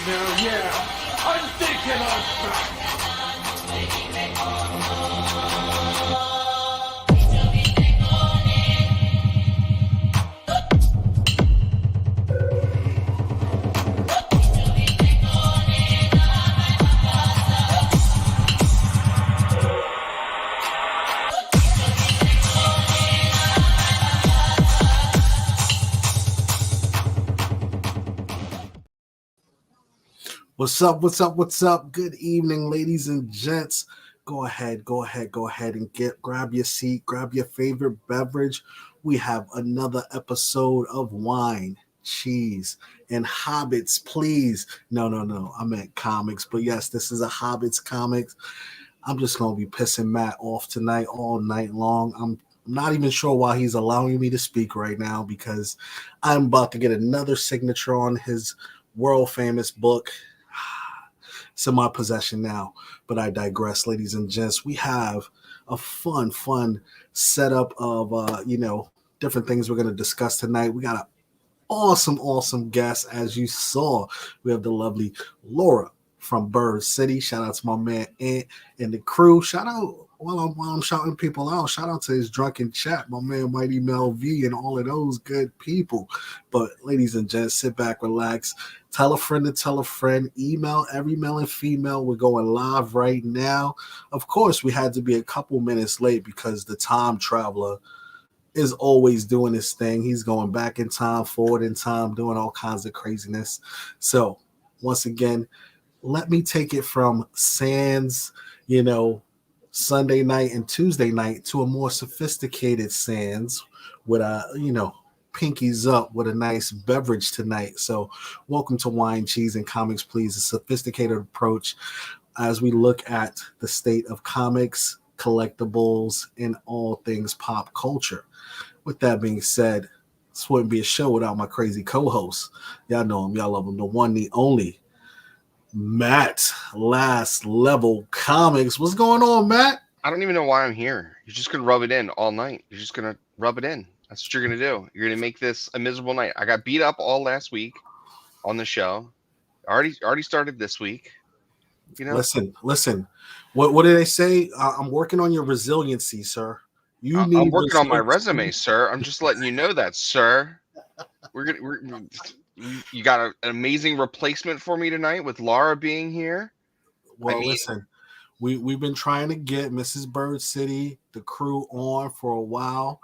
Hell yeah, I'm thinking I'm back. What's up? What's up? What's up? Good evening, ladies and gents. Go ahead and grab your seat, grab your favorite beverage. We have another episode of Wine, Cheese, and Hobbits, please. No. I meant comics, but yes, this is a Hobbits comics. I'm just gonna be pissing Matt off tonight all night long. I'm not even sure why he's allowing me to speak right now because I'm about to get another signature on his world famous book. It's in my possession now, but I digress, ladies and gents. We have a fun setup of different things we're going to discuss tonight. We got an awesome guest, as you saw. We have the lovely Laura from Bird City. Shout out to my man Ant and the crew. Shout out while I'm shouting people out. Shout out to his drunken chat, my man Mighty Mel V, and all of those good people. But ladies and gents, sit back, relax. Tell a friend to tell a friend. Email every male and female. We're going live right now. Of course, we had to be a couple minutes late because the time traveler is always doing his thing. He's going back in time, forward in time, doing all kinds of craziness. So, once again, let me take it from Sans, Sunday night and Tuesday night to a more sophisticated Sans with pinkies up with a nice beverage tonight. So welcome to Wine, Cheese, and Comics, please. A sophisticated approach as we look at the state of comics, collectibles, and all things pop culture. With that being said, this wouldn't be a show without my crazy co-host. Y'all know him. Y'all love him. The one, the only, Matt, Last Level Comics. What's going on, Matt? I don't even know why I'm here. You're just going to rub it in all night. You're just going to rub it in. That's what you're going to do. You're going to make this a miserable night. I got beat up all last week on the show. Already started this week. Listen. What did they say? I'm working on your resiliency, sir. I'm working on my resume, sir. I'm just letting you know that, sir. You got an amazing replacement for me tonight with Laura being here. Well, listen, we've been trying to get Mrs. Bird City, the crew, on for a while.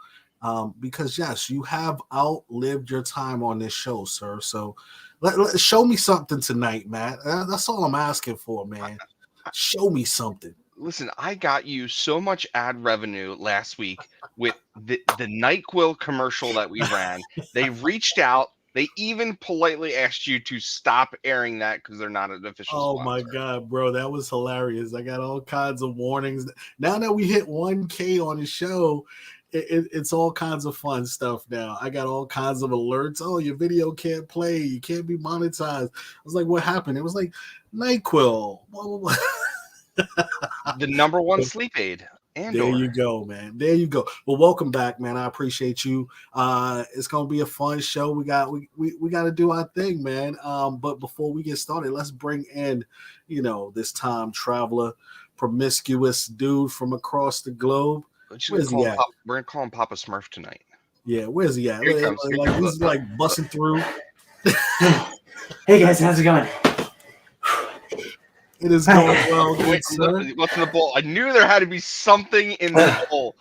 Because yes, you have outlived your time on this show, sir. So show me something tonight, Matt. That's all I'm asking for, man. Show me something. Listen, I got you so much ad revenue last week with the NyQuil commercial that we ran. They reached out. They even politely asked you to stop airing that because they're not an official sponsor. My God, bro. That was hilarious. I got all kinds of warnings. Now that we hit 1K on the show, it's all kinds of fun stuff now. I got all kinds of alerts. Oh, your video can't play. You can't be monetized. I was like, what happened? It was like NyQuil. Blah, blah, blah. The number one sleep aid. There you go, man. There you go. Well, welcome back, man. I appreciate you. It's gonna be a fun show. We got to do our thing, man. But before we get started, let's bring in, this time traveler, promiscuous dude from across the globe. Where's he at? We're gonna call him Papa Smurf tonight. Yeah, where's he at? He's like busting through. Hey guys, how's it going? It is going well. What's in the bowl? I knew there had to be something in the bowl.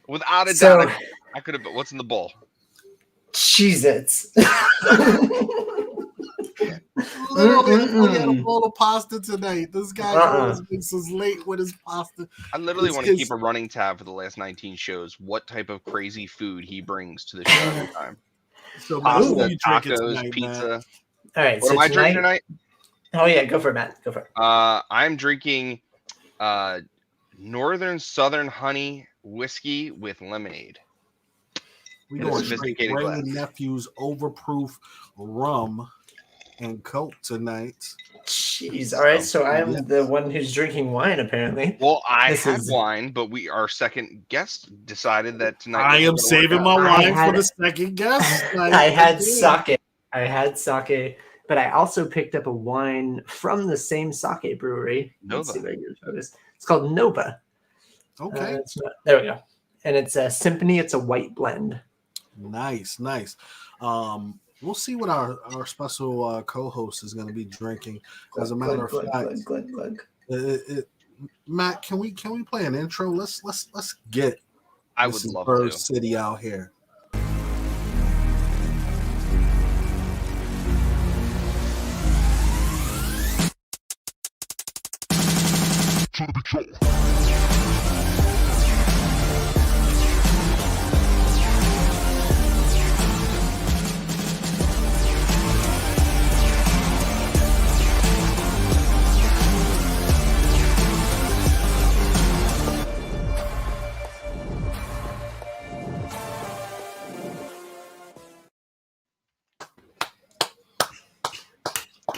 Without a doubt, I could have. What's in the bowl? Cheez-Its. Literally, had a bowl of pasta tonight. This guy is late with his pasta. I literally want to keep a running tab for the last 19 shows. What type of crazy food he brings to the show every time? So, pasta, tacos, tonight, pizza. Man. All right. What am I drinking tonight? Oh yeah, go for it, Matt. Go for it. I'm drinking Northern Southern Honey whiskey with lemonade. We going straight Ray Nephew's overproof rum and Coke tonight. Jeez. All right. So I'm the one who's drinking wine, apparently. Well, I had wine, but our second guest decided that tonight. I am saving my wine for the second guest. I had sake. but I also picked up a wine from the same sake brewery. Let's Nova. see if I can focus. It's called Nova. Okay. There we go. And it's a Symphony. It's a white blend. Nice. We'll see what our special co-host is going to be drinking. As a matter of fact, glug. Matt, can we play an intro? Let's get. I would love Bird to. City out here.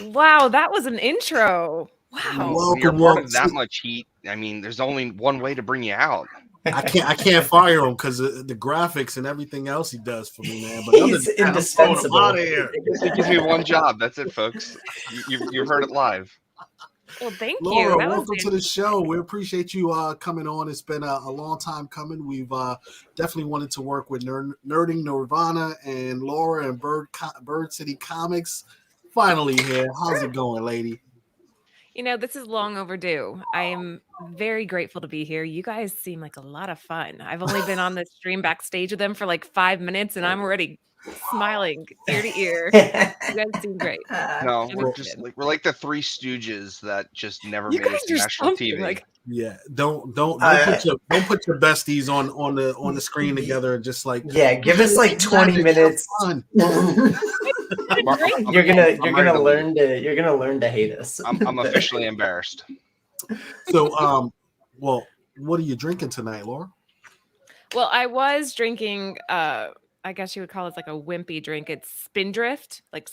Wow, that was an intro. Wow. Welcome, You're part welcome. of that much heat. I mean, there's only one way to bring you out. I can't fire him because the graphics and everything else he does for me, man. But He's indispensable. Out of here. It gives me one job. That's it, folks. You've heard it live. Well, thank you. Laura, That was welcome to the show. We appreciate you coming on. It's been a long time coming. We've definitely wanted to work with Nerding Nirvana and Laura and Bird City Comics. Finally here. How's it going, lady? this is long overdue. I am very grateful to be here. You guys seem like a lot of fun. I've only been on the stream backstage with them for like 5 minutes, and I'm already smiling ear to ear. You guys seem great. No, I'm we're excited. we're like the Three Stooges that just never You made guys it to are national something, TV. like- Yeah, don't put your besties on the screen together and just like Give us like 20 minutes. Fun. You're gonna I'm ready to learn to hate us. I'm officially embarrassed. So well, what are you drinking tonight, Laura? Well, I was drinking, I guess you would call it like a wimpy drink. It's Spindrift, like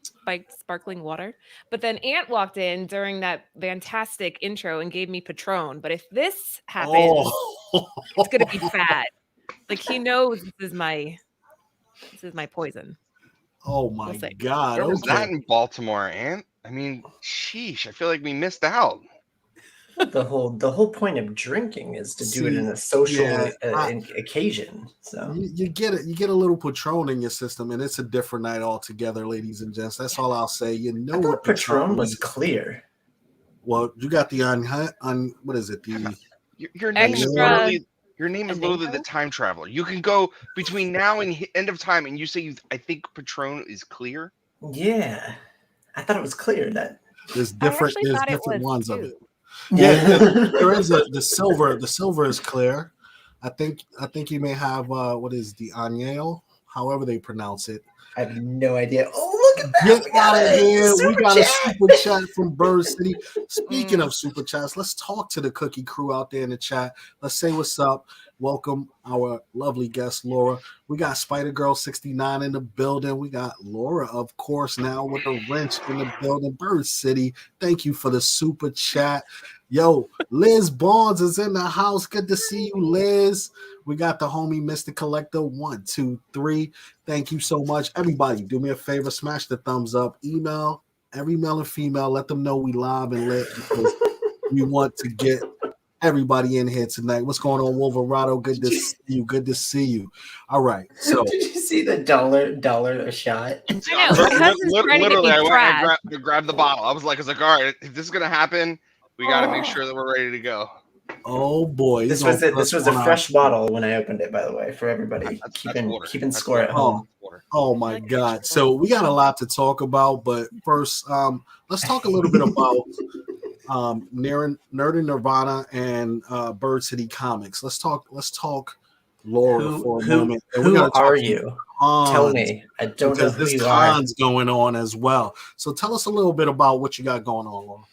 spiked sparkling water. But then Ant walked in during that fantastic intro and gave me Patron. But if this happens, it's gonna be bad. Like he knows this is my poison. Oh my We'll see. God! Where was Okay. that in Baltimore, Ant? I mean, sheesh. I feel like we missed out. the whole point of drinking is to do it in a social occasion. So You get it. You get a little Patron in your system, and it's a different night altogether, ladies and gents. That's all I'll say. You know I what thought Patron was is. clear. Well, you got the on what is it? The Your name is Extra literally your name is literally the time traveler. You can go between now and end of time, and you say I think Patron is clear. Yeah, I thought it was clear that. there's I different actually thought it different was ones of too. it. Yeah, there is the silver. The silver is clear. I think you may have what is the añejo, however they pronounce it. I have no idea. Oh, look at that! Get out of here. We Super got a chat. super chat from Bird City. Speaking of super chats, let's talk to the cookie crew out there in the chat. Let's say what's up. Welcome our lovely guest, Laura. We got Spider Girl 69 in the building. We got Laura, of course, now with a wrench in the building. Bird City, thank you for the super chat. Yo, Liz Barnes is in the house. Good to see you, Liz. We got the homie Mr. Collector 1, 2, 3. Thank you so much. Everybody, do me a favor, smash the thumbs up. Email every male and female. Let them know we live and lit because we want to get everybody in here tonight. What's going on, Wolverado? Good to see you. Good to see you. All right. So Did you see the dollar a shot? I know. My husband's trying to get Literally, I me went trash. and grabbed the bottle. I was like, all right, if this is gonna happen, we got to make sure that we're ready to go. oh boy. This he's was on it. This was plus a one fresh out. bottle when I opened it. By the way, for everybody That's keeping water. That's score at water. home. Water. Oh my God. So we got a lot to talk about, but first, let's talk a little bit about Nerding Nirvana and Bird City Comics. Let's talk Laura for a moment. And we're Who gonna talk are to you? Hans, Tell me. I don't know because who this you are. con's going on as well. So tell us a little bit about what you got going on, Laura.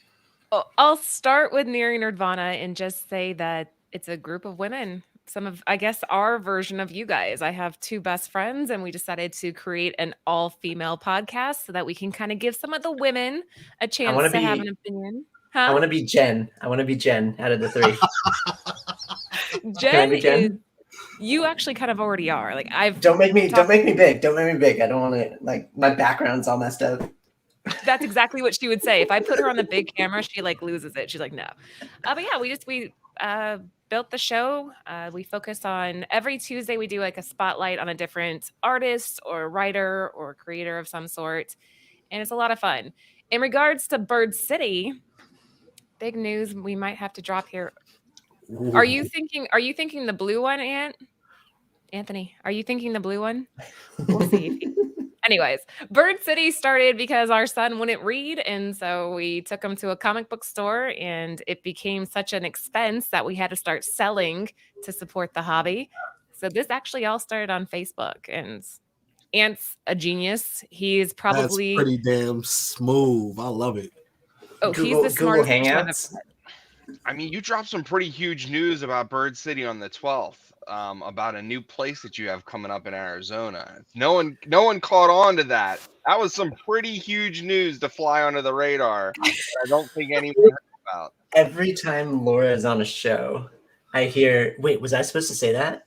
Well, I'll start with Nearing Nirvana and just say that it's a group of women. Some of, I guess, our version of you guys. I have two best friends, and we decided to create an all-female podcast so that we can kind of give some of the women a chance wanna to have be- an opinion. I Huh? want to be Jen. I want to be Jen out of the three. Jen be Jen? is. You actually kind of already are. Like I've. Don't make me Talk- big. Don't make me big. I don't want to like my background's all messed up. That's exactly what she would say. If I put her on the big camera, she like loses it. She's like, no. But yeah, we built the show. We focus on every Tuesday. We do like a spotlight on a different artist or writer or creator of some sort, and it's a lot of fun. In regards to Bird City, big news we might have to drop here. Are you thinking the blue one, Anthony? Are you thinking the blue one? We'll see. Anyways, Bird City started because our son wouldn't read, and so we took him to a comic book store, and it became such an expense that we had to start selling to support the hobby. So this actually all started on Facebook, and Ant's a genius. He's probably That's pretty damn smooth. I love it. he's Google the smartest person I've Hangouts. ever met. I mean, you dropped some pretty huge news about Bird City on the 12th, about a new place that you have coming up in Arizona. No one caught on to that. That was some pretty huge news to fly under the radar. I don't think anyone heard about. Every time Laura is on a show, I hear, "Wait, was I supposed to say that?"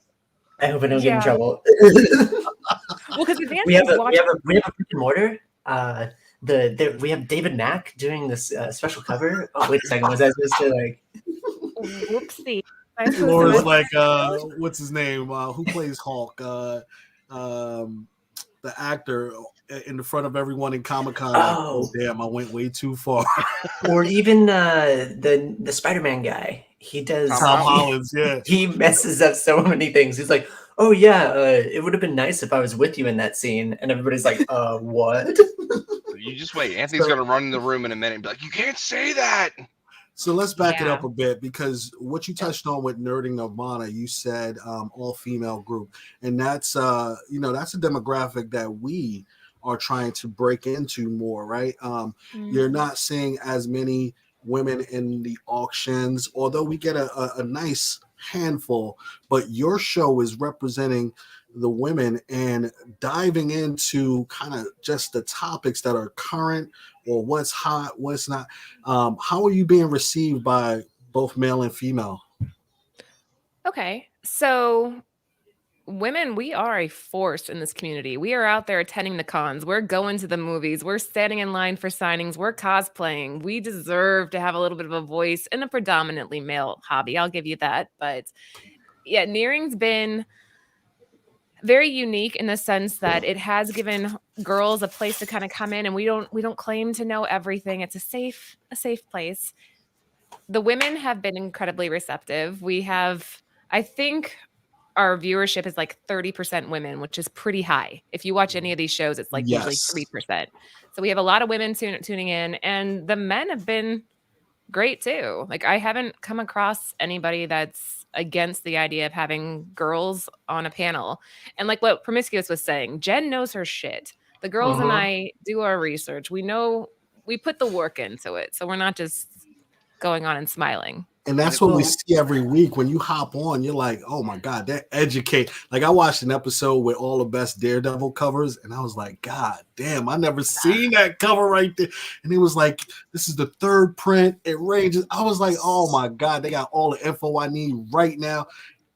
I hope I don't get in Yeah. trouble. Well, because we have a brick and mortar. We have David Mack doing this special cover. Oh, wait a second, was I supposed to like? Whoopsie. Laura's like, what's his name? Who plays Hulk? The actor in the front of everyone in Comic-Con. Oh. Damn, I went way too far. Or even the Spider-Man guy. He does. Tom Holland, yeah. He messes up so many things. He's like, "Oh yeah, it would have been nice if I was with you in that scene," and everybody's like, what?" You just wait. Anthony's gonna run in the room in a minute and be like, "You can't say that." So let's back it Yeah. up a bit, because what you touched on with Nerding Nirvana, you said all female group, and that's that's a demographic that we are trying to break into more, right? You're not seeing as many women in the auctions, although we get a nice handful, but your show is representing the women and diving into kind of just the topics that are current or what's hot, what's not. How are you being received by both male and female? Okay. So women, we are a force in this community. We are out there attending the cons. We're going to the movies. We're standing in line for signings. We're cosplaying. We deserve to have a little bit of a voice in a predominantly male hobby. I'll give you that. But yeah, Nearing's been very unique in the sense that it has given girls a place to kind of come in, and we don't claim to know everything. It's a safe place. The women have been incredibly receptive. We have, I think, our viewership is like 30% women, which is pretty high. If you watch any of these shows, it's like usually 3%. So we have a lot of women tuning in, and the men have been great too. Like, I haven't come across anybody that's against the idea of having girls on a panel. And like what Promiscuous was saying, Jen knows her shit. The girls and I do our research. We know, we put the work into it. So we're not just going on and smiling. And that's what we see every week. When you hop on, you're like, oh my God, they educate. Like, I watched an episode with all the best Daredevil covers, and I was like, God damn, I never seen that cover right there. And it was like, this is the third print. It ranges. I was like, oh my God, they got all the info I need right now.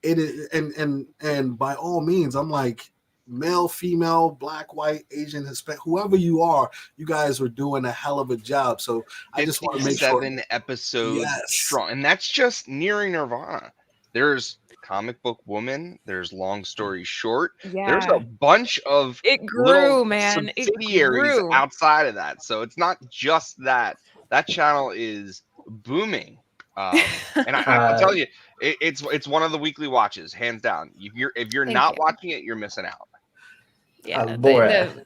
It is, and by all means, I'm like, male, female, black, white, Asian, Hispanic, whoever you are, you guys are doing a hell of a job. So I just want to make sure. 7 episodes strong, and that's just Nearing Nirvana. There's Comic Book Woman. There's Long Story Short. Yeah. There's a bunch of it grew, man. Subsidiaries outside of that. So it's not just that. That channel is booming. And I'll tell you, it's one of the weekly watches, hands down. If you're not watching it, you're missing out. Yeah, Laura.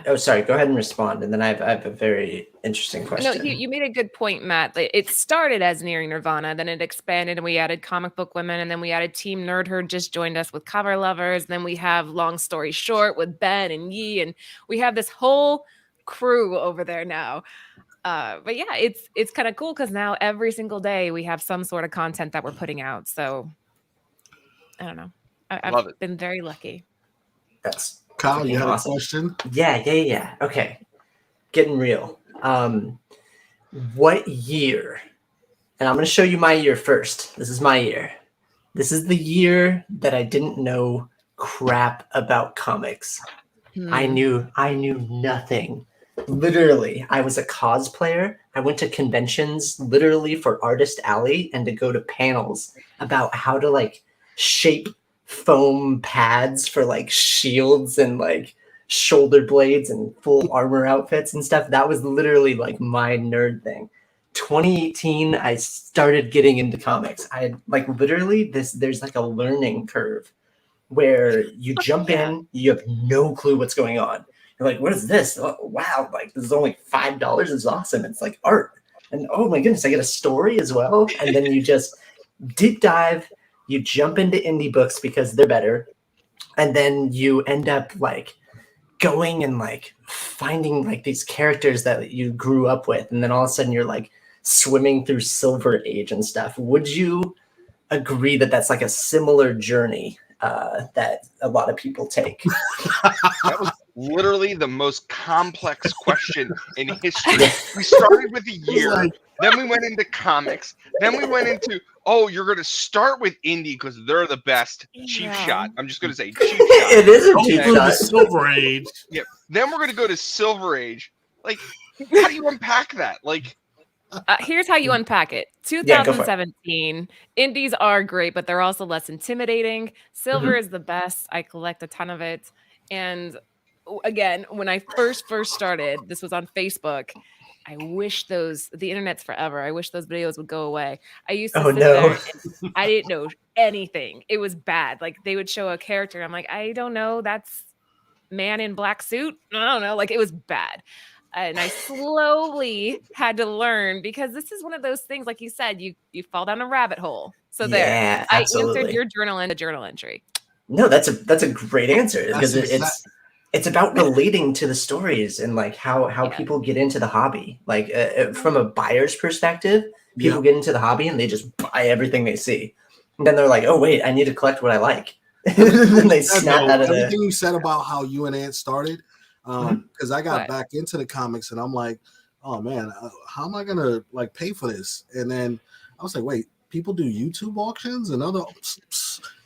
Oh, sorry. Go ahead and respond, and then I have a very interesting question. No, you made a good point, Matt. It started as Nearing Nirvana, then it expanded, and we added Comic Book Women, and then we added Team Nerd Herd just joined us with Cover Lovers. Then we have Long Story Short with Ben and Yi, and we have this whole crew over there now. But yeah, it's kind of cool because now every single day we have some sort of content that we're putting out. So I don't know. I've been very lucky. That's Kyle, you had awesome. a question? Yeah. Okay. Getting real. What year? And I'm going to show you my year first. This is my year. This is the year that I didn't know crap about comics. I knew nothing literally, I was a cosplayer. I went to conventions literally for Artist Alley and to go to panels about how to like shape foam pads for like shields and like shoulder blades and full armor outfits and stuff. That was literally like my nerd thing. 2018, I started getting into comics. I had like literally there's like a learning curve where you jump in, you have no clue what's going on. You're like, what is this? Oh, wow, like this is only $5. It's awesome. It's like art. And oh my goodness, I get a story as well. And then you just deep dive, you jump into indie books because they're better. And then you end up like going and like finding like these characters that you grew up with. And then all of a sudden you're like swimming through Silver Age and stuff. Would you agree that that's like a similar journey that a lot of people take? That was literally the most complex question in history. We started with a year, then we went into comics, then we went into, oh, you're going to start with indie because they're the best. Cheap shot. I'm just going to say cheap shot. It is a cheap Over shot. the Silver Age. Yeah. Then we're going to go to Silver Age. Like, how do you unpack that? Like, Here's how you unpack it. Yeah, go for it. 2017. Indies are great, but they're also less intimidating. Silver is the best. I collect a ton of it. And again, when I first started, this was on Facebook. I wish the internet's forever. I wish those videos would go away. I used to sit there and I didn't know anything. It was bad. Like they would show a character. I'm like, I don't know. That's man in black suit. I don't know. Like it was bad. And I slowly had to learn because this is one of those things, like you said, you fall down a rabbit hole. So there, I answered your journal in a journal entry. No, that's a great answer because That's it's about relating to the stories and like how people get into the hobby. Like from a buyer's perspective, people get into the hobby and they just buy everything they see. And then they're like, oh wait, I need to collect what I like. And then they snap out of it. Everything you said about how you and Ant started, because I got back into the comics and I'm like, oh man, how am I gonna like pay for this? And then I was like, wait, people do YouTube auctions and other.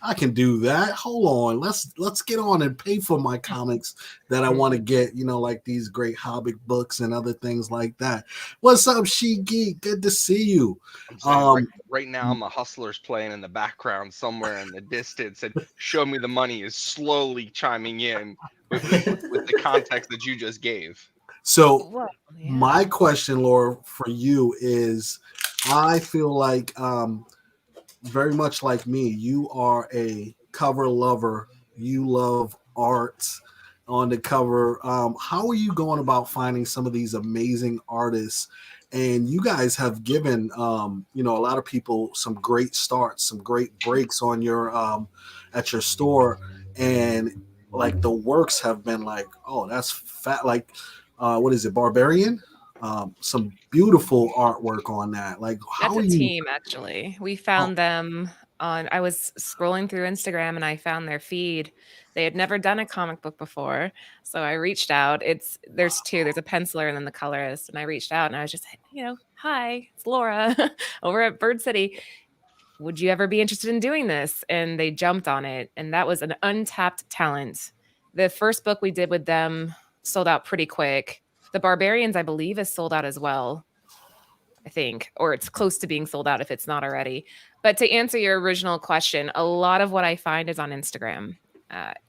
I can do that. Hold on, let's get on and pay for my comics that I want to get. You know, like these great Hobbit books and other things like that. What's up, She Geek? Good to see you. Right now, I'm a Hustlers playing in the background somewhere in the distance, and Show Me the Money is slowly chiming in with the context that you just gave. So my question, Laura, for you is, I feel like very much like me, you are a cover lover. You love art on the cover. How are you going about finding some of these amazing artists? And you guys have given a lot of people some great starts, some great breaks on your at your store, and like the works have been like, oh, that's fat. Like, what is it, Barbarian? Some beautiful artwork on that. Like, how that's a team actually. We found them on. I was scrolling through Instagram and I found their feed. They had never done a comic book before, so I reached out. There's two. There's a penciler and then the colorist. And I reached out and I was just, hi, it's Laura over at Bird City. Would you ever be interested in doing this? And they jumped on it, and that was an untapped talent. The first book we did with them sold out pretty quick. The Barbarians, I believe, is sold out as well, I think, or it's close to being sold out if it's not already. But to answer your original question, a lot of what I find is on Instagram.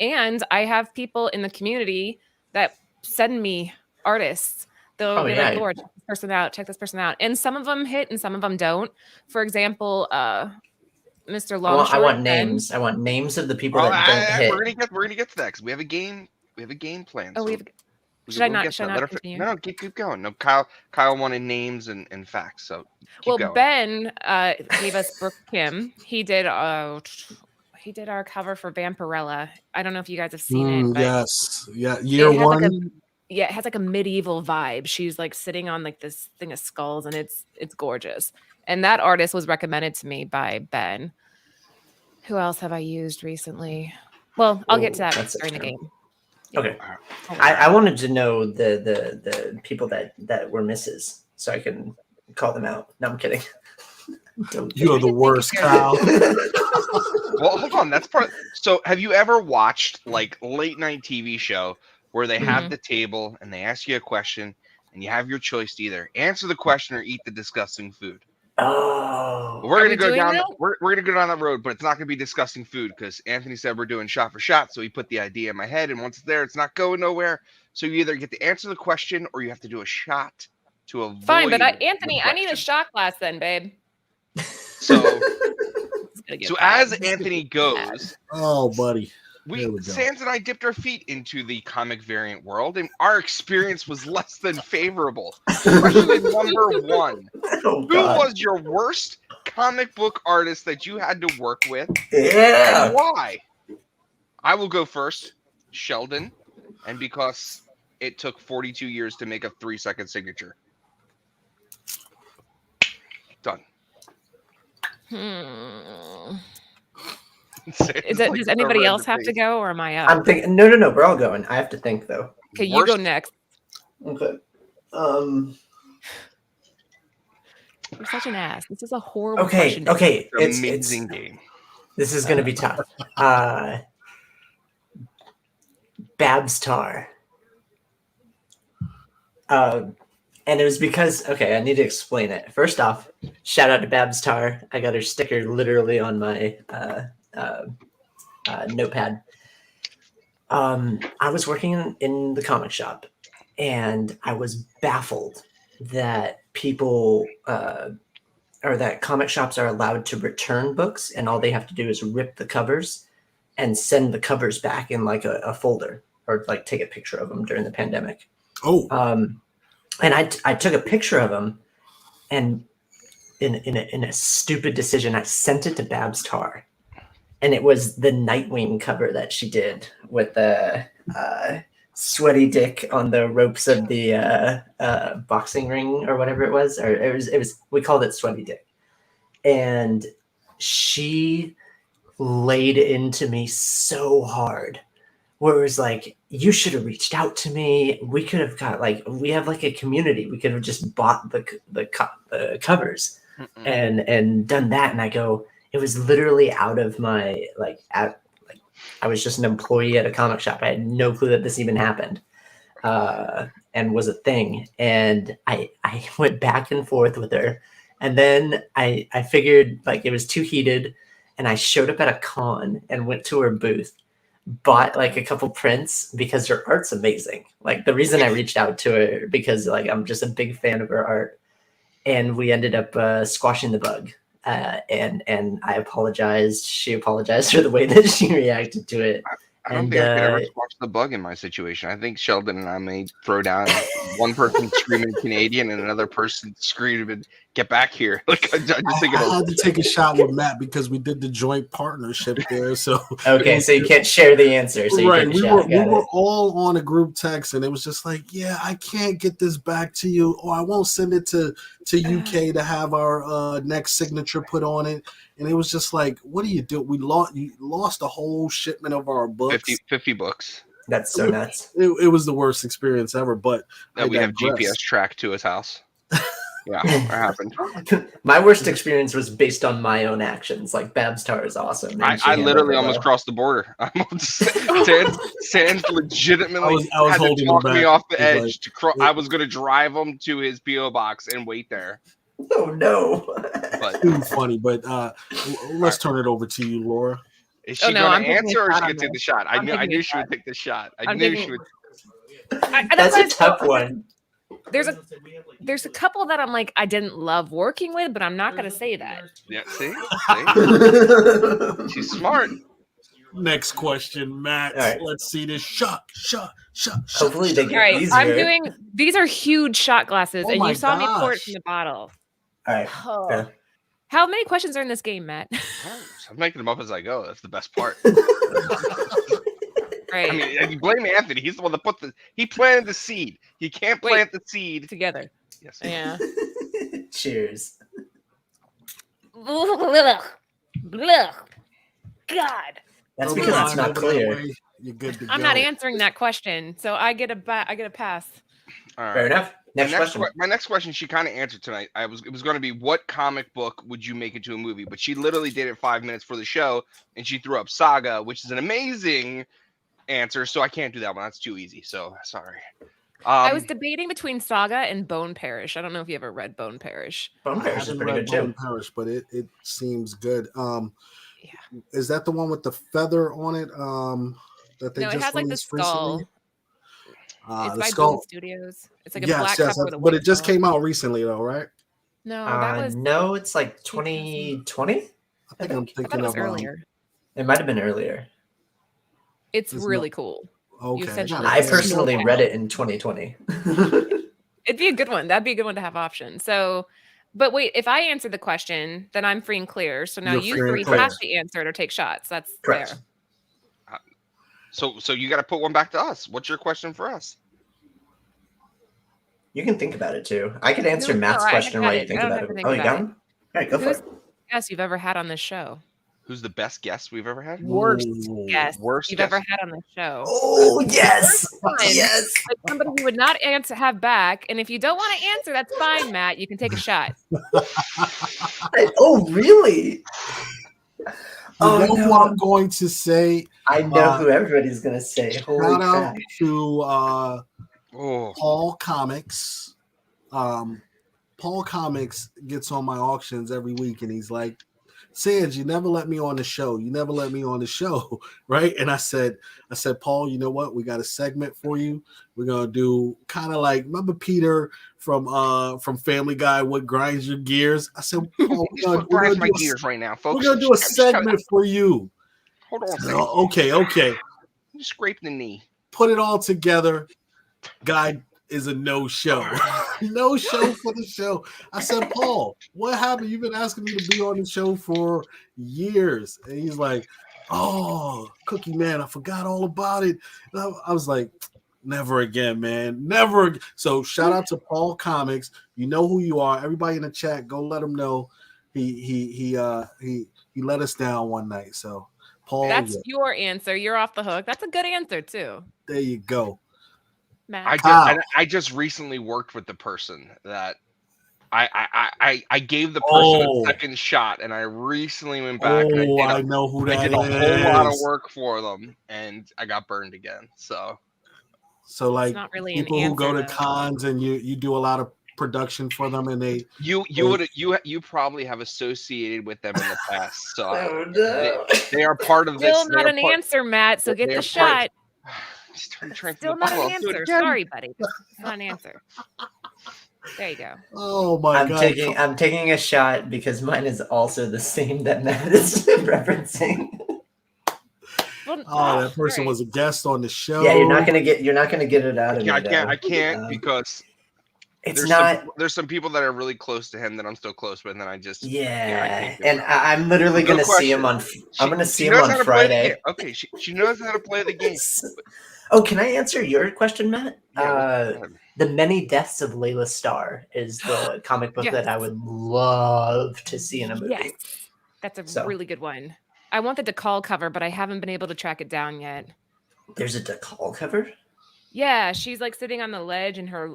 And I have people in the community that send me artists. They'll be like, Lord, check this person out. And some of them hit and some of them don't. For example, Mr. Longshore. I want names. I want names of the people that don't hit. We're gonna get to that because we have a game. We have a game plan. Oh, so should I not continue? No, keep going. No, Kyle wanted names and facts. So keep going. Ben gave us Brooke Kim. He did our cover for Vampirella. I don't know if you guys have seen it. But yes, yeah, year one. It has like a medieval vibe. She's like sitting on like this thing of skulls, and it's gorgeous. And that artist was recommended to me by Ben. Who else have I used recently? Well, I'll get to that during the game. Okay. I wanted to know the people that were misses so I can call them out. No, I'm kidding. You're the worst, Kyle. Well, hold on. That's part. So have you ever watched like late night TV show where they have the table and they ask you a question and you have your choice to either answer the question or eat the disgusting food. Oh, We're Are gonna we go doing down. that? We're gonna go down that road, but it's not gonna be disgusting food because Anthony said we're doing shot for shot. So he put the idea in my head, and once it's there, it's not going nowhere. So you either get to answer the question or you have to do a shot to avoid. Fine, but the Anthony, I need a question. shot glass then, babe. So, It's gonna get so bad. as This is gonna Anthony get bad. goes, Oh, buddy. Here we go. Sans and I dipped our feet into the comic variant world, and our experience was less than favorable. Question number one: oh who God. was your worst comic book artist that you had to work with, Yeah. and why? I will go first, Sheldon, and because it took 42 years to make a 3-second signature. Done. Does anybody else have to go, or am I up? I'm thinking. No. We're all going. I have to think though. Okay, you go Worst- next. Okay. You're such an ass. This is a horrible Okay. question. Okay. It's amazing game. This is gonna be tough. Babstar. And it was because I need to explain it. First off, shout out to Babstar. I got her sticker literally on my notepad. I was working in the comic shop, and I was baffled that people or that comic shops are allowed to return books, and all they have to do is rip the covers and send the covers back in like a folder, or like take a picture of them during the pandemic. Oh, And I took a picture of them, and in a stupid decision, I sent it to Babstar, and it was the Nightwing cover that she did with the sweaty dick on the ropes of the boxing ring or whatever it was, or it was we called it sweaty dick, and she laid into me so hard, where it was like, you should have reached out to me. We could have got we have like a community. We could have just bought the covers and done that. And I go, it was literally out of my I was just an employee at a comic shop. I had no clue that this even happened and was a thing. And I went back and forth with her. And then I figured like it was too heated. And I showed up at a con and went to her booth, bought like a couple prints because her art's amazing. Like the reason I reached out to her because like I'm just a big fan of her art, and we ended up squashing the bug. And I apologized. She apologized for the way that she reacted to it. I don't think I could ever squash the bug in my situation. I think Sheldon and I may throw down one person screaming Canadian and another person screaming "Get back here!" Like I just think I had to take a shot with Matt because we did the joint partnership there. So okay, so you can't share the answer. So you right, take a we shot. were Got it. all on a group text, and it was just like, yeah, I can't get this back to you, or I won't send it to UK to have our next signature put on it. And it was just like, what do you do? You lost a whole shipment of our books. 50 books That's so nuts. It was the worst experience ever, but that we have digress. GPS tracked to his house. Yeah, that happened. My worst experience was based on my own actions. Like Babstar is awesome. and she I handled literally it almost well. crossed the border. Sans legitimately I was had to holding talk him me back. off the It was edge like- to cross. I was going to drive him to his PO box and wait there. Oh no. But Too funny. But let's turn it over to you, Laura. is she Oh, no, going I'm to taking a answer or is shot she on going to take the this. shot? I I'm knew taking a she would shot. take the shot. I I'm knew taking- she would. That's a tough one. There's a couple that I'm like I didn't love working with, but I'm not gonna say that. Yeah, see? She's smart. Next question, Matt. All right. Let's see this shot. Hopefully they All get right, easier. I'm doing. These are huge shot glasses, Oh and my you saw me pour it gosh. from the bottle. All right. Oh. Yeah. How many questions are in this game, Matt? I'm making them up as I go. That's the best part. Right, I mean, and you blame Anthony. He's the one that he planted the seed. He can't Wait. plant the seed. together. Yes. Yeah. Cheers. Blech. Blech. God, That's Throw the because it's line not over that clear. way. You're good to I'm go. not answering that question, so I get a pass. All right. Fair enough. Next question. My next question, she kind of answered tonight. It was going to be, what comic book would you make into a movie? But she literally did it 5 minutes for the show, and she threw up Saga, which is an amazing answer, so I can't do that one. That's too easy. So sorry. I was debating between Saga and Bone Parish. I don't know if you ever read Bone Parish. Bone I Parish is haven't pretty read good Bone too. Parish, but it seems good. Yeah. Is that the one with the feather on it? That they No, it just has like the released recently? skull. The It's by skull. Boom Studios. It's like a Yes, black yes, cover with a but white it just skull. came out recently, though, right? No, that was. No, it's like 2000. 2020. I think I'm think. I thought thinking it was of earlier. It might have been earlier. It's It's really not- cool. Okay, essentially- I Yeah. personally read it in 2020. It'd be a good one. That'd be a good one to have option. So, but wait, if I answer the question, then I'm free and clear. So now You're you free and three clear. have to answer it or take shots. That's Correct. fair. So you got to put one back to us. What's your question for us? You can think about it too. I could answer No, Matt's I question got while you it. think I don't about have it. to think Oh, you about got it. one? All right, go for Who's it. Yes, you've ever had on this show? Who's the best guest we've ever had? Worst Ooh. guest Worst you've guest. ever had on the show. Oh, yes. Fine. Yes. Like somebody who would not have back. And if you don't want to answer, that's fine, Matt. You can take a shot. Oh, really? You Oh, know who no. I'm going to say? I know who everybody's going to say. Holy Shout out crap. to Oh, Paul Comics. Paul Comics gets on my auctions every week, and he's like, "Sands, you never let me on the show. You never let me on the show, right?" And I said, Paul, you know what? We got a segment for you. We're gonna do kind of like, remember Peter from Family Guy? What grinds your gears? I said, Paul, he's grinds my gears right now, folks. we're gonna do a Just cut it segment for you. Hold on a second. Okay. You scraped the knee. Put it all together. Guy is a no-show. No show for the show. I said, Paul, what happened? You've been asking me to be on the show for years. And he's like, oh, Cookie Man, I forgot all about it. And I was like, never again, man. Never. So shout out to Paul Comics. You know who you are. Everybody in the chat, go let him know. He let us down one night. So Paul, That's your answer. You're off the hook. That's a good answer too, there you go. Matt. I just recently worked with the person that I gave the person a second shot, and I recently went back and I know who that I is. did a whole lot of work for them, and I got burned again. So like It's not really an people who go to answer, though. cons and you do a lot of production for them, and they you probably have associated with them in the past. So Oh, no. they are part of this. Still not an answer, Matt. So get they're the part- shot. Still Still not an answer. Sorry, buddy. It's not an answer. There you go. Oh my god! I'm taking a shot because mine is also the same that Matt is referencing. Well, Oh, that person great. was a guest on the show. Yeah, you're not gonna get it out of me. I though. can't because It's there's not. there's some people that are really close to him that I'm still close with, and then I just I Yeah, can't do and it. I'm literally No gonna see him on. question. I'm gonna She see him knows how on to play the Friday. game. Okay, she knows how to play the game. Oh, can I answer your question, Matt? Yeah, The Many Deaths of Layla Starr is the comic book Yes. that I would love to see in a movie. Yes, that's a So. really good one. I want the Decall cover, but I haven't been able to track it down yet. There's a Decall cover. Yeah, she's like sitting on the ledge and her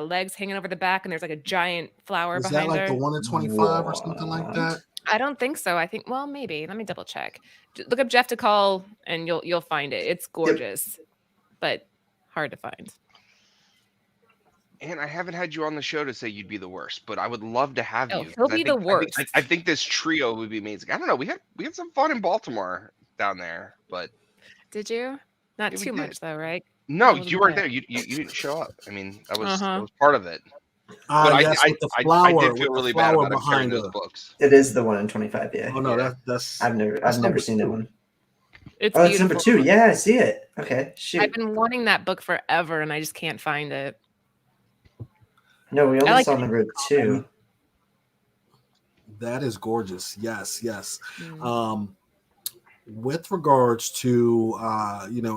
legs hanging over the back, and there's like a giant flower Is that behind like her. the 1 in 25 or something like that? I don't think so. I think maybe. Let me double check. Look up Jeff Decall, and you'll find it. It's gorgeous, but hard to find. And I haven't had you on the show to say you'd be the worst, but I would love to have Oh, you. he'll 'cause be the worst. I think this trio would be amazing. I don't know. We had some fun in Baltimore down there, but Did you? Not Yeah, we too did. much though, right? no, I wasn't you weren't there. there. You didn't show up. I mean, that was Uh-huh. part of it. Ah, But yes, with the I flower, did with feel the really bad flower about him carrying behind those her. books. It is the one in 25. Yeah. Oh no, Yeah. that's I've that's never number seen that 2. one. It's Oh, it's beautiful. number 2. Yeah, I see it. Okay, shoot. I've been wanting that book forever, and I just can't find it. No, we only like saw it. number 2. That is gorgeous. Yes. Mm. With regards to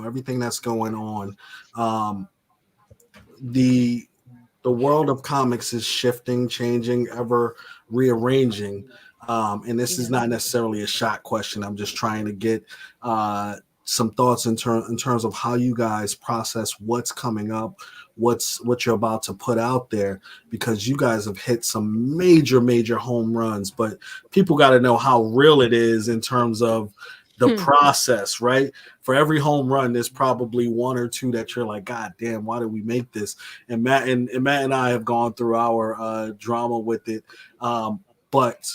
everything that's going on, the world of comics is shifting, changing, ever rearranging. And this is not necessarily a shot question. I'm just trying to get some thoughts in terms of how you guys process what's coming up, what you're about to put out there, because you guys have hit some major home runs, but people got to know how real it is in terms of the process, right? For every home run, there's probably one or two that you're like, God damn, why did we make this? And Matt and I have gone through our drama with it. But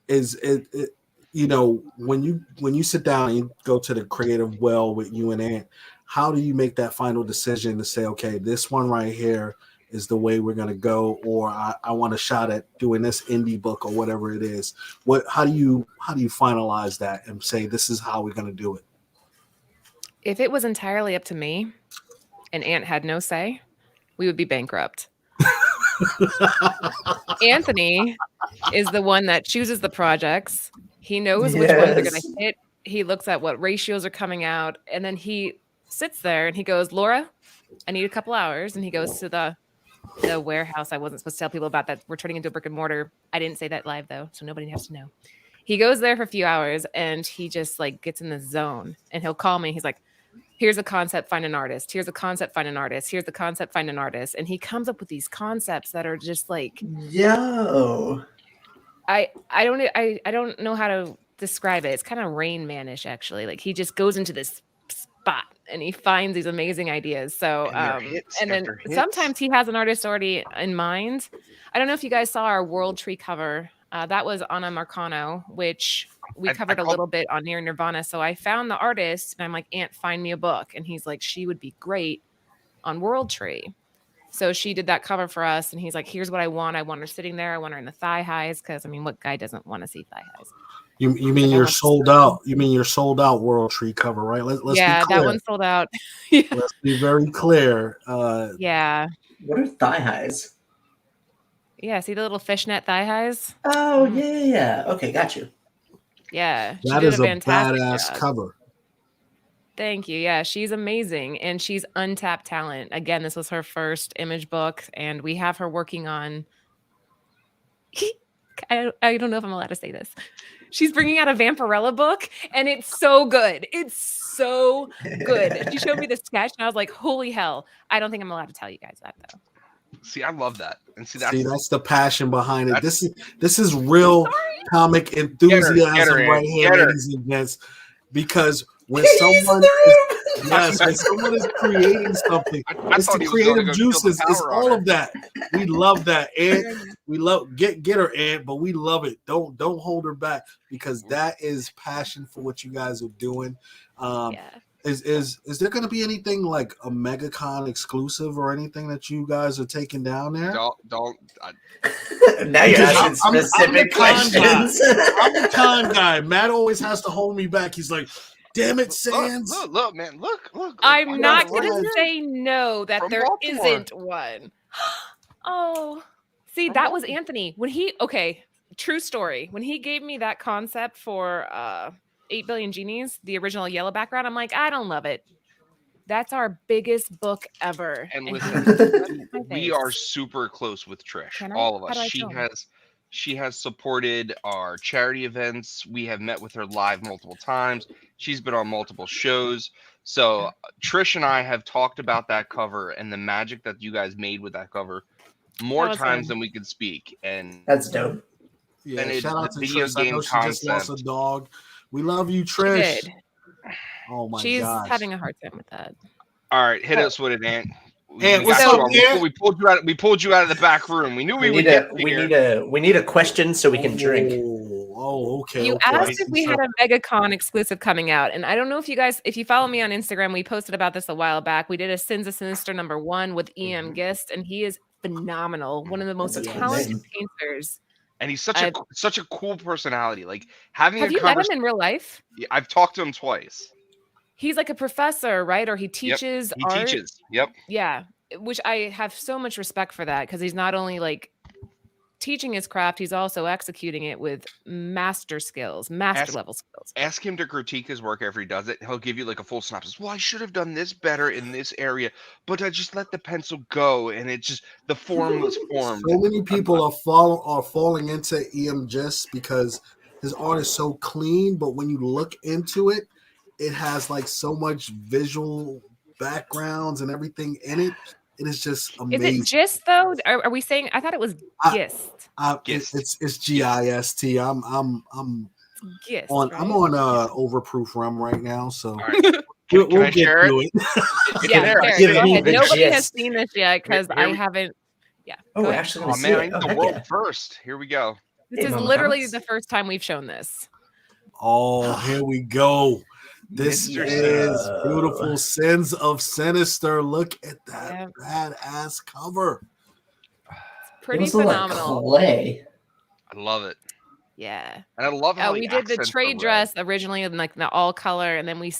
is it you know, when you sit down and you go to the creative well with you and Ant, how do you make that final decision to say, okay, this one right here is the way we're gonna go, or I want a shot at doing this indie book or whatever it is? How do you finalize that and say this is how we're gonna do it? If it was entirely up to me and Ant had no say, we would be bankrupt. Anthony is the one that chooses the projects. He knows which ones are going to hit. He looks at what ratios are coming out, and then he sits there and he goes, Laura, I need a couple hours. And he goes to the warehouse. I wasn't supposed to tell people about that. We're turning into a brick and mortar. I didn't say that live though, so nobody has to know. He goes there for a few hours and he just like gets in the zone, and he'll call me. He's like, here's a concept, find an artist. Here's a concept, find an artist. Here's the concept, find an artist. And he comes up with these concepts that are just like, yo, I don't know how to describe it. It's kind of Rain Man-ish, actually. Like he just goes into this spot and he finds these amazing ideas. So and then sometimes he has an artist already in mind. I don't know if you guys saw our World Tree cover. That was Anna Marcano, which we covered a little bit on Near Nirvana. So I found the artist and I'm like, Ant, find me a book. And he's like, she would be great on World Tree. So she did that cover for us. And he's like, here's what I want. I want her sitting there. I want her in the thigh highs. Because, I mean, what guy doesn't want to see thigh highs? You mean you're sold out? You mean you're sold out World Tree cover, right? Let's yeah, be clear. That one's sold out. Let's be very clear. Yeah. What are thigh highs? Yeah, see the little fishnet thigh highs? Oh, yeah. Okay, got you. Yeah. That is a badass cover. Thank you. Yeah, she's amazing. And she's untapped talent. Again, this was her first image book. And we have her working on... I don't know if I'm allowed to say this. She's bringing out a Vampirella book, and it's so good. It's so good. She showed me the sketch, and I was like, holy hell. I don't think I'm allowed to tell you guys that, though. See, I love that. And that's the passion behind it. This is real comic enthusiasm right here, ladies and gents. Because when someone is creating something, it's the creative juices. It's all of that. We love that, and we love get her, Ant, but we love it. Don't hold her back, because that is passion for what you guys are doing. Is there going to be anything like a MegaCon exclusive or anything that you guys are taking down there? Don't. Now you're asking specific questions. I'm the con guy. Matt always has to hold me back. He's like, damn it, Sands. Look, man. Look. I'm not going to say no that there isn't one. Oh, see, that was Anthony. True story. When he gave me that concept for 8 Billion Genies, the original yellow background, I'm like, I don't love it. That's our biggest book ever. And listen, we are super close with Trish. All of us. She has supported our charity events. We have met with her live multiple times. She's been on multiple shows. So Trish and I have talked about that cover and the magic that you guys made with that cover more times than we could speak. And that's dope. Yeah, shout out to Trish. I know she just lost a dog. We love you, Trish. Oh my god, she's having a hard time with that. All right, hit us with it, Ant. Ant, what's up, Ant? We pulled you out of the back room. We knew we would get here. We need a question so we can drink. Okay. You asked if we had a MegaCon exclusive coming out, and I don't know if you follow me on Instagram, we posted about this a while back. We did a Sins of Sinister #1 with E.M. Gist, and he is phenomenal. One of the most talented painters. And he's such a cool personality. Like having have you met him in real life? Yeah, I've talked to him twice. He's like a professor, right? Or he teaches art. He teaches. Yep. Yeah, which I have so much respect for that, because he's not only like teaching his craft, he's also executing it with master level skills. Ask him to critique his work after he does it. He'll give you like a full synopsis. Well, I should have done this better in this area, but I just let the pencil go, and it just the form was formed. So many people are falling into E.M. Gist because his art is so clean, but when you look into it, it has like so much visual backgrounds and everything in it. It is just amazing. Is it Gist though? Are we saying? I thought it was Gist. It's GIST. I'm Gist, I'm right? on overproof rum right now, so All right. Can we'll I get share to it. Yeah, There, Derek, give go me ahead. the Nobody has gist. seen this yet because Here I we- haven't. Yeah. Oh, go we're ahead. actually gonna Oh see man, I it. need Oh, the heck world yeah. first. Here we go. This Hey, is Mama literally Comics. the first time we've shown this. Oh, here we go. This Mr. is Sinister. beautiful Sins of Sinister. Look at that Yep. badass cover. Pretty Those look like phenomenal. clay. I love it. Yeah. And I love how We he did the accents trade red. dress originally in like the all color, and then we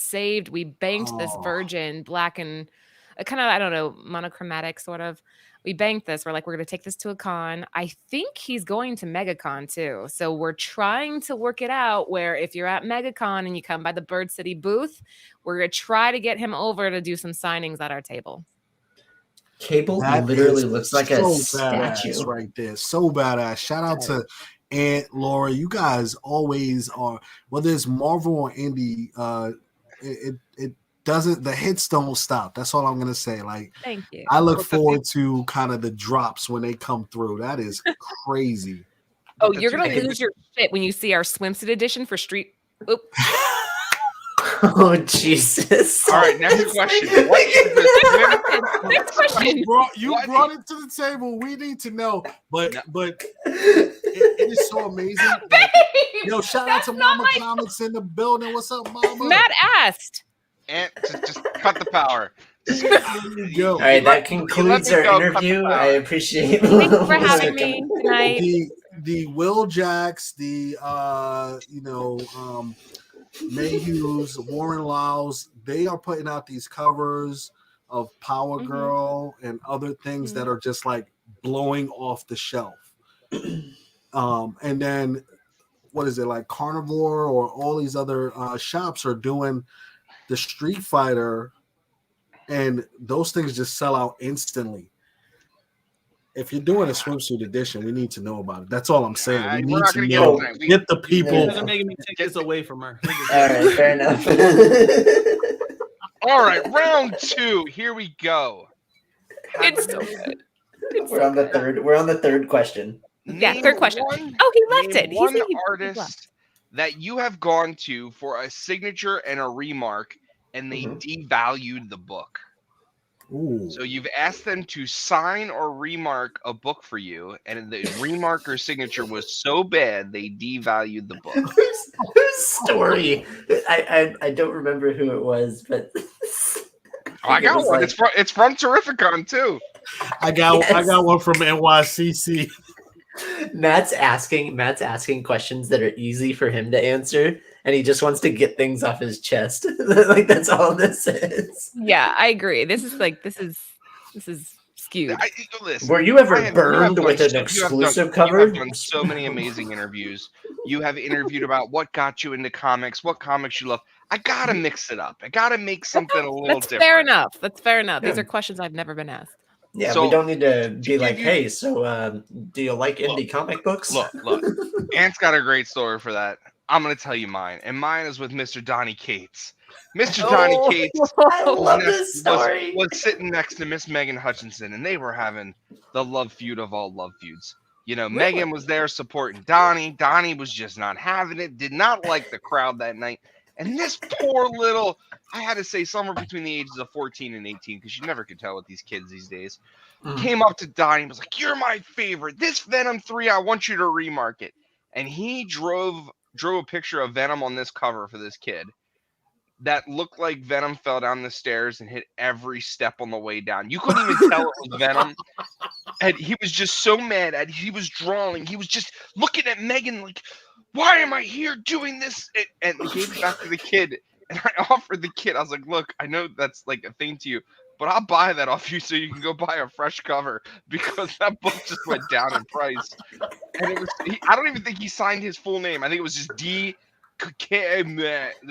banked this Oh. virgin black and kind of, I don't know, monochromatic sort of. We banked this. We're like, we're going to take this to a con. I think he's going to MegaCon too. So we're trying to work it out where if you're at MegaCon and you come by the Bird City booth, we're going to try to get him over to do some signings at our table. Cable That literally is looks like so a badass statue. right there. So badass. Shout out to Aunt Laura. You guys always are, whether it's Marvel or indie, it doesn't, the hits don't stop. That's all I'm gonna say. Like, Thank you. I look But the forward to kind of the drops when they come through. That is crazy. Oh, the you're two going to things- lose your shit when you see our swimsuit edition for Street. Oop. Oh Jesus! All right, next question. What is the Next question. You What? brought it to the table. We need to know. But No. it is so amazing. Like, yo, shout out to That's not Mama my- Comics in the building. What's up, Mama? Matt asked. And just cut the power. Just- There you go. All right, You let- that you concludes let me our go, cut the interview. power. I appreciate. Thank you for having Welcome. me tonight. The Will Jacks, the Mayhews, Warren Lyles, they are putting out these covers of Power Mhm. Girl and other things that are just like blowing off the shelf. And then what is it, like Carnivore or all these other shops are doing the Street Fighter, and those things just sell out instantly. If you're doing a swimsuit edition, we need to know about it. That's all I'm saying. We We're need not to gonna get know. into that. We- Get the people. They're making me take this away from her. All right, fair enough. All right, round 2. Here we go. It's so good. We're on the third. We're on the third question. Yeah, Name third question. one- Oh, he left name it. One He left. artist that you have gone to for a signature and a remark, and they devalued the book. Ooh. So you've asked them to sign or remark a book for you, and the remark or signature was so bad they devalued the book. Whose story? I don't remember who it was, but Oh, I got was one. like- It's from Terrificon too. I got Yes. one from NYCC. Matt's asking questions that are easy for him to answer, and he just wants to get things off his chest. Like that's all this is. Yeah, I agree. This is skewed. Listen, Were you ever I have- burned you have with done an so- you have exclusive done- cover? You have done so many amazing interviews. You have interviewed about what got you into comics, what comics you love. I gotta mix it up. I gotta make something a little That's different. fair enough. That's fair enough. These Yeah. are questions I've never been asked. Yeah, So, we don't need to be give like, you- hey, so do you like indie comic books? Look. Ant's got a great story for that. I'm gonna tell you mine, and mine is with Mr. Donnie Cates. Mr. Donnie Cates I love this story. was sitting next to Miss Megan Hutchinson, and they were having the love feud of all love feuds. You know, Megan was there supporting Donnie. Donnie was just not having it, did not like the crowd that night. And this poor little, I had to say somewhere between the ages of 14 and 18, because you never could tell with these kids these days, came up to Donnie and was like, "You're my favorite. This Venom 3, I want you to remark it." And he drove a picture of Venom on this cover for this kid that looked like Venom fell down the stairs and hit every step on the way down. You couldn't even tell it was Venom. And he was just so mad at, he was drawing. He was just looking at Megan like, "Why am I here doing this?" And he gave it back to the kid. And I offered the kid, I was like, "Look, I know that's like a thing to you, but I'll buy that off you so you can go buy a fresh cover, because that book just went down in price." And it was, I don't even think he signed his full name. I think it was just D. There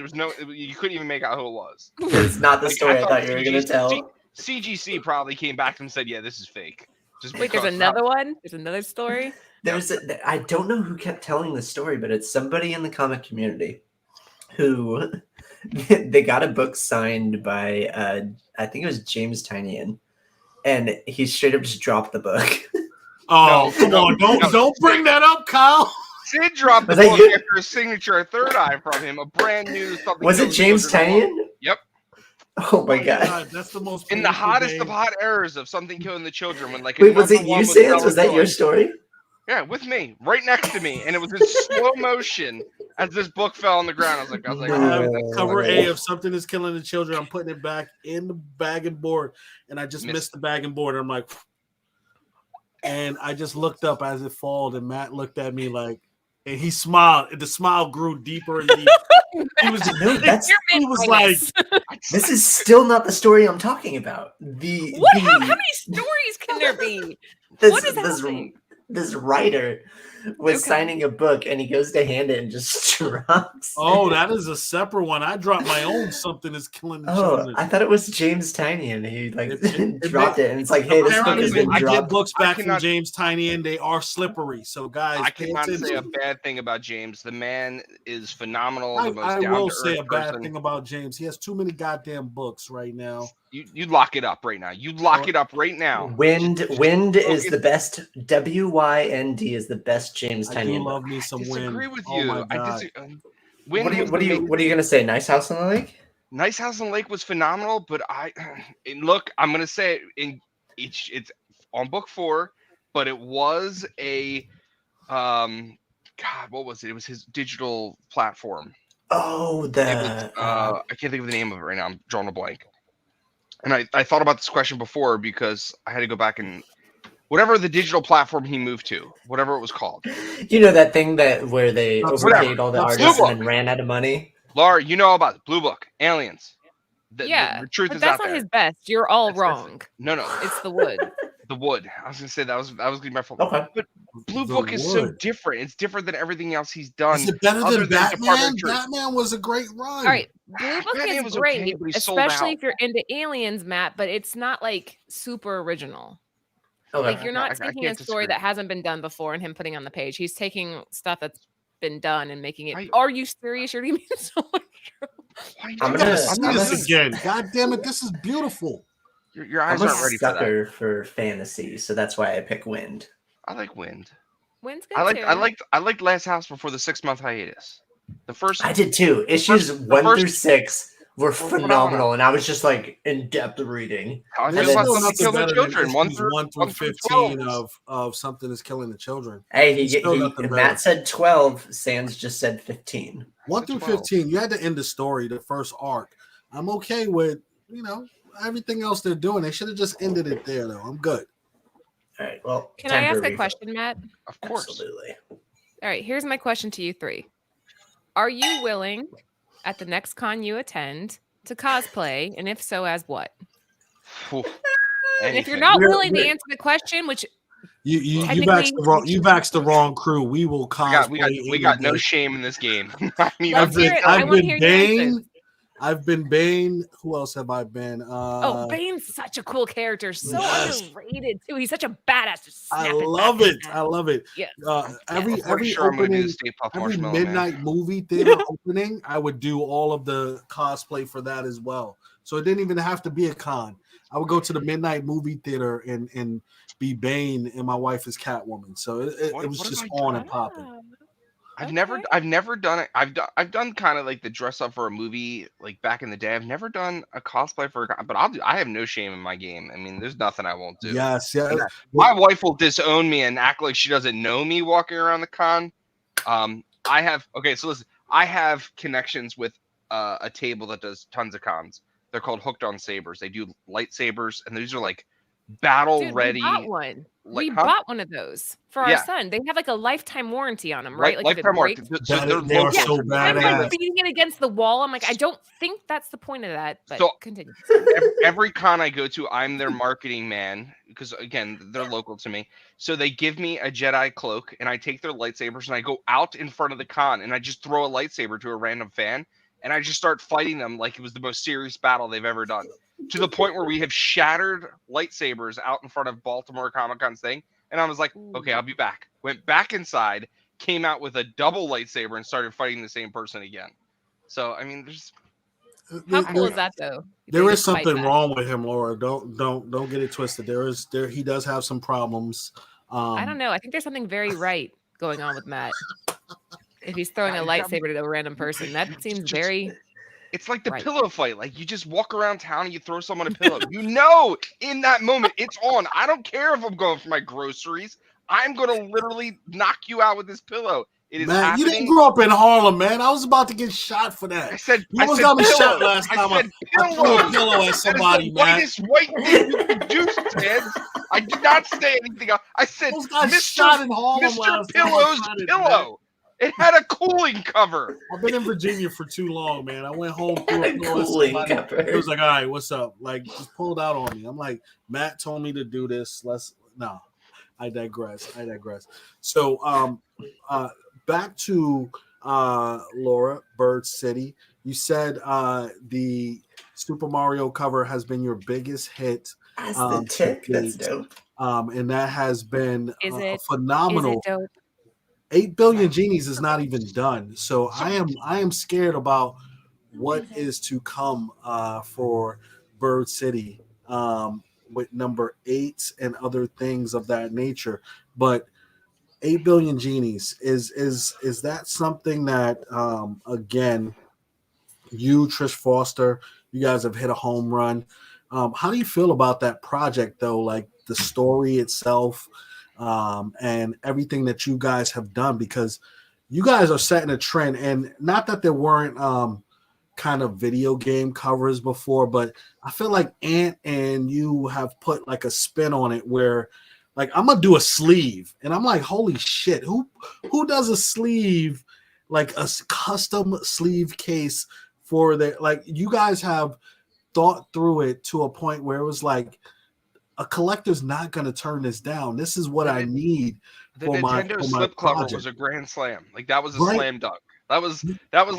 was no, you couldn't even make out who it was. It's not the Like, story I thought thought you were going to tell. CGC probably came back and said, "Yeah, this is fake." Just Wait, there's because another one? There's another story? I don't know who kept telling the story, but it's somebody in the comic community who they got a book signed by I think it was James Tynion, and he straight up just dropped the book. Oh, come on! no. Don't bring that up, Kyle. Sid dropped the Was that book you? after a signature third eye from him, a brand new something. Was it Killing James Children book. Tynion? Yep. Oh my god. That's the most In the painful hottest day. of hot eras of something killing the children, when like Wait, was it #1 you, Sans? Stellar Was that your Joy. story? Yeah, with me, right next to me, and it was in slow motion as this book fell on the ground. I was like, I oh, have that's cover hilarious. A of Something Is Killing the Children. I'm putting it back in the bag and board, and I just missed the bag and board. I'm like, and I just looked up as it fell, and Matt looked at me like, and he smiled. And the smile grew deeper and deeper. He was, No, that's he was like, this is still not the story I'm talking about. The What? the How many stories can there be? this, What is this, happening? this writer was Okay. signing a book and he goes to hand it and just drops. oh, it. that is a separate one. I dropped my own Something Is Killing the Oh, Children. I thought it was James Tynion. He like It dropped it, and it's like, hey, this book has Apparently, been I get dropped. books I back from cannot- James Tynion. They are slippery. So, guys, I pay cannot say a attention. bad thing about James. The man is phenomenal. I The most will down-to-earth say a bad person. thing about James. He has too many goddamn books right now. You lock it up right now. You lock it up right now. Wind is the best. WYND is the best James I do Tynion love book. me some Disagree Wind. with Oh you. my I god! disagree. What are you gonna say? Nice House on the Lake? Nice House on the Lake was phenomenal, but and look, I'm gonna say it's on book 4, but it was a God, what was it? It was his digital platform. Oh, It was, I can't think of the name of it right now. I'm drawing a blank. And I thought about this question before because I had to go back and whatever the digital platform he moved to, whatever it was called. you know that thing where they Whatever. overpaid all the Blue artists Book. and then ran out of money. Laura, you know all about it. Blue Book, Aliens. Yeah, the truth but is that's out not there. his best. You're all That's- wrong. No, It's the wood. the Wood. I was gonna say that was gonna be my fault. Okay. But Blue The Book is so Wood. different. It's different than everything else he's done. Is it better other than than Department Batman? of Truth. Batman was a great run. All right, Blue Book Batman is was great, okay, but he sold especially out. if you're into aliens, Matt. But it's not like super original. Okay. Like you're not I taking a can't story disagree. that hasn't been done before and him putting on the page. He's taking stuff that's been done and making it. I- Are you serious? You're leaving so much trouble. Why I'm I you- gonna- gotta see I'm this gonna- again. God damn it! This is beautiful. Your eyes I'm a aren't ready for that. sucker for fantasy, so that's why I pick Wind. I like Wind. Wind's good too. I liked Last House before the 6-month hiatus. The first I did too. Issues 1 through first- 6 were phenomenal. phenomenal, and I was just like in depth reading. how I And feel then about still Something Killing the Children. 1 through 15 12. of Something Is Killing the Children. Hey, It's still nothing better. Matt said 12. Sans just said 15. 1 through 12. 15. You had to end the story, the first arc. I'm okay with everything else they're doing. They should have just ended it there, though. I'm good. All right. Well, Can I time for ask a refill. question, Matt? Of course. Absolutely. All right, here's my question to you three. Are you willing at the next con you attend to cosplay? And if so, as what? Oof. And if you're Anything. not We're- willing to we're- answer the question, which You've Technically- asked the wrong crew. We will cosplay. we got no shame in this game. I mean, Let's hear it. I wanna hear your answers. I've been Bane. Who else have I been? Bane's such a cool character, so Yes. underrated too. He's such a badass. Just I snap his love back it. and I love it. Yeah. Every I'm pretty every sure I'm gonna do opening, the Stay Puft every Marshmallow Man. midnight movie theater opening, I would do all of the cosplay for that as well. So it didn't even have to be a con. I would go to the midnight movie theater and be Bane, and my wife is Catwoman. So it What- was what just have I on done? and popping. Ah, I've okay. never done it. I've done kind of like the dress up for a movie like back in the day. I've never done a cosplay for a con, but I have no shame in my game. I mean, there's nothing I won't do. Yes, yeah. And my wife will disown me and act like she doesn't know me walking around the con. I have connections with a table that does tons of cons. They're called Hooked on Sabers. They do lightsabers, and these are like battle Dude, ready. we bought one. like- We huh? bought one of those for our Yeah. son. They have like a lifetime warranty on them, right? Like if it Lifetime warranty. breaks. So That they're is- they are local. so I've badass. been beating it against the wall. I'm like, I don't think that's the point of that. But So- continue. Every con I go to, I'm their marketing man because again, they're local to me. So they give me a Jedi cloak, and I take their lightsabers and I go out in front of the con and I just throw a lightsaber to a random fan, and I just start fighting them like it was the most serious battle they've ever done. To the point where we have shattered lightsabers out in front of Baltimore Comic-Con's thing, and I was like, okay, I'll be back. Went back inside, came out with a double lightsaber, and started fighting the same person again. So I mean, there's How cool is that though? There They is just fight something back. wrong with him, Laura. Don't get it twisted. He does have some problems. I don't know. I think there's something very right going on with Matt. if he's throwing a lightsaber to a random person. That seems very. It's like the Right. pillow fight. Like you just walk around town and you throw someone a pillow. You know, in that moment, it's on. I don't care if I'm going for my groceries. I'm going to literally knock you out with this pillow. It is Man, happening. you didn't grow up in Harlem, man. I was about to get shot for I that. said, You I almost said got me pillow. shot last I time. said I threw a pillow at That is somebody, the man. whitest white thing you can do, Ted. I did not say anything else. I said, Almost got shot Mr. in Harlem Mr. last time I Pillow's tried it, man. pillow. It had a cooling cover. I've been in Virginia for too long, man. I went home, threw a pillow at Cooling somebody. cover. It was like, all right, what's up? Like, just pulled out on me. I'm like, Matt told me to do this. No, I digress. So, back to Laura, Bird City. You said the Super Mario cover has been your biggest hit. That's the tip. That's dope. And that has been Is it phenomenal. Is it dope? 8 billion genies is not even done. So I am scared about what is to come for Bird City with number 8 and other things of that nature. But 8 billion genies is that something that again, you, Trish Foster, you guys have hit a home run. How do you feel about that project though? Like the story itself, and everything that you guys have done, because you guys are setting a trend. And not that there weren't kind of video game covers before, but I feel like Ant and you have put like a spin on it where like I'm gonna do a sleeve, and I'm like, holy shit, who does a sleeve, like a custom sleeve case for the, like, you guys have thought through it to a point where it was like a collector's not going to turn this down. This is what I need The for my Nintendo slip cover project. was a grand slam. Like that was a Right. slam dunk. That was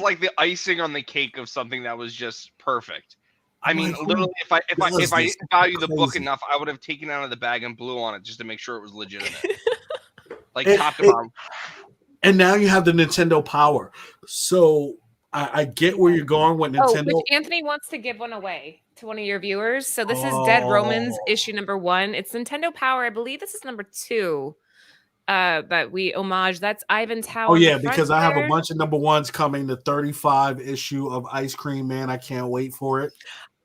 like the icing on the cake of something that was just perfect. I mean, Like, who literally, if I does didn't this? value the book Crazy. enough, I would have taken it out of the bag and blew on it just to make sure it was legitimate. Like It- top to it- bottom. And now you have the Nintendo Power. So I get where you're going with Oh, Nintendo. which Anthony wants to give one away to one of your viewers. So this is Dead Romans Oh. issue number 1. It's Nintendo Power. I believe this is number 2. That we homage. That's Ivan's House. Oh yeah, because I have a bunch of number ones coming. The 35 issue of Ice Cream Man. I can't wait for it.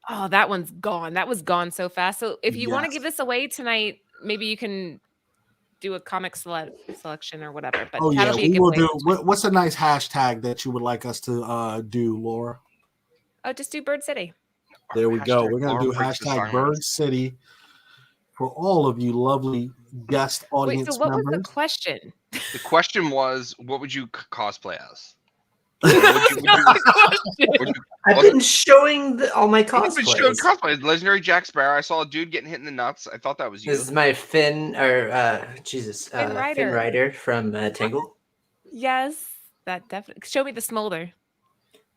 Oh, that one's gone. That was gone so fast. So if you want to Yes. give this away tonight, maybe you can do a comic selection or whatever. But Oh yeah, that'll be a we will giveaway. do. What's a nice hashtag that you would like us to do, Laura? Oh, just do Bird City. There we go. Hashtag We're gonna do Laura breaks the hashtag silence. Bird City for all of you lovely guest Wait, audience so what was members. the question? The question was, what would you cosplay as? I've been showing all my You've been showing cosplays. cosplay. Legendary Jack Sparrow. I saw a dude getting hit in the nuts. I thought that was you. This is my Finn Finn Rider. Rider from Tangle. Yes, that definitely. Show me the smolder.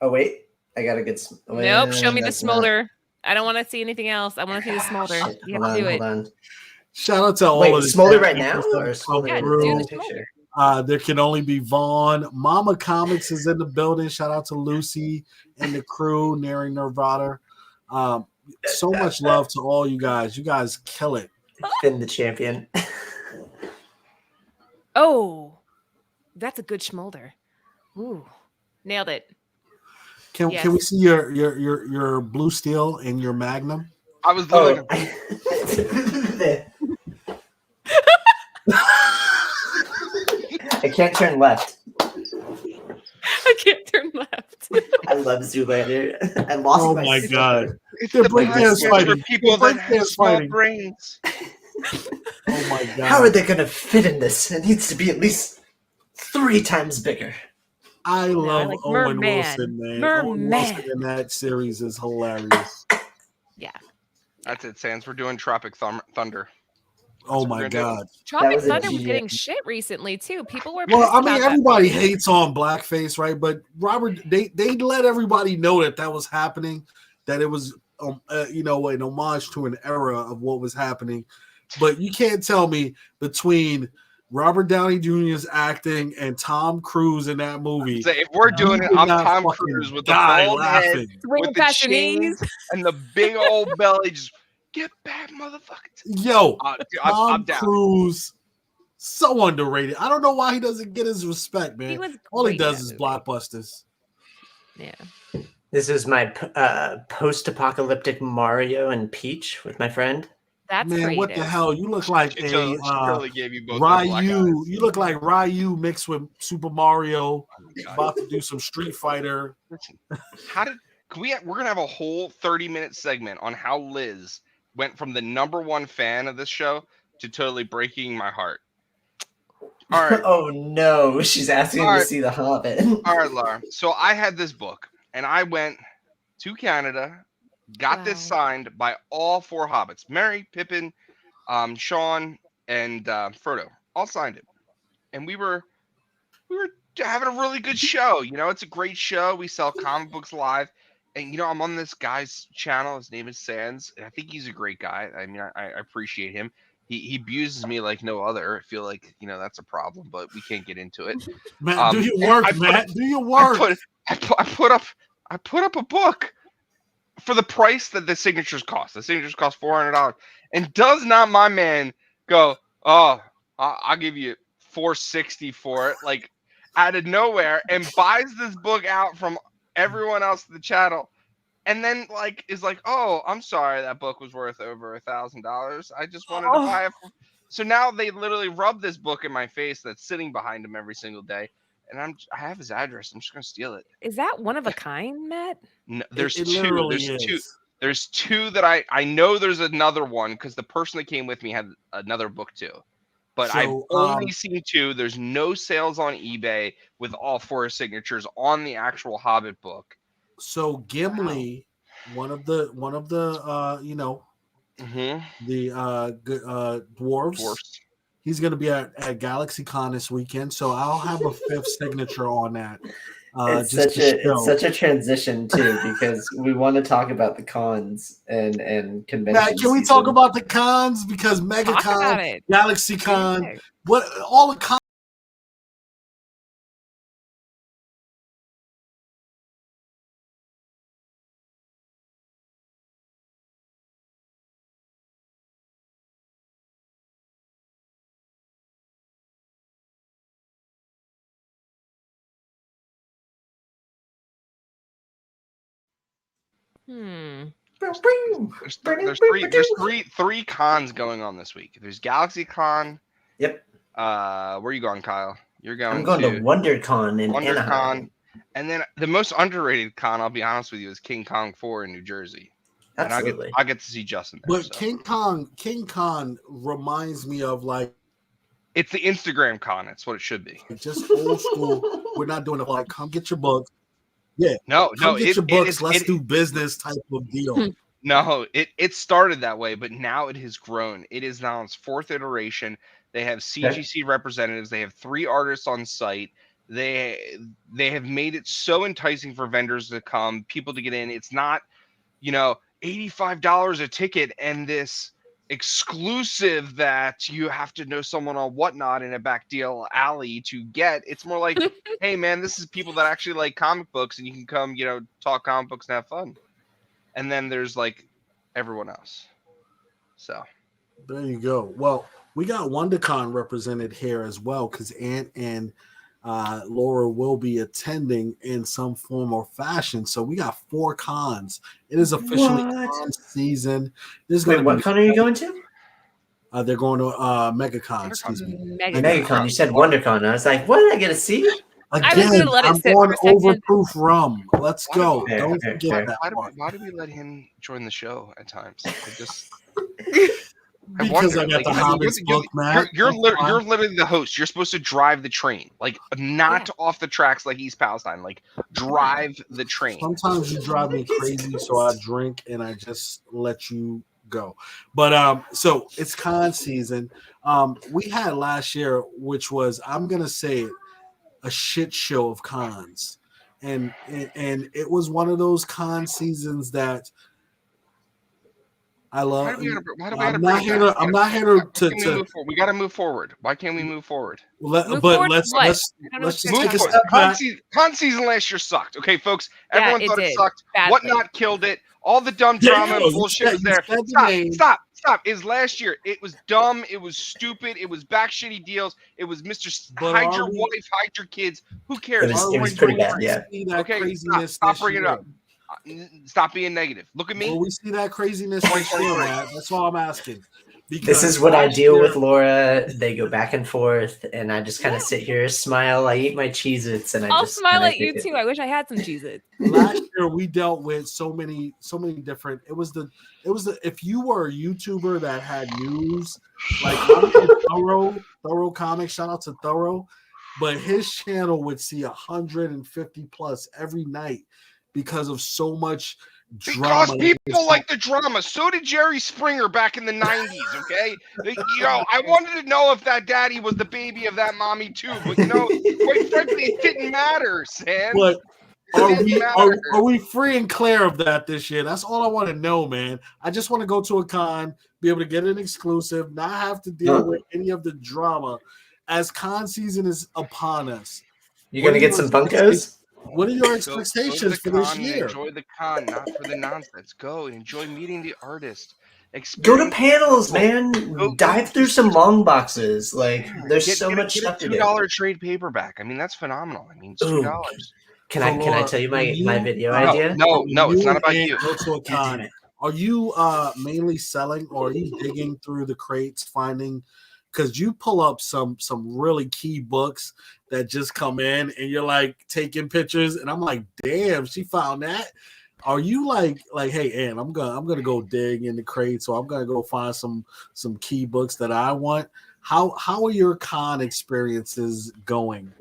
Oh wait, I got a good. Nope, show me the smolder. I don't want to see anything else. I want to see the smolder. You have to do it. Hold on. Shout out to all Wait, of the smolder chat right now members that or have smolder come Yeah, through. do the picture? There can only be Vaughn. Mama Comics is in the building. Shout out to Lucy and the crew, Nary Nirvana. So much love to all you guys. You guys kill it. Finn the champion. Oh, that's a good smolder. Ooh, nailed it. Can we Yes. see your blue steel and your Magnum? I was literally. I can't turn left. I can't turn left. I love Zoolander. I lost Oh my my sister. god! It's They're the breakdance podcast fighting. for people They're that have breakdance small fighting. brains. Oh my god! How are they gonna fit in this? It needs to be at least 3 times bigger. I love like Owen Merman. Wilson, man. Owen Wilson Merman. in that series is hilarious. That's it, Sans. We're doing Tropic Thunder. Oh what my we're gonna do. god! Tropic was a Thunder was GM. getting shit recently too. People were Well, pissed I mean, about that everybody movie. hates on blackface, right? But Robert, they let everybody know that was happening, that it was, an homage to an era of what was happening. But you can't tell me between Robert Downey Jr.'s acting and Tom Cruise in that movie. So if we're doing it, you I'm would not Tom fucking Cruise with the die bald head, laughing. Swinging with the past your chains knees. and the big old belly. Just get back, motherfucker. Yo, Dude, I'm Tom down. Cruise So underrated. I don't know why he doesn't get his respect, man. He was All he great in does that is movie. blockbusters. Yeah. This is my post-apocalyptic Mario and Peach with my friend. That's Man, what the creative. hell? You look like She totally gave you both those black Ryu. eyes. You look like Ryu mixed with Super Mario. Oh my God. About to do some Street Fighter. Listen, we're gonna have a whole 30-minute segment on how Liz went from the #1 fan of this show to totally breaking my heart. All right. Oh no, she's asking All to right. see The Hobbit. All right, Laura. So I had this book and I went to Canada, got this Wow. signed by all 4 hobbits. Merry, Pippin, Sean, and Frodo. All signed it. And we were having a really good show. You know, it's a great show. We sell comic books live. And you know, I'm on this guy's channel. His name is Sands. And I think he's a great guy. I mean, I appreciate him. He abuses me like no other. I feel like, you know, that's a problem, but we can't get into it. Matt, do your work, Matt. Do your work. I put up a book for the price that the signatures cost. The signatures cost $400. And does not my man go, oh, I'll give you $460 for it, like out of nowhere, and buys this book out from everyone else in the channel, and then like is like, oh, I'm sorry, that book was worth over $1,000. I just wanted to buy it. So now they literally rub this book in my face that's sitting behind him every single day, and I have his address. I'm just gonna steal it. Is that one of a kind, Matt? No, there's It two. literally There's two. is. There's 2 that I know there's another one because the person that came with me had another book too. But I've So, only seen 2. There's no sales on eBay with all 4 signatures on the actual Hobbit book. So Gimli, one of the you know, Mm-hmm. the dwarves. He's going to be at GalaxyCon this weekend, so I'll have a 5th signature on that. It's just to show. such a transition too, because we want to talk about the cons and conventions. Matt, can we talk about the cons? Because Talk about MegaCon, it. GalaxyCon, what all the cons. There's three cons going on this week. There's GalaxyCon. Yep. Where are you going, Kyle? You're going. I'm going to WonderCon in Anaheim. WonderCon, and then the most underrated con, I'll be honest with you, is King Kong 4 in New Jersey. Absolutely. And I get to see Justin there. But So. King Kong reminds me of like It's the Instagram con. It's what it should be. just old school. We're not doing it like come get your books. No, Come get your books. it is- Let's do business type of deal. No, it started that way, but now it has grown. It is now its 4th iteration. They have CGC representatives. They have 3 artists on site. They have made it so enticing for vendors to come, people to get in. It's not, you know, $85 a ticket and this exclusive that you have to know someone on Whatnot in a back deal alley to get. It's more like, hey man, this is people that actually like comic books, and you can come, you know, talk comic books and have fun. And then there's like everyone else. So There you go. Well, we got WonderCon represented here as well because Ant and Laura will be attending in some form or fashion. So we got 4 cons. It is officially con season. Wait, what con are you going to? They're going to MegaCon. Excuse me. MegaCon. You said WonderCon. I was like, what did I get to see? Again, gonna let it I'm sit for on a second. overproof rum. Let's go. Fair, Don't fair, forget fair. that part. why do we let him join the show at times? I just Because I wonder, got the I mean, Hobbit's book, Matt. You're That's fine. literally the host. You're supposed to drive the train, like not off the tracks like East Palestine. Like drive the train. Sometimes you drive me crazy, so I drink and I just let you go. But so it's con season. We had last year, which was, I'm gonna say it, a shit show of cons, and it was one of those con seasons that I love. Why do we I'm not here to. I'm not here to. We got to move forward. Why can't we move forward? Move But forward let's what? let's I don't know let's what just you're take a talking step about. back. Con season last year sucked. Okay, folks. Yeah, Everyone it thought it did. sucked. Badly. Whatnot killed it. All the dumb Yeah, drama you and bullshit said- was you there. said the name. Stop. Is last year. It was dumb. It was stupid. It was back shitty deals. It was Mr. But Hide are your we- wife, hide your kids. Who cares? It was- Are it was we pretty going bad, to yeah. see that Okay, craziness stop this bringing it year? up. Stop being negative. Look at me. Will we see that craziness this year, 2023. Matt? That's all I'm asking. This Because is what I last deal year- with Laura. They go back and forth, and I just kind of sit here, smile. I eat my Cheez-Its, and I I'll just smile kinda at you take it. too. I wish I had some Cheez-Its. Last year we dealt with so many different. It was the if you were a YouTuber that had news, like Thorough Comics, shout out to Thorough, but his channel would see 150 plus every night because of so much Because drama. people like the drama. So did Jerry Springer back in the 90s, okay? I wanted to know if that daddy was the baby of that mommy too, but quite frankly, it didn't matter, Sam. But are It we didn't are, matter. are we free and clear of that this year? That's all I want to know, man. I just want to go to a con, be able to get an exclusive, not have to deal with any of the drama as con season is upon us. You What gonna are get your some Funkos? What are your Go to expectations the for this con and year? enjoy the con, not for the nonsense. Go and enjoy meeting the artist. Go to Experience- panels, man. Go- Dive through some long boxes. Like, there's Get so a- much get stuff a to get. $2 trade paperback. I mean, that's phenomenal. I mean, it's Ooh. $2. Can I Laura, tell you when my you- video no, idea? No, it's not about and you. Go to a God damn con. it. Are you mainly selling, or are you digging through the crates, finding? Because you pull up some really key books that just come in, and you're like taking pictures, and I'm like, damn, she found that. Are you like, hey, Ann, I'm gonna go dig in the crates, so I'm gonna go find some key books that I want. How are your con experiences going?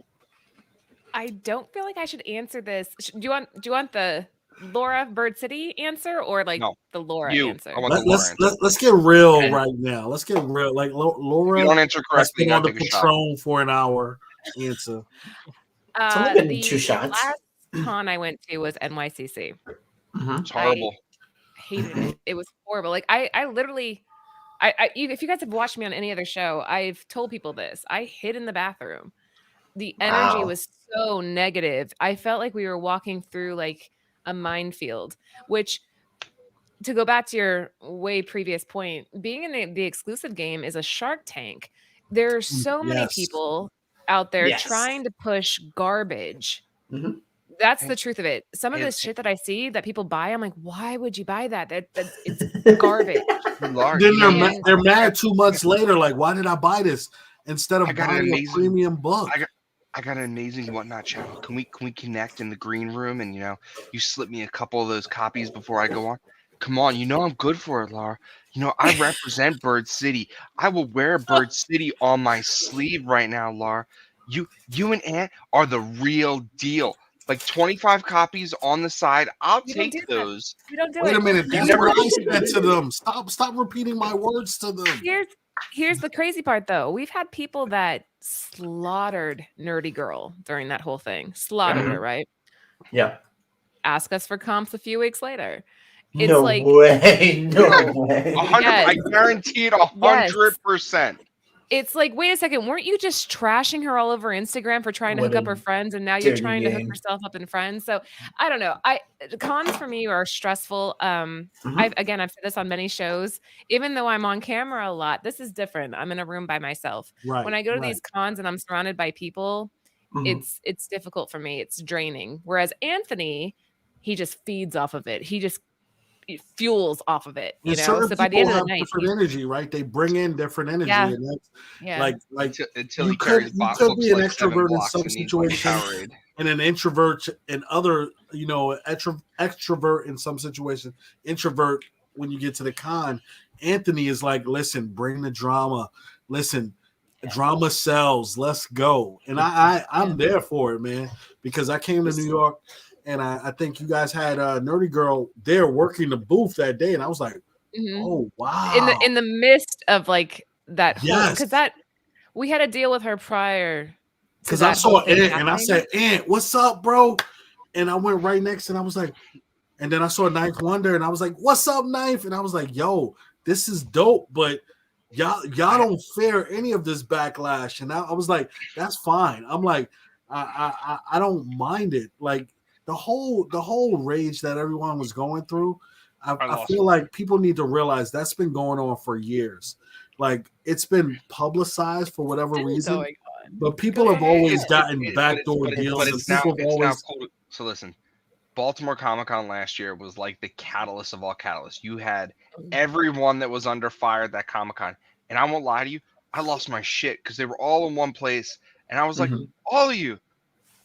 I don't feel like I should answer this. Do you want the Laura Bird City answer or like No. the Laura You. answer? I want the Laura answer. Let's get real Okay. right now. Let's get real. Like If you Laura don't answer has correctly, you been on gotta the take a shot. Patron for an hour. Answer. It's only been The 2 shots. last con I went to was NYCC. Mhm. It's horrible. Hated it. It was horrible. Like I literally, if you guys have watched me on any other show, I've told people this. I hid in the bathroom. The energy Wow. was so negative. I felt like we were walking through like a minefield, which, to go back to your way previous point, being in the exclusive game is a Shark Tank. There are so many Yes. people out there Yes. trying to push garbage. Mhm. That's And- the truth of it. Some of and- this shit that I see that people buy, I'm like, why would you buy that? That's it's garbage. Large, Then you they're know, Yeah. they're mad 2 months later. Like, why did I buy this instead of I got an buying a amazing- premium book? I got an amazing whatnot channel. Can we connect in the green room and you slip me a couple of those copies before I go on? Come on, I'm good for it, Laura. I represent Bird City. I will wear Bird City on my sleeve right now, Laura. You and Ant are the real deal. Like 25 copies on the side. I'll We don't take do that. those. We don't do Wait it. a minute. You That's never- what I said to them. Stop repeating my words to them. Here's the crazy part though. We've had people that slaughtered Nerdy Girl during that whole thing. Slaughtered her, right? Yeah. Ask us for comps a few weeks later. It's No like- way. No way. 100. Yes. I guarantee it 100%. It's like, wait a second, weren't you just trashing her all over Instagram for trying to What hook up a her friends, and now you're dirty trying to hook game. yourself up in friends? So I don't know. Cons for me are stressful. Mm-hmm. I've said this on many shows. Even though I'm on camera a lot, this is different. I'm in a room by myself. Right. When I go to right. these cons and I'm surrounded by people, Mhm. it's difficult for me. It's draining. Whereas Anthony, he just feeds off of it. He just fuels off of it. And certain So by the end people of the have night, different energy, right? They bring in different energy, Yeah. and that's yeah. like Until you he could- carries you box could looks be an like 7 extrovert in blocks some and needs like a situations. Powerade. and an introvert and other, extrovert in some situation, introvert when you get to the con. Anthony is like, listen, bring the drama. Listen, drama sells. Let's go. And I'm there for it, man, because I came to New York and I think you guys had Nerdy Girl there working the booth that day, and I was like, Mhm. oh wow. in the midst of like that Yes. because that we had a deal with her prior to Because I that saw whole thing Ant and I happening. said, Ant, what's up, bro? And I went right next and I was like, And then I saw Ninth Wonder, and I was like, "What's up, Ninth?" And I was like, "Yo, this is dope, but y'all don't fear any of this backlash." And I was like, "That's fine." I'm like, I don't mind it. Like the whole rage that everyone was going through. I feel like people need to realize that's been going on for years. Like it's been publicized for whatever reason, but people have always gotten backdoor deals. But it's now always cool. So listen, Baltimore Comic-Con last year was like the catalyst of all catalysts. You had everyone that was under fire at that Comic-Con, and I won't lie to you, I lost my shit because they were all in one place, and I was like, all of you,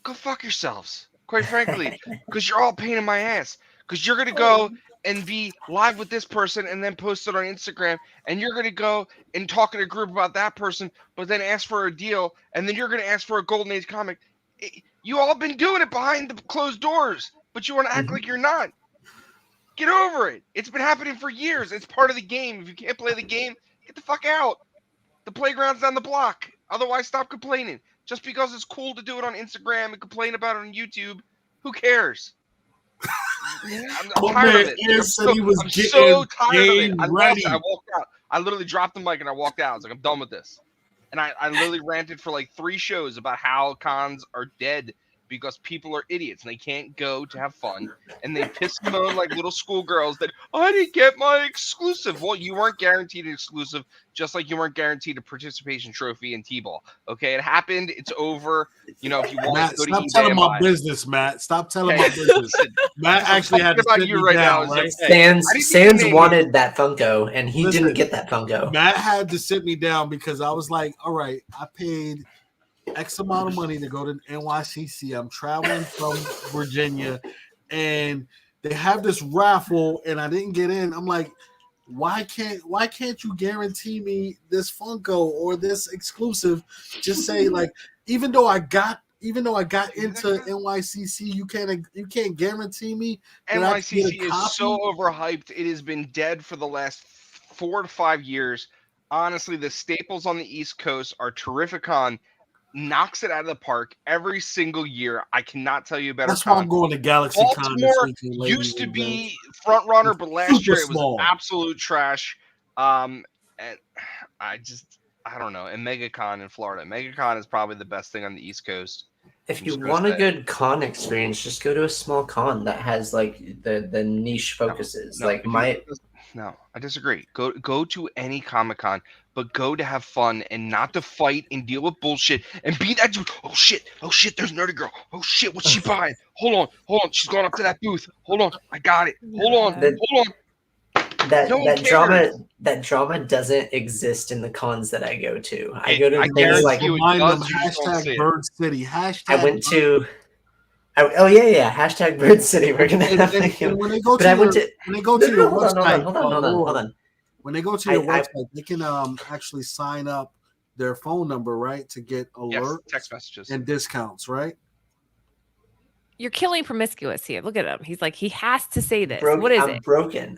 go fuck yourselves. Quite frankly, because you're all a pain in my ass. Because you're gonna go and be live with this person and then post it on Instagram, and you're gonna go and talk in a group about that person, but then ask for a deal, and then you're gonna ask for a Golden Age comic. You all been doing it behind the closed doors, but you want to act like you're not. Get over it. It's been happening for years. It's part of the game. If you can't play the game, get the fuck out. The playground's down the block. Otherwise, stop complaining. Just because it's cool to do it on Instagram and complain about it on YouTube, who cares? I'm tired of it. I'm so tired of it. I walked out. I literally dropped the mic and I walked out. I was like, I'm done with this. And I literally ranted for like 3 shows about how cons are dead because people are idiots and they can't go to have fun. And they piss and moan like little schoolgirls that I didn't get my exclusive. Well, you weren't guaranteed an exclusive, just like you weren't guaranteed a participation trophy in T-ball. Okay, it happened. It's over. You know, if you want to go to eBay, stop telling my business, Matt. Stop telling my business. Matt actually had to sit me down, right? Sans wanted that Funko, and he didn't get that Funko. Matt had to sit me down because I was like, all right, I paid X amount of money to go to NYCC. I'm traveling from Virginia, and they have this raffle, and I didn't get in. I'm like, why can't you guarantee me this Funko or this exclusive? Just say like, even though I got into NYCC, you can't guarantee me. NYCC is so overhyped. It has been dead for the last 4 to 5 years. Honestly, the staples on the East Coast are Terrificon. Knocks it out of the park every single year. I cannot tell you a better. That's why I'm going to Galaxy Con this weekend. Used to be front runner, but last year it was absolute trash. And I don't know. And MegaCon in Florida. MegaCon is probably the best thing on the East Coast. If you want a good con experience, just go to a small con that has like the niche focuses. No, I disagree. Go to any Comic-Con, but go to have fun and not to fight and deal with bullshit and be that dude. Oh shit, there's Nerdy Girl. Oh shit, what's she buying? Hold on, she's going up to that booth. Hold on, I got it. Hold on. That drama doesn't exist in the cons that I go to. I go to things like hashtag Bird City. Hashtag Bird City. We're gonna have when they go to your website, hold on. When they go to your website, they can actually sign up their phone number, right, to get alerts, text messages, and discounts, right? You're killing promiscuous here. Look at him. He's like, he has to say this. What is it?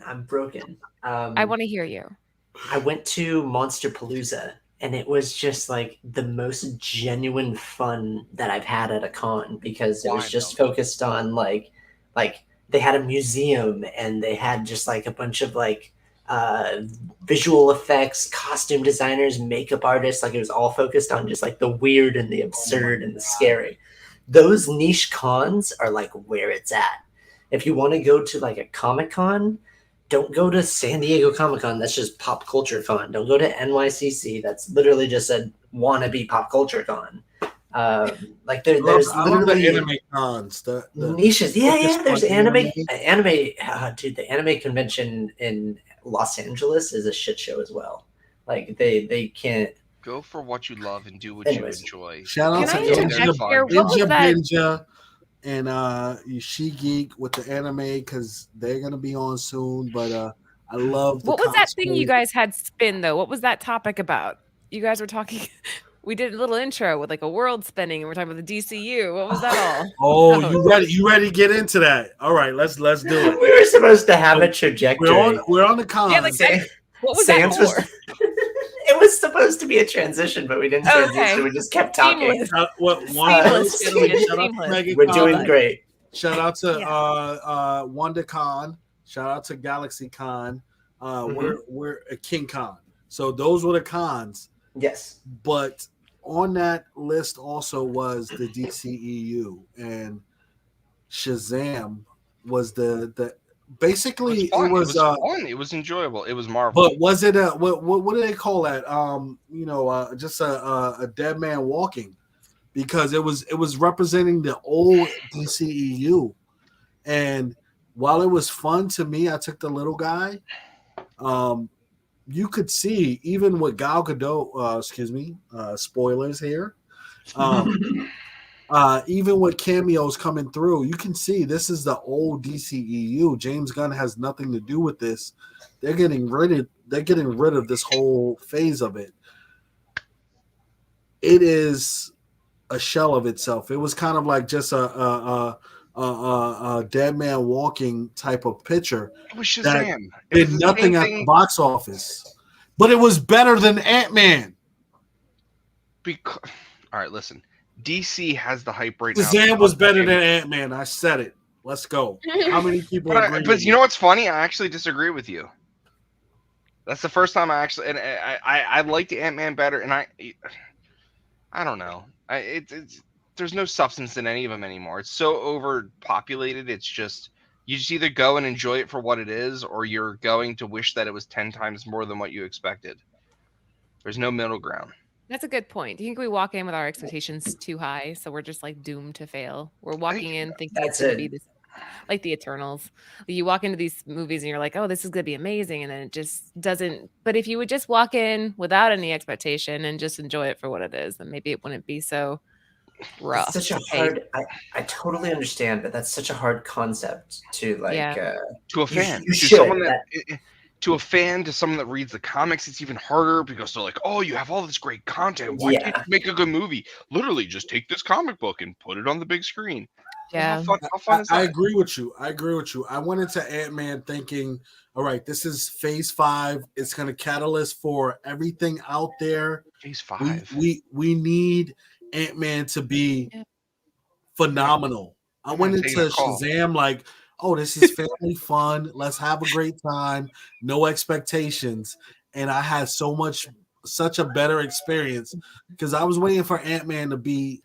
I'm broken. I want to hear you. I went to Monster Palooza, and it was just like the most genuine fun that I've had at a con because it was just focused on like they had a museum and they had just like a bunch of like visual effects, costume designers, makeup artists. Like it was all focused on just like the weird and the absurd and the scary. Those niche cons are like where it's at. If you want to go to like a Comic-Con, don't go to San Diego Comic-Con. That's just pop culture con. Don't go to NYCC. That's literally just a wannabe pop culture con. Like there's literally the anime cons, the niches. Yeah. There's anime. Dude, the anime convention in Los Angeles is a shit show as well. Like they can't go for what you love and do what you enjoy. Shout out to Ninja and She Geek with the anime because they're gonna be on soon. But I love. What was that thing you guys had spin though? What was that topic about? You guys were talking. We did a little intro with like a world spinning, and we're talking about the DCU. What was that all? Oh, you ready to get into that? All right, let's do it. We were supposed to have a trajectory. We're on the con. Yeah, what was that for? It was supposed to be a transition, but we didn't transition. We just kept talking. We're doing great. Shout out to Yeah. WonderCon. Shout out to GalaxyCon. Mhm. We're a King Con. So those were the cons. Yes. But on that list also was the DCEU, and Shazam was the basically It was fun. it was fun. It was enjoyable. It was Marvel. but was it a what do they call that? Just a dead man walking, because it was representing the old DCEU. And while it was fun to me, I took the little guy. You could see even with Gal Gadot, spoilers here. Even with cameos coming through, you can see this is the old DCEU. James Gunn has nothing to do with this. They're getting rid of this whole phase of it. It is a shell of itself. It was kind of like just a dead man walking type of picture. It was That Shazam. It did was the nothing same at thing the box office, but it was better than Ant-Man. because. All right, listen. DC has the hype right now. Shazam was better than Ant-Man. I said it. Let's go. How many people agree? But you know what's funny? I actually disagree with you. That's the first time I liked Ant-Man better, and I don't know. There's no substance in any of them anymore. It's so overpopulated. It's just you just either go and enjoy it for what it is, or you're going to wish that it was 10 times more than what you expected. There's no middle ground. That's a good point. Do you think we walk in with our expectations too high, so we're just like doomed to fail? We're walking in thinking it's going to be this, like the Eternals. You walk into these movies and you're like, "Oh, this is going to be amazing," and then it just doesn't. But if you would just walk in without any expectation and just enjoy it for what it is, then maybe it wouldn't be so rough. It's such a hard. I totally understand, but that's such a hard concept to like. Yeah. To a fan, you to should. someone to a fan, to someone that reads the comics, it's even harder because they're like, "Oh, you have all this great content. Why can't you make a good movie? Literally, just take this comic book and put it on the big screen." Yeah. How fun is that? I agree with you. I went into Ant-Man thinking, all right, this is phase 5. It's going to catalyst for everything out there. Phase 5. We need Ant-Man to be phenomenal. I went into Shazam like, oh, this is family fun. Let's have a great time. No expectations. And I had such a better experience because I was waiting for Ant-Man to be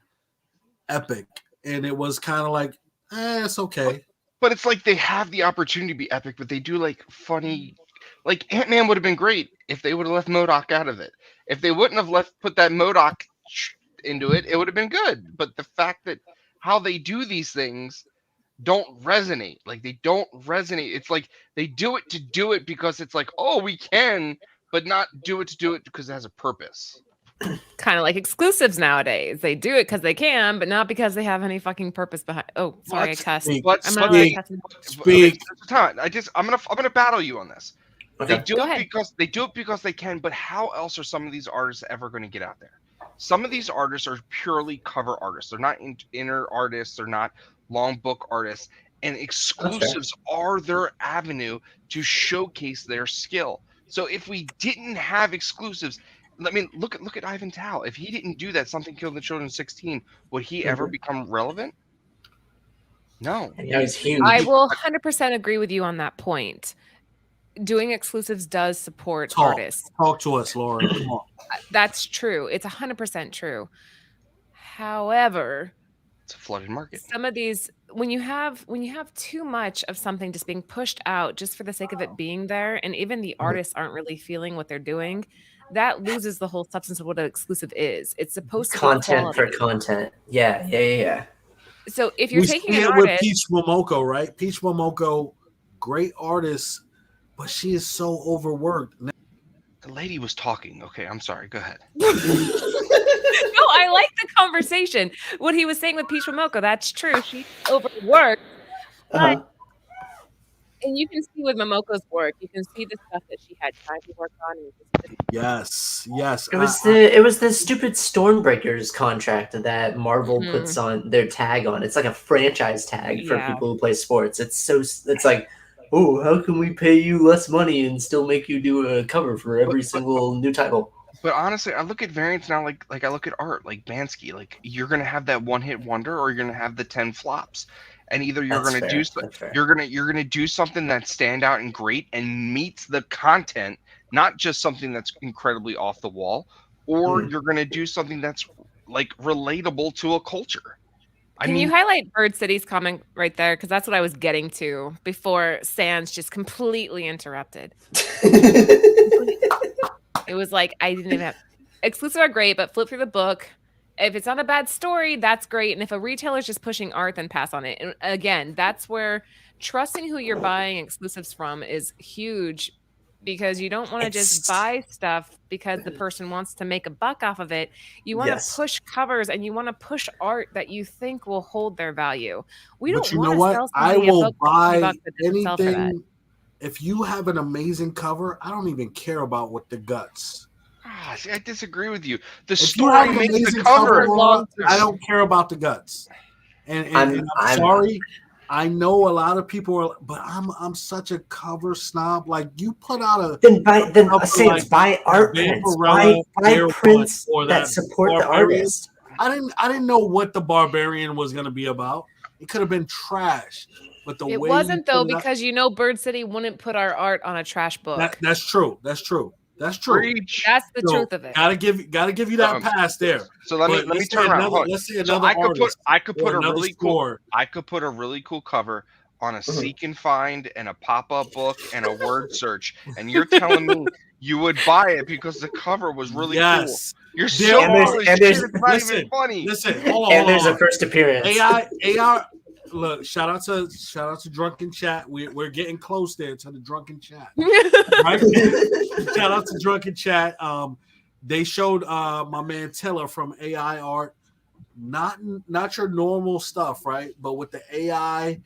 epic. And it was kind of like, it's okay. But it's like they have the opportunity to be epic, but they do like funny. Like Ant-Man would have been great if they would have left MODOK out of it. If they wouldn't have put that MODOK into it, it would have been good. But the fact that how they do these things don't resonate. Like they don't resonate. It's like they do it because it's like, oh, we can, but not do it because it has a purpose. Kind of like exclusives nowadays. They do it because they can, but not because they have any fucking purpose behind. Oh, sorry, I cussed. I'm not allowed to cuss. I'm gonna battle you on this. Okay. They do it because they can, but how else are some of these artists ever going to get out there? Some of these artists are purely cover artists. They're not inner artists. They're not long book artists, and exclusives are their avenue to showcase their skill. So if we didn't have exclusives, I mean, look at Ivan Tao. If he didn't do that, Something Killed the Children 16, would he ever become relevant? No. Yeah, he's huge. I will 100% agree with you on that point. Doing exclusives does support artists. Talk to us, Laura. Come on. That's true. It's 100% true. However, it's a flooded market. Some of these, when you have too much of something just being pushed out just for the sake of it being there, and even the artists aren't really feeling what they're doing, that loses the whole substance of what an exclusive is. It's supposed to be content for content. Yeah. So if you're taking an with artist, Peach Momoko, right? Peach Momoko, great artist, but she is so overworked. The lady was talking. Okay, I'm sorry. Go ahead. No, I like the conversation. What he was saying with Peach Momoko, that's true. She's overworked. But, and you can see with Momoko's work, you can see the stuff that she had time to work on. Yes. It was the stupid Stormbreakers contract that Marvel puts on their tag on. It's like a franchise tag for people who play sports. It's like, oh, how can we pay you less money and still make you do a cover for every single new title? But honestly, I look at variants now like I look at art, like Bansky. Like you're gonna have that one-hit wonder, or you're gonna have the 10 flops. and either you're That's gonna fair. do That's fair. you're gonna do something that stand out and great and meets the content, not just something that's incredibly off the wall, or you're gonna do something that's like relatable to a culture. Can you highlight Bird City's comment right there? Because that's what I was getting to before Sans just completely interrupted. It was like, I didn't even have exclusive are great, but flip through the book. If it's not a bad story, that's great. And if a retailer's just pushing art, then pass on it. And again, that's where trusting who you're buying exclusives from is huge, because you don't want to just buy stuff because the person wants to make a buck off of it. You want to push covers and you want to push art that you think will hold their value. We But don't you want know to what? sell I somebody a will book for 20 buy bucks that doesn't sell for that. anything. If you have an amazing cover, I don't even care about what the guts. See, I disagree with you. The If you have story an makes the amazing cover. Laura, I don't care about the guts. And I'm sorry. I know a lot of people are, but I'm such a cover snob. Like, you put out a buy art prints, buy prints that support the artist. I didn't know what the Barbarian was going to be about. It could have been trash, but the way it wasn't though, because Bird City wouldn't put our art on a trash book. That's true. That's true. That's the truth of it. Gotta give you that pass there. So let me turn around. Let's say so another I could put a really score. cool cover on a seek and find and a pop-up book and a word search, and you're telling me you would buy it because the cover was really cool. You're so it's not even funny. Listen, hold on. There's a first appearance. AI. Look, shout out to Drunken Chat. We're getting close there to the Drunken Chat. Right? Shout out to Drunken Chat. They showed my man Tiller from AI Art, not your normal stuff, right? But with the AI,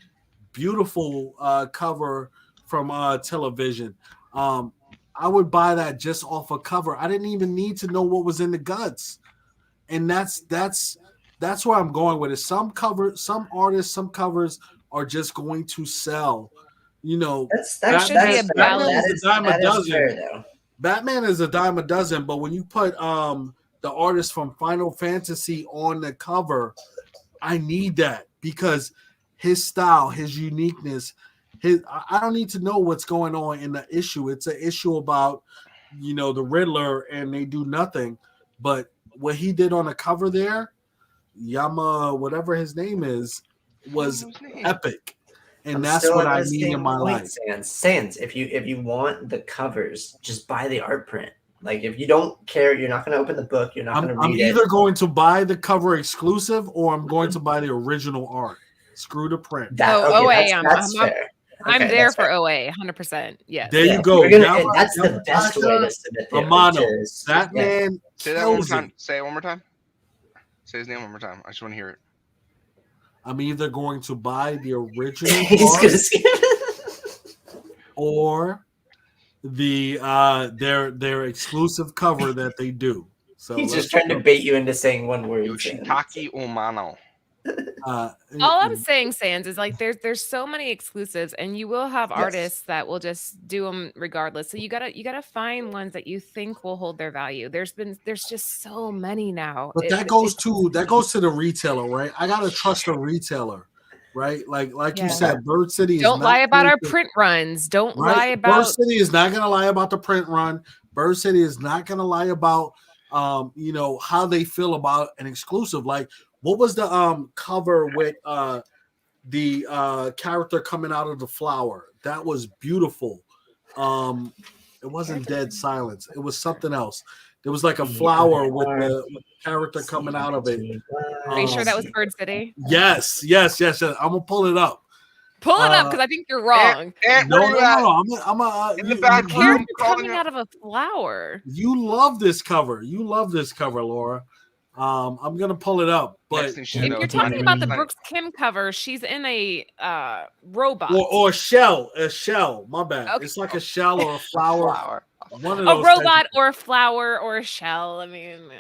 beautiful cover from Television. I would buy that just off a cover. I didn't even need to know what was in the guts, and that's where I'm going with it. Some artists, some covers are just going to sell. You know, that should be a balance. Is a dime a dozen. Batman is a dime a dozen, but when you put the artist from Final Fantasy on the cover, I need that because his style, his uniqueness, I don't need to know what's going on in the issue. It's an issue about, the Riddler, and they do nothing. But what he did on the cover there, Yama, whatever his name is, was epic. And that's what I need in my life. Sans, if you want the covers, just buy the art print. Like, if you don't care, you're not going to open the book. You're not going to read it. I'm either going to buy the cover exclusive or I'm going to buy the original art. Screw the print. OA, that's fair. I'm there for OA, 100%. Yeah. There you go. That's the best way to submit the That man. Say that one more time. Say it one more time. Say his name one more time. I just want to hear it. I'm either going to buy the original art or the their exclusive cover that they do. So he's just trying to bait you into saying one word. Yoshitaka Umano. All I'm saying, Sans, is like there's so many exclusives, and you will have artists that will just do them regardless. So you gotta find ones that you think will hold their value. There's just so many now. But that goes to the retailer, right? I gotta trust the retailer, right? Like you said, Bird City. Don't lie about our print runs. Don't lie about. Bird City is not gonna lie about the print run. Bird City is not gonna lie about how they feel about an exclusive. Like, what was the cover with the character coming out of the flower? That was beautiful. It wasn't Dead Silence. It was something else. There was like a flower with the character coming out of it. Are you sure that was Bird City? Yes. I'm gonna pull it up. Pull it up because I think you're wrong. No. I'm in the back. Character coming out of a flower. You love this cover. Laura. I'm gonna pull it up, but if you're talking about the Brooks Kim cover, she's in a robot or a shell. My bad. Okay. It's like a shell or a flower. One of those a robot or a flower or a shell. I mean,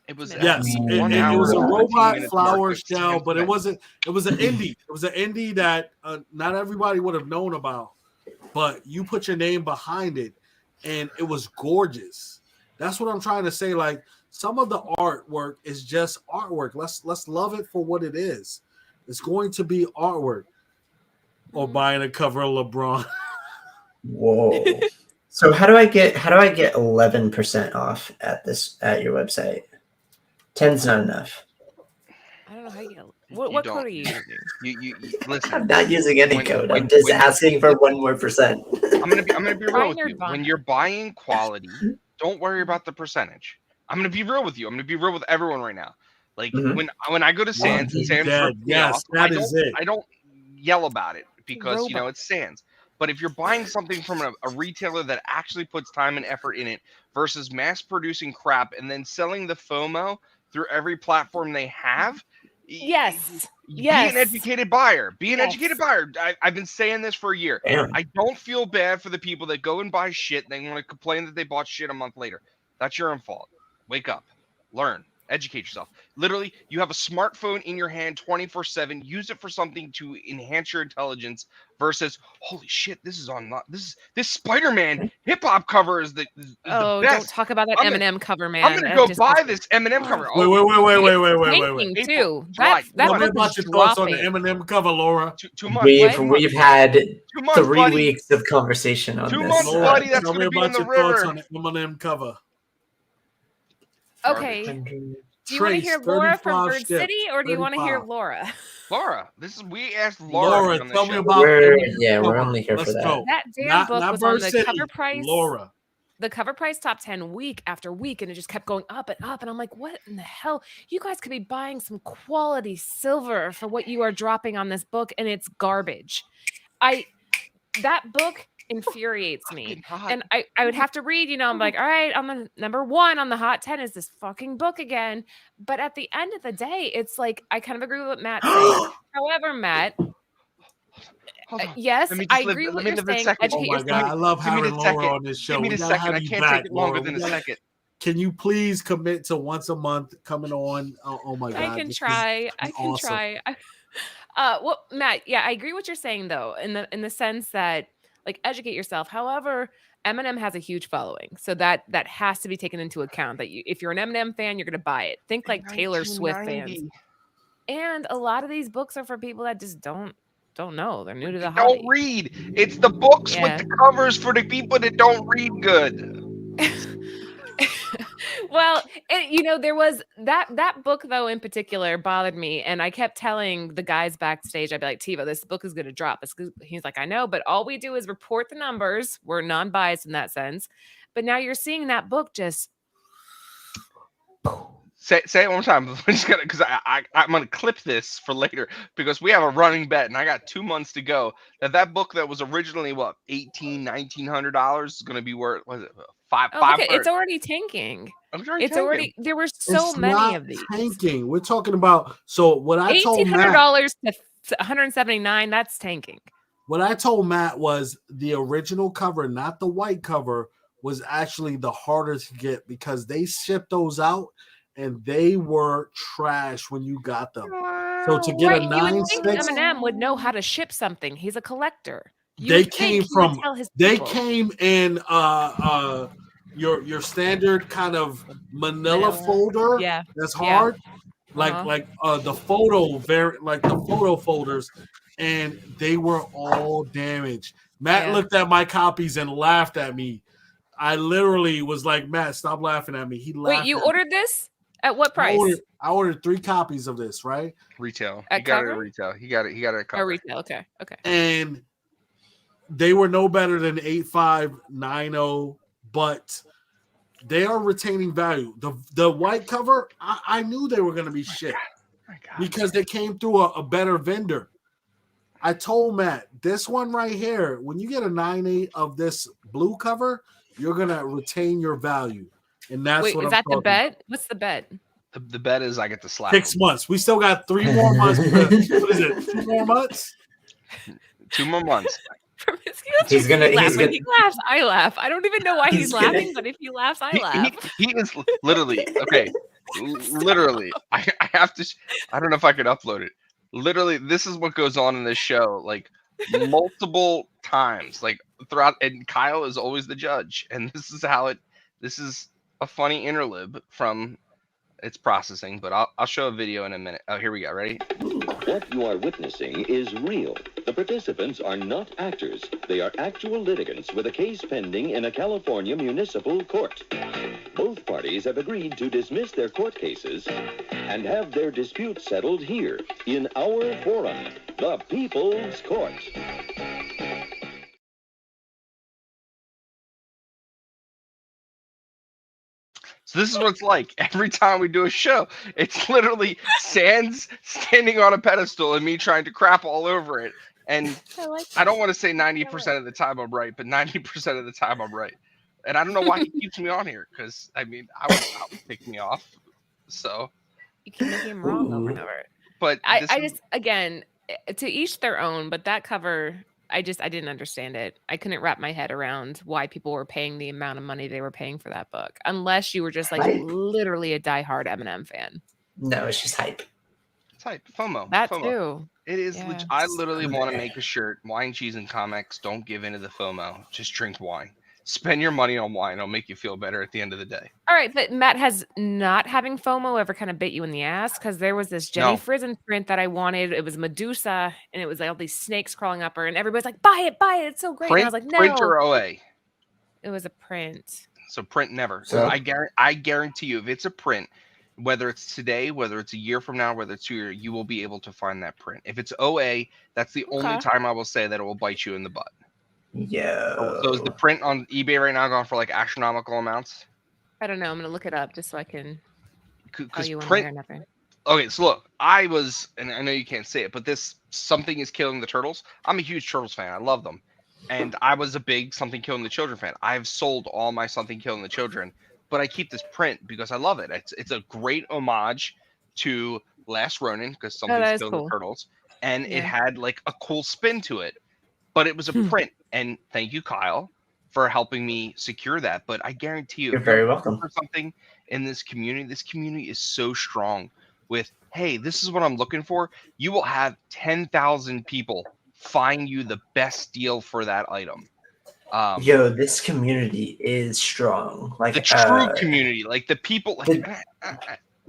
it was it was a robot flower shell, but it wasn't. It was an indie. It was an indie that not everybody would have known about, but you put your name behind it, and it was gorgeous. That's what I'm trying to say. Like, some of the artwork is just artwork. Let's love it for what it is. It's going to be artwork. or buying a cover of LeBron. Whoa. So how do I get 11% off at your website? 10's not enough. I don't know how you get. What code don't- are you using? You I'm listen. not using any When- code. when- I'm just when- asking for 1 more percent. I'm gonna be real with Reiner you. Bonner. When you're buying quality, don't worry about the percentage. I'm gonna be real with you. I'm gonna be real with everyone right now. Like Mhm. when I go to Sands and he's Sands dead. rips me Yes, off, that I is don't, it. I don't yell about it because Robot. it's Sands. But if you're buying something from a retailer that actually puts time and effort in it versus mass producing crap and then selling the FOMO through every platform they have, Yes. be Yes. an educated buyer. Be an Yes. educated buyer. I've been saying this for a year. Damn. I don't feel bad for the people that go and buy shit and they want to complain that they bought shit a month later. That's your own fault. Wake up. Learn. Educate yourself. Literally, you have a smartphone in your hand 24/7. Use it for something to enhance your intelligence versus, holy shit, this is on this Spider-Man hip-hop cover is the Oh, best. don't talk about that I'm gonna- Eminem cover, man. I'm gonna That go just buy goes- this Eminem cover. Wait. Tanking, April, too. July, That Tell me book about is your thoughts on the dropping. Eminem cover, Laura. 2 months. We've had 2 months, 3 buddy. weeks of conversation on 2 this. months, Laura, buddy. That's tell me gonna be in about the your thoughts river. on the Eminem cover. Okay. Do you want to Trace, hear Laura from 35 Bird steps, City, or do you want to hear 35. Laura? Laura, we asked Laura. Laura, on the tell me show. about We're Eminem we're cover. only here for Let's that. go. That damn book was on Bird the City, cover price. Laura. The cover price top 10 week after week, and it just kept going up and up. And I'm like, what in the hell? You guys could be buying some quality silver for what you are dropping on this book, and it's garbage. That book infuriates me. And I would have to read, I'm like, all right, I'm the number 1 on the hot 10 is this fucking book again. But at the end of the day, it's like, I kind of agree with what Matt's saying. However, Matt, Hold on. yes, Let me just I live- agree with let what me you're live this saying. second. Oh Educate my yourself. God, I love Give me having the Laura second. on this show. Give me We the gotta second. have I you can't back, take it longer Laura. than We a gotta- second. Can you please commit to once a month coming on? Oh my God. I can this is try. I can awesome. try. Well, Matt, yeah, I agree what you're saying though, in the sense that like educate yourself. However, Eminem has a huge following, so that has to be taken into account. That if you're an Eminem fan, you're gonna buy it. Think like Taylor Swift fans. 1990. And a lot of these books are for people that just don't know. They're new to the Don't hobby. read. It's the books Yeah. with the covers for the people that don't read good. Well, there was that book though in particular bothered me, and I kept telling the guys backstage, I'd be like, TiVo, this book is going to drop. He's like, I know, but all we do is report the numbers. We're non-biased in that sense. But now you're seeing that book just Say it one more time. I'm just gonna because I'm gonna clip this for later because we have a running bet and I got 2 months to go. That book that was originally what $1,900 is gonna be worth was it five? look at, it's already tanking. It's already there were so It's many not of these. tanking. We're talking about. So what I told Matt, $1,800 to $179. That's tanking. what I told Matt was the original cover, not the white cover, was actually the harder to get because they shipped those out and they were trash when you got them. So to get Right, a you would think 9.6, Eminem would know how to ship something. He's a collector. You they would think came he would from tell his they people. came in your standard kind of manila Manila. folder. Yeah. That's Yeah. hard. Uh-huh. Like the photo folders, and they were all damaged. Matt Yeah. looked at my copies and laughed at me. I literally was like, Matt, stop laughing at me. He laughed. Wait, you at me. ordered this? At what price? I ordered 3 copies of this, right? Retail. At He got it cover? at retail. He got it at Oh, cover. retail. Okay. And they were no better than 8590, but they are retaining value. The white cover, I knew they were going to be shit My God. because they came through a better vendor. I told Matt, this one right here, when you get a 9.8 of this blue cover, you're going to retain your value. And that's Wait, what is I'm that the talking bet? What's the bet? The bet is I get to slap 6 him. months. We still got 3 more months. What is it? 2 more months? 2 more months. He's gonna- Laugh. he's When gonna- he laughs, I laugh. I don't even know why He's he's gonna- laughing, but if he laughs, I laugh. He is literally okay. Literally, I have to. I don't know if I could upload it. Literally, this is what goes on in this show, like multiple times, like throughout. And Kyle is always the judge, and this is how it. This is a funny interlib from It's processing, but I'll show a video in a minute. Oh, here we go. Ready? What you are witnessing is real. The participants are not actors. They are actual litigants with a case pending in a California municipal court. Both parties have agreed to dismiss their court cases and have their dispute settled here in our forum, the People's Court. So this is what it's like every time we do a show. It's literally Sans standing on a pedestal and me trying to crap all over it. And I don't want to say 90% of the time I'm right, but 90% of the time I'm right. And I don't know why he keeps me on here, because I mean, I would pick me off. So You can make him wrong over and over. but I just, again, to each their own, but that cover, I didn't understand it. I couldn't wrap my head around why people were paying the amount of money they were paying for that book, unless you were just like Right. literally a diehard Eminem fan. No, it's just hype. type FOMO. That FOMO. too. It is. Yeah. I literally want to make a shirt. Wine, cheese, and comics. Don't give in to the FOMO. Just drink wine. Spend your money on wine. It'll make you feel better at the end of the day. All right, but Matt, has not having FOMO ever kind of bit you in the ass? Because there was this Jenny No. Frison print that I wanted. It was Medusa, and it was like all these snakes crawling up her, and everybody's like, "Buy it, buy it! It's so great!" And I was like, "No." Print or OA. It was a print. So print never. So- I guarantee you, if it's a print, whether it's today, whether it's a year from now, whether it's 2 years, you will be able to find that print. If it's OA, that's the only Okay. time I will say that it will bite you in the butt. Yo. So is the print on eBay right now going for like astronomical amounts? I don't know. I'm gonna look it up just so I can tell Because you when print. or nothing. Okay, so look, I was, and I know you can't say it, but this Something is Killing the Turtles. I'm a huge Turtles fan. I love them. And I was a big Something Killing the Children fan. I've sold all my Something Killing the Children, but I keep this print because I love it. It's a great homage to Last Ronin, because that Something's is Killing cool. the Turtles. And Yeah. it had like a cool spin to it, but it was a print. And thank you, Kyle, for helping me secure that. But I guarantee you, You're if very you're welcome. for something in this community is so strong with, hey, this is what I'm looking for. You will have 10,000 people find you the best deal for that item. Yo, this community is strong. Like The true community, like the people, like,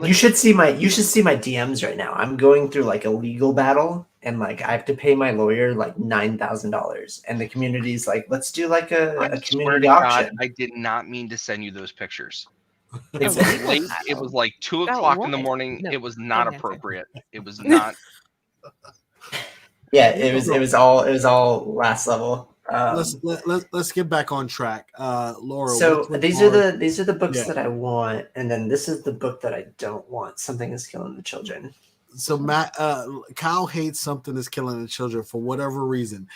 you should see my DMs right now. I'm going through like a legal battle, and like I have to pay my lawyer like $9,000, and the community's like, let's do like a I swear to community God, auction. I did not mean to send you those pictures. It A was legal late. It battle? was like 2 About o'clock in the what? morning. No, It was not don't answer. appropriate. It was not. Yeah, it was all last level. Let's get back on track. Laura. So what's these your- are the books Yeah. that I want, and then this is the book that I don't want. Something is Killing the Children. So Matt, Kyle hates Something is Killing the Children for whatever reain.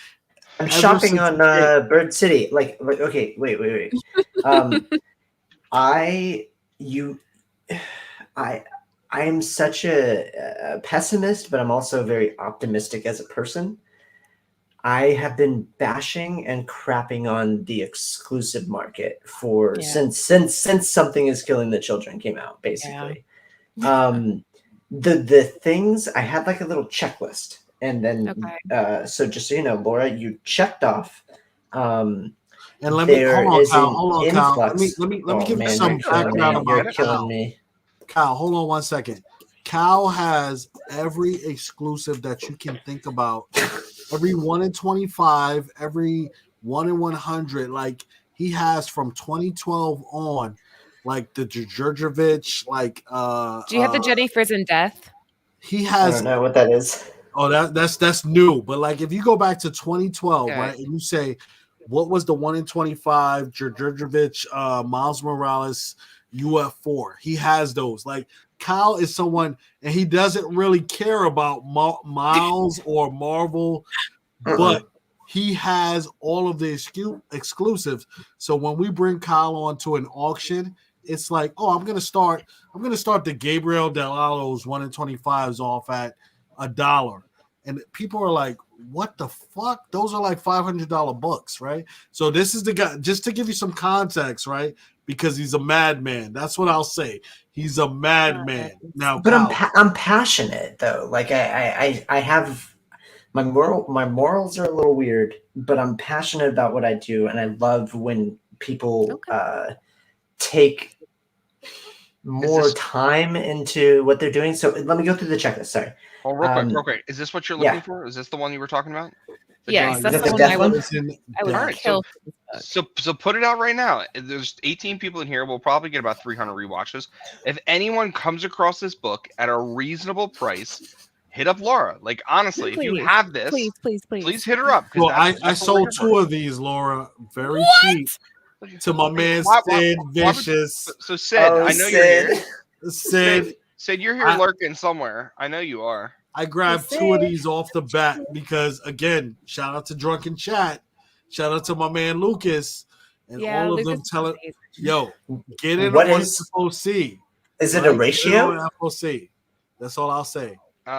I'm Ever shopping since on the Bird City. Like okay, wait. I am such a pessimist, but I'm also very optimistic as a person. I have been bashing and crapping on the exclusive market for Yeah. since Something is Killing the Children came out, basically. The things I had like a little checklist, and then Okay. so just so you know, Laura, you checked off. And let me There hold on, is Kyle. an Hold on, Kyle. Let me influx. give you Man, some you're killing background me. about You're Kyle. killing me. Kyle, hold on 1 second. Kyle has every exclusive that you can think about. Every 1 in 25, every 1 in 100. Like he has from 2012 on, like the Djurjevic, like Do you have the Jenny Frison death? he I has don't know what that is. Oh, that's new. But like if you go back to 2012, Okay. right, and you say what was the 1 in 25 Djurjevic, Miles Morales, UF4? He has those. Like Kyle is someone, and he doesn't really care about Miles or Marvel, but he has all of the exclusives. So when we bring Kyle onto an auction, it's like, oh, I'm gonna start the Gabriel Delalos 1 in 25s off at $1. And people are like, what the fuck? Those are like $500 books, right? So this is the guy, just to give you some context, right? Because he's a madman. That's what I'll say. He's a madman. Now, But Kyle, I'm passionate though. Like I have my morals are a little weird, but I'm passionate about what I do, and I love when people take more this- time into what they're doing. So let me go through the checklist. Sorry. Oh, real quick. Is this what you're looking for? Is this the one you were talking about? The Yes, Death- that's Is that the the one death I one? would, It's in I would death. Alright, kill for this book. So put it out right now. There's 18 people in here. We'll probably get about 300 rewatches. If anyone comes across this book at a reasonable price, hit up Laura. Like honestly, if you Please, have this, please. hit her up. 'cause Well, I that's what sold we're two of these, Laura, very cheap to my man Why- Sid why would- Vicious. So Sid, Oh, I know you're here. Sid, Sid, you're here I- lurking somewhere. I know you are. I grabbed two of these off the bat because, again, shout out to Drunken Chat, shout out to my man Lucas, and Yeah, all of Lucas them is telling, amazing. yo, get it What on is- FOC. Is it a ratio? FOC. That's all I'll say.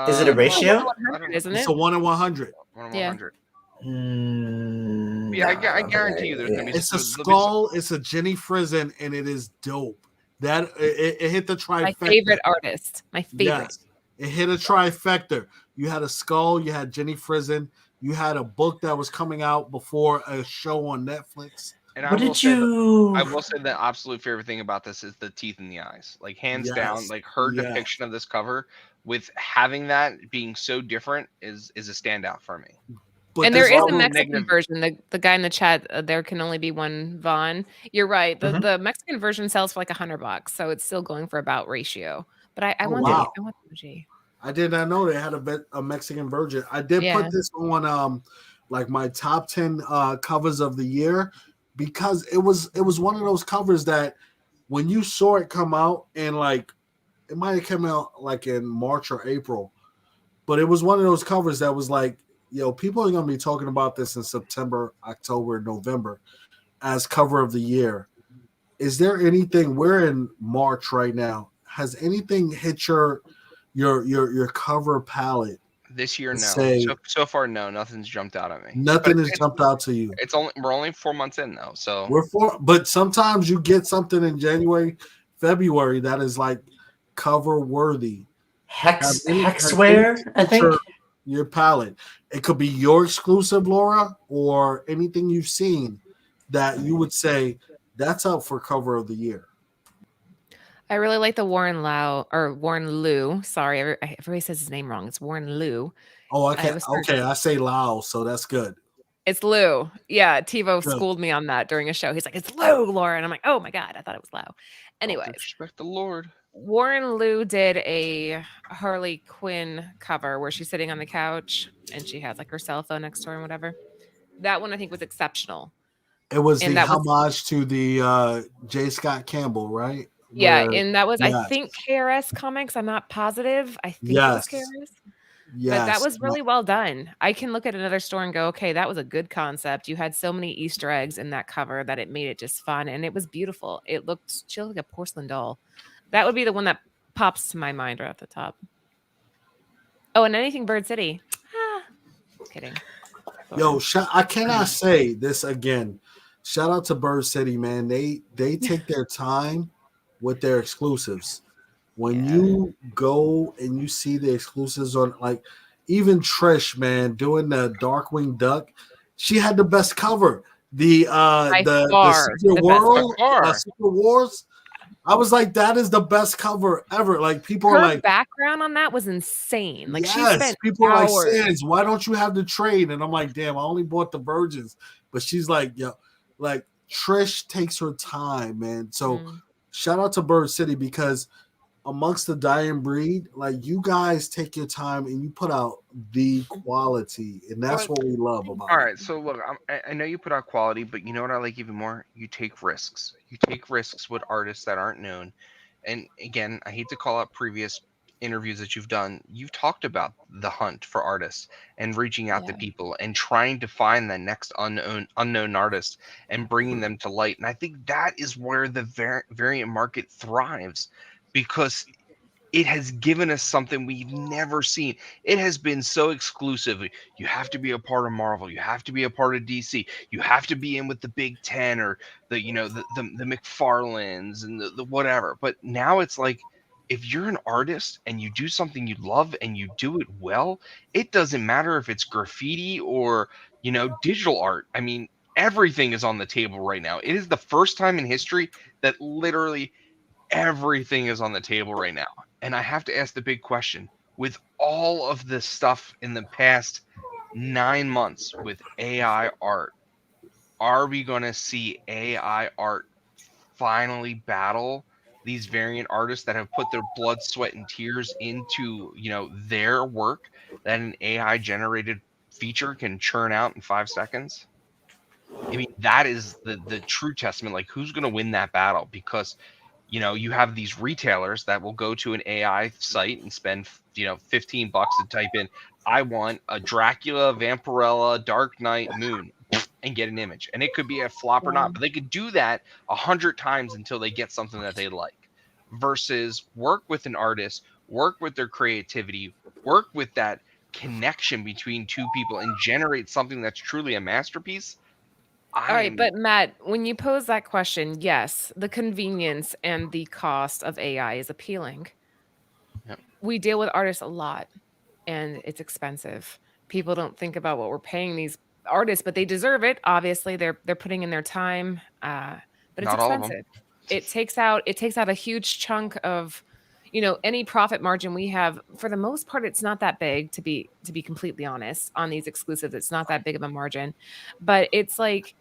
Is it a ratio? I don't know. 100, isn't It's it? a 1 in 100. 1 in Yeah. 100. Mm, Yeah, I no, I don't guarantee think you there's I- gonna be yeah. It's a there'll be some- skull. It's a Jenny Frizen, and it is dope. That it hit the trifecta. My favorite artist. My favorite. Yes, it hit a trifecta. You had a skull. You had Jenny Frizen. You had a book that was coming out before a show on Netflix. And I What will did say you? I will say the absolute favorite thing about this is the teeth in the eyes. Like hands down, Yes, like her yes. depiction of this cover with having that being so different is a standout for me. But And there this is a album- Mexican negative- version. The guy in the chat, there can only be one Vaughn. You're right. Mhm. The Mexican version sells for like $100, so it's still going for about ratio. But I Oh, want wow. the OG. I did not know they had a Mexican version. I did Yeah. put this on like my top 10 covers of the year because it was one of those covers that when you saw it come out and like it might have come out like in March or April, but it was one of those covers that was like, yo, people are gonna be talking about this in September, October, November as cover of the year. Is there anything? We're in March right now. Has anything hit your cover palette? This year, no. Say- So far, no. Nothing's jumped out at me. Nothing But has jumped out to you. we're only 4 months in though, so But sometimes you get something in January, February that is like cover worthy. Hexware, I think. Your palette. It could be your exclusive, Laura, or anything you've seen that you would say that's up for cover of the year. I really like the Warren Liu. Sorry, everybody says his name wrong. It's Warren Liu. Oh, I okay. was Okay, I say Lao, so that's good. It's Lou. Yeah, TiVo Good. schooled me on that during a show. He's like, "It's Lou, Laura," and I'm like, "Oh my god, I thought it was Lou." Anyways, respect the Lord. Warren Liu did a Harley Quinn cover where she's sitting on the couch and she has like her cell phone next to her and whatever. That one I think was exceptional. It was And the that was- homage to the J. Scott Campbell, right? Yeah, Where- and that was I yes. think KRS Comics. I'm not positive. I think Yes. it was KRS. yes, But that was really well done. I can look at another store and go, okay, that was a good concept. You had so many Easter eggs in that cover that it made it just fun and it was beautiful. She looked like a porcelain doll. That would be the one that pops to my mind right off the top. Oh, and anything Bird City. Kidding. Yo, I cannot say this again. Shout out to Bird City, man. They take their time with their exclusives. When you go and you see the exclusives on, like, even Trish, man, doing the Darkwing Duck, she had the best cover. The far, Secret the best World, cover. Secret Wars. I was like, that is the best cover ever. Like, people Her are like, background on that was insane. Like she yes, spent people are like, hours. Sands, why don't you have the trade? And I'm like, damn, I only bought the Virgins. But she's like, yo, like Trish takes her time, man. So Mm. shout out to Bird City because amongst the dying breed, like you guys take your time and you put out the quality, and that's what we love about All it. right, so look, I know you put out quality, but you know what I like even more? You take risks. You take risks with artists that aren't known. And again, I hate to call out previous interviews that you've done. You've talked about the hunt for artists and reaching out to Yeah. people and trying to find the next unknown artist and bringing them to light. And I think that is where the variant market thrives because it has given us something we've never seen. It has been so exclusive. You have to be a part of Marvel. You have to be a part of DC. You have to be in with the Big Ten or the McFarlanes and the whatever. But now it's like, if you're an artist and you do something you love and you do it well, it doesn't matter if it's graffiti or, digital art. I mean, everything is on the table right now. It is the first time in history that literally everything is on the table right now. And I have to ask the big question, with all of this stuff in the past 9 months with AI art, are we going to see AI art finally battle these variant artists that have put their blood, sweat, and tears into, their work that an AI generated feature can churn out in 5 seconds? I mean, that is the true testament. Like, who's going to win that battle? Because, you have these retailers that will go to an AI site and spend, $15 to type in, I want a Dracula, Vampirella, Dark Knight, Moon, and get an image. And it could be a flop or not, but they could do that 100 times until they get something that they like. Versus work with an artist, work with their creativity, work with that connection between two people and generate something that's truly a masterpiece. All right, but Matt, when you pose that question, yes, the convenience and the cost of AI is appealing. Yep. We deal with artists a lot, and it's expensive. People don't think about what we're paying these artists, but they deserve it. Obviously, they're putting in their time, but it's Not all of them. expensive. It takes out a huge chunk of, any profit margin we have. For the most part, it's not that big, to be completely honest. On these exclusives, it's not that big of a margin, but it's like,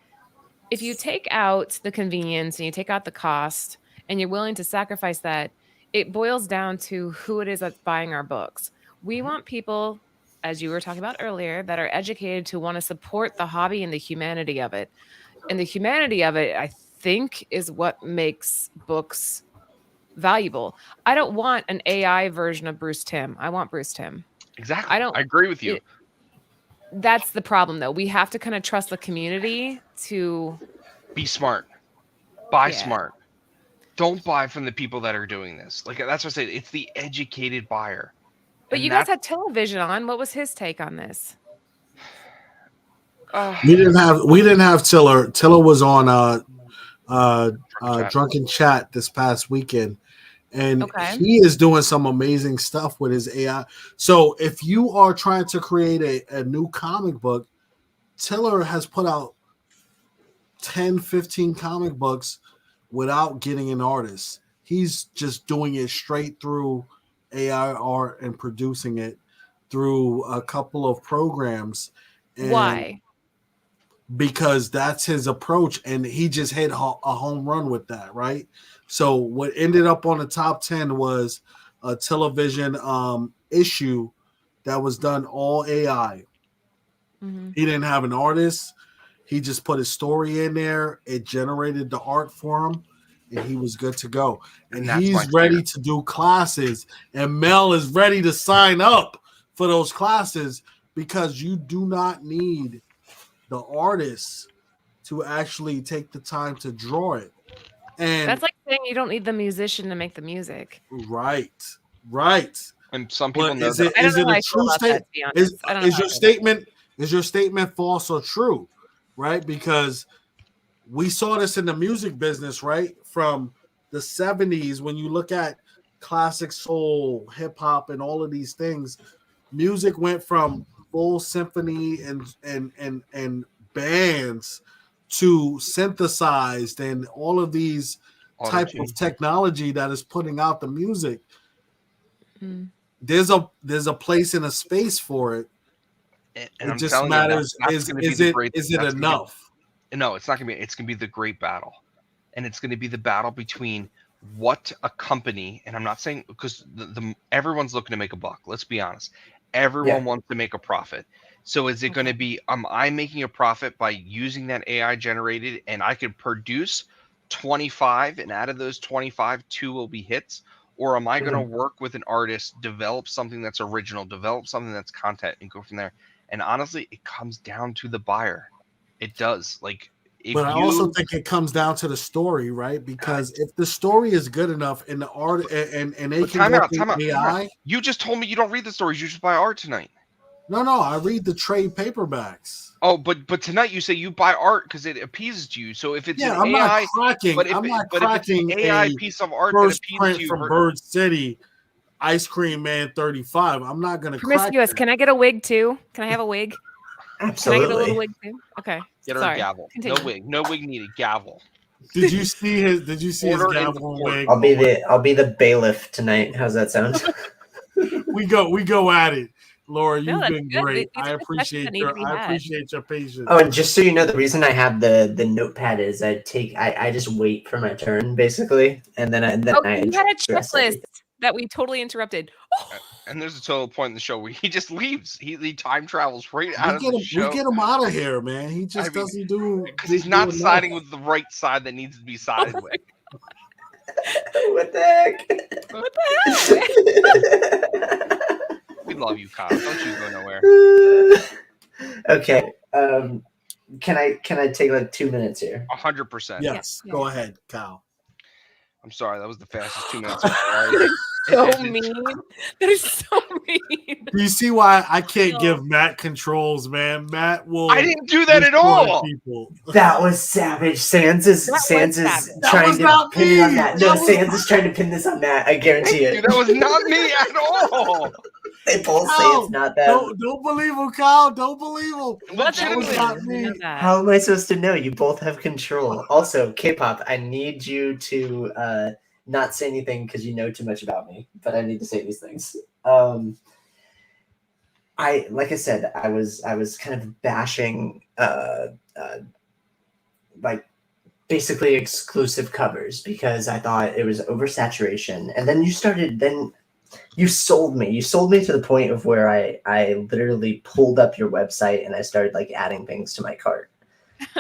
if you take out the convenience and you take out the cost and you're willing to sacrifice that, it boils down to who it is that's buying our books. We want people, as you were talking about earlier, that are educated to want to support the hobby and the humanity of it. And the humanity of it, I think, is what makes books valuable. I don't want an AI version of Bruce Timm. I want Bruce Timm. Exactly. I agree with you. That's the problem, though. We have to kind of trust the community to be smart. Buy smart. Don't buy from the people that are doing this. Like, that's what I say. It's the educated buyer. But you guys had Television on. What was his take on this? We didn't have Tiller. Tiller was on Drunken Chat this past weekend, and he is doing some amazing stuff with his AI. So if you are trying to create a new comic book, Tiller has put out 10, 15 comic books without getting an artist. He's just doing it straight through AI art and producing it through a couple of programs. And why? Because that's his approach, and he just hit a home run with that, right? So what ended up on the top 10 was a Television issue that was done all AI. Mm-hmm. He didn't have an artist. He just put his story in there. It generated the art for him, and he was good to go. And he's ready to do classes, and Mel is ready to sign up for those classes, because you do not need the artist to actually take the time to draw it. And that's like saying you don't need the musician to make the music. Right. And some people know that. Is it a true statement? Is your statement false or true? Right? Because we saw this in the music business, right? From the 70s, when you look at classic soul, hip hop, and all of these things, music went from full symphony and bands to synthesized and all of these type of technology that is putting out the music. There's a place and a space for it. And it just matters. Is it enough? No, it's not gonna be. It's gonna be the great battle, and it's gonna be the battle between what a company. And I'm not saying, because everyone's looking to make a buck. Let's be honest. Everyone wants to make a profit. So is it going to be, am I making a profit by using that AI generated, and I could produce 25, and out of those 25, 2 will be hits? Or am I going to work with an artist, develop something that's original, develop something that's content, and go from there? And honestly, it comes down to the buyer. It does. Like, but I also think it comes down to the story, right? Because if the story is good enough and the art and they can work with AI. You just told me you don't read the stories. You just buy art tonight. No, I read the trade paperbacks. Oh, but tonight you say you buy art because it appeases you. So if it's I'm AI, not cracking an AI piece of art first that print appeases you from Bird City, Ice Cream Man 35. I'm not going to promiscuous. Can I get a wig too? Can I have a wig? Absolutely. Can I get a little wig too? Okay. Get her a gavel. Continue. No wig needed. Gavel. Did you see his? Did you see his Order in the gavel court. wig? I'll be the bailiff tonight. How's that sound? We go at it. Laura, No, you've that's been good. great. These I are discussions that need to be had. appreciate your patience. Oh, and just so you know, the reason I have the notepad is I just wait for my turn basically, and then I You had a address checklist everything. that we totally interrupted. And there's a total point in the show where he just leaves. He time travels right out of the we show get him out of here, man. He just doesn't do because he's not siding with the right side that needs to be sided with. What the heck? What the hell? We love you, Kyle. Don't you go nowhere. Okay. Can I take like 2 minutes here? 100%. Yes, Yeah. go ahead, Kyle. I'm sorry, that was the fastest 2 minutes of my life. So mean. That is so mean. Do you see why I can't give Matt controls, man? Matt will. I didn't do that at destroy all. People. That was savage. Sans is savage. That was trying to not pin it on me. that. That No, was Sans is trying to pin this on Matt. I guarantee Dude, it. that was not me at all. They both say Kyle, it's not them. Don't believe him, Kyle. Don't believe him. That was not me. How am I supposed to know? You both have control. Also, K-pop, I need you to not say anything because you know too much about me, but I need to say these things. Like I said, I was kind of bashing like basically exclusive covers because I thought it was oversaturation. And then you sold me. You sold me to the point of where I literally pulled up your website and I started like adding things to my cart.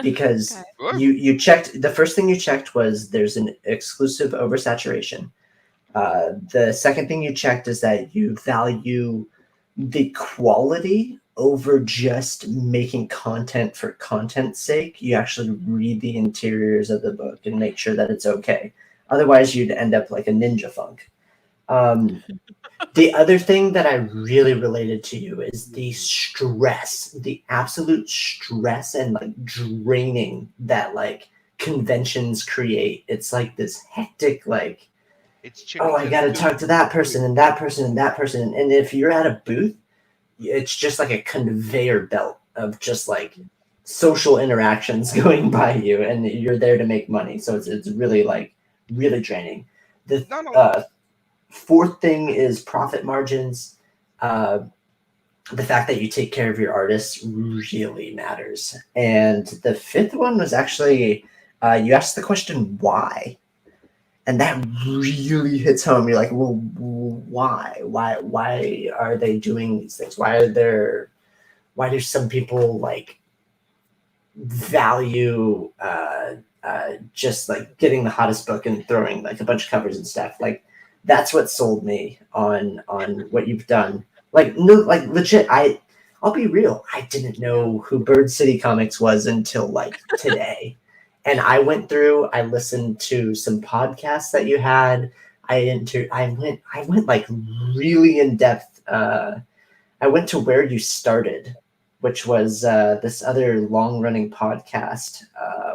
Because you checked, the first thing you checked was there's an exclusive oversaturation. The second thing you checked is that you value the quality over just making content for content's sake. You actually read the interiors of the book and make sure that it's okay. Otherwise, you'd end up like a ninja funk. The other thing that I really related to you is the stress, the absolute stress and like draining that like conventions create. It's like this hectic, like, I got to talk to that person and that person and that person. And if you're at a booth, it's just like a conveyor belt of just like social interactions going by you, and you're there to make money. So it's really like really draining. The fourth thing is profit margins. The fact that you take care of your artists really matters. And the fifth one was actually, you asked the question, why? And that really hits home. You're like, well, why? Why are they doing these things? Why do some people like value just like getting the hottest book and throwing like a bunch of covers and stuff? Like, that's what sold me on what you've done. Like, no, like legit, I'll be real. I didn't know who Bird City Comics was until like today. And I went through, I listened to some podcasts that you had. I went like really in depth. I went to where you started, which was this other long running podcast.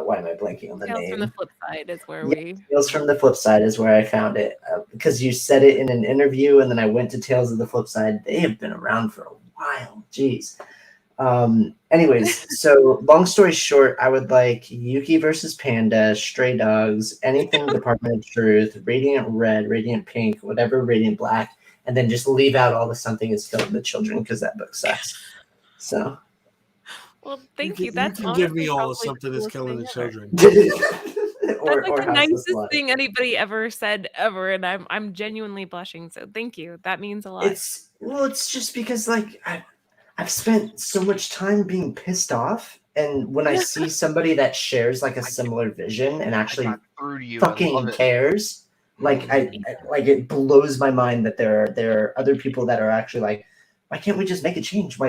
Why am I blanking on the Tales name? from the Flip Side is where we. Tales from the Flip Side is where I found it because you said it in an interview, and then I went to Tales of the Flip Side. They have been around for a while. Jeez. Anyways, so long story short, I would like Yuki versus Panda, Stray Dogs, anything Department of Truth, Radiant Red, Radiant Pink, whatever, Radiant Black, and then just leave out all the Something is Killing the Children because that book sucks. So. Well, thank you. That's you can give me honestly all the probably Something is coolest Killing the thing ever. Children. That's like the House nicest Blood. thing anybody ever said ever, and I'm genuinely blushing. So thank you. That means a lot. It's just because like I've spent so much time being pissed off, and when I see somebody that shares like a similar vision and actually fucking cares, like I like it blows my mind that there are other people that are actually like, why can't we just make a change?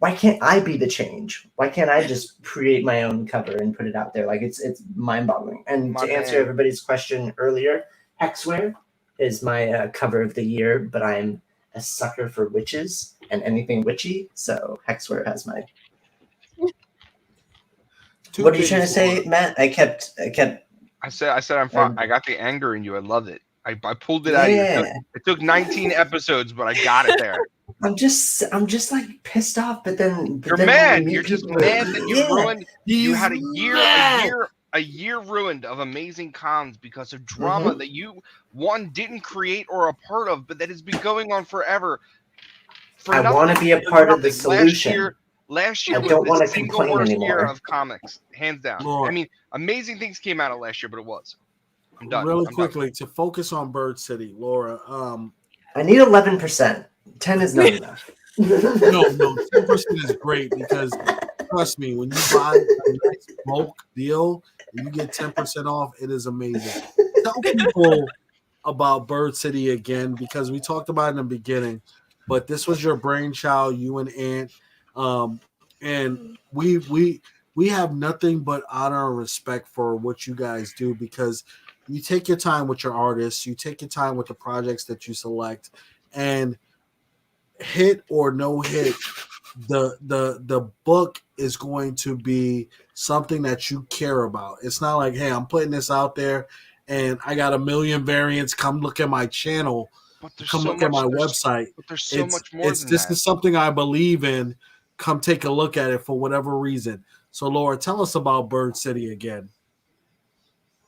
Why can't I be the change? Why can't I just create my own cover and put it out there? Like it's mind-boggling. And to answer everybody's question earlier, Hexware is my cover of the year, but I'm a sucker for witches and anything witchy, so Hexware has my. What are you trying to say, Matt? I said I'm fine. I got the anger in you. I love it. I pulled it out of you. It took 19 episodes, but I got it there. I'm just like pissed off, but then you're mad. You're just mad that you ruined. You had a year a year ruined of amazing cons because of drama that you didn't create or a part of, but that has been going on forever. I want to be a part of the solution. Last year I was don't the wanna single complain worst anymore. year of comics, hands down. Laura. I mean, amazing things came out of last year, but it was. I'm done. Really I'm done. quickly to focus on Bird City, Laura. I need 11%. 10 is not enough. No, 10% is great because trust me, when you buy a nice bulk deal and you get 10% off, it is amazing. Tell people about Bird City again because we talked about it in the beginning, but this was your brainchild, you and Ant, and we have nothing but honor and respect for what you guys do because you take your time with your artists, you take your time with the projects that you select, and hit or no hit, the book is going to be something that you care about. It's not like, hey, I'm putting this out there and I got a million variants. Come look at my channel. Come look at my website. But there's so much more than this that. is something I believe in. Come take a look at it for whatever reason. So, Laura, tell us about Bird City again.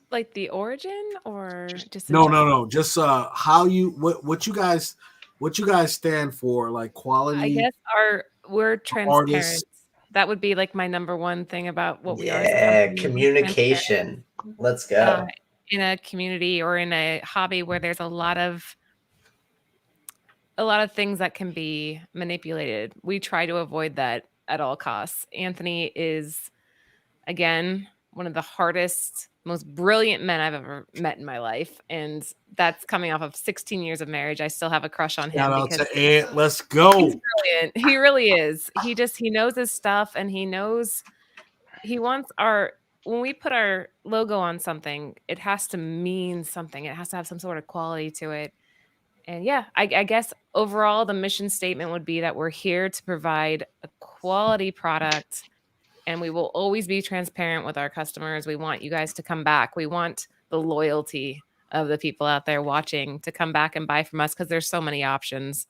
Like the origin, or just in No. general? Just how you what you guys stand for, like quality. I guess we're transparent. artists. That would be like my number one thing about what we are. Yeah, communication. Let's go. In a community or in a hobby where there's a lot of things that can be manipulated, we try to avoid that at all costs. Anthony is, again, one of the hardest, most brilliant men I've ever met in my life, and that's coming off of 16 years of marriage. I still have a crush on him. Shout out because to Ant. Let's go. he's brilliant. He really is. He knows his stuff, and he wants when we put our logo on something, it has to mean something. It has to have some sort of quality to it. And yeah, I guess overall the mission statement would be that we're here to provide a quality product, and we will always be transparent with our customers. We want you guys to come back. We want the loyalty of the people out there watching to come back and buy from us because there's so many options.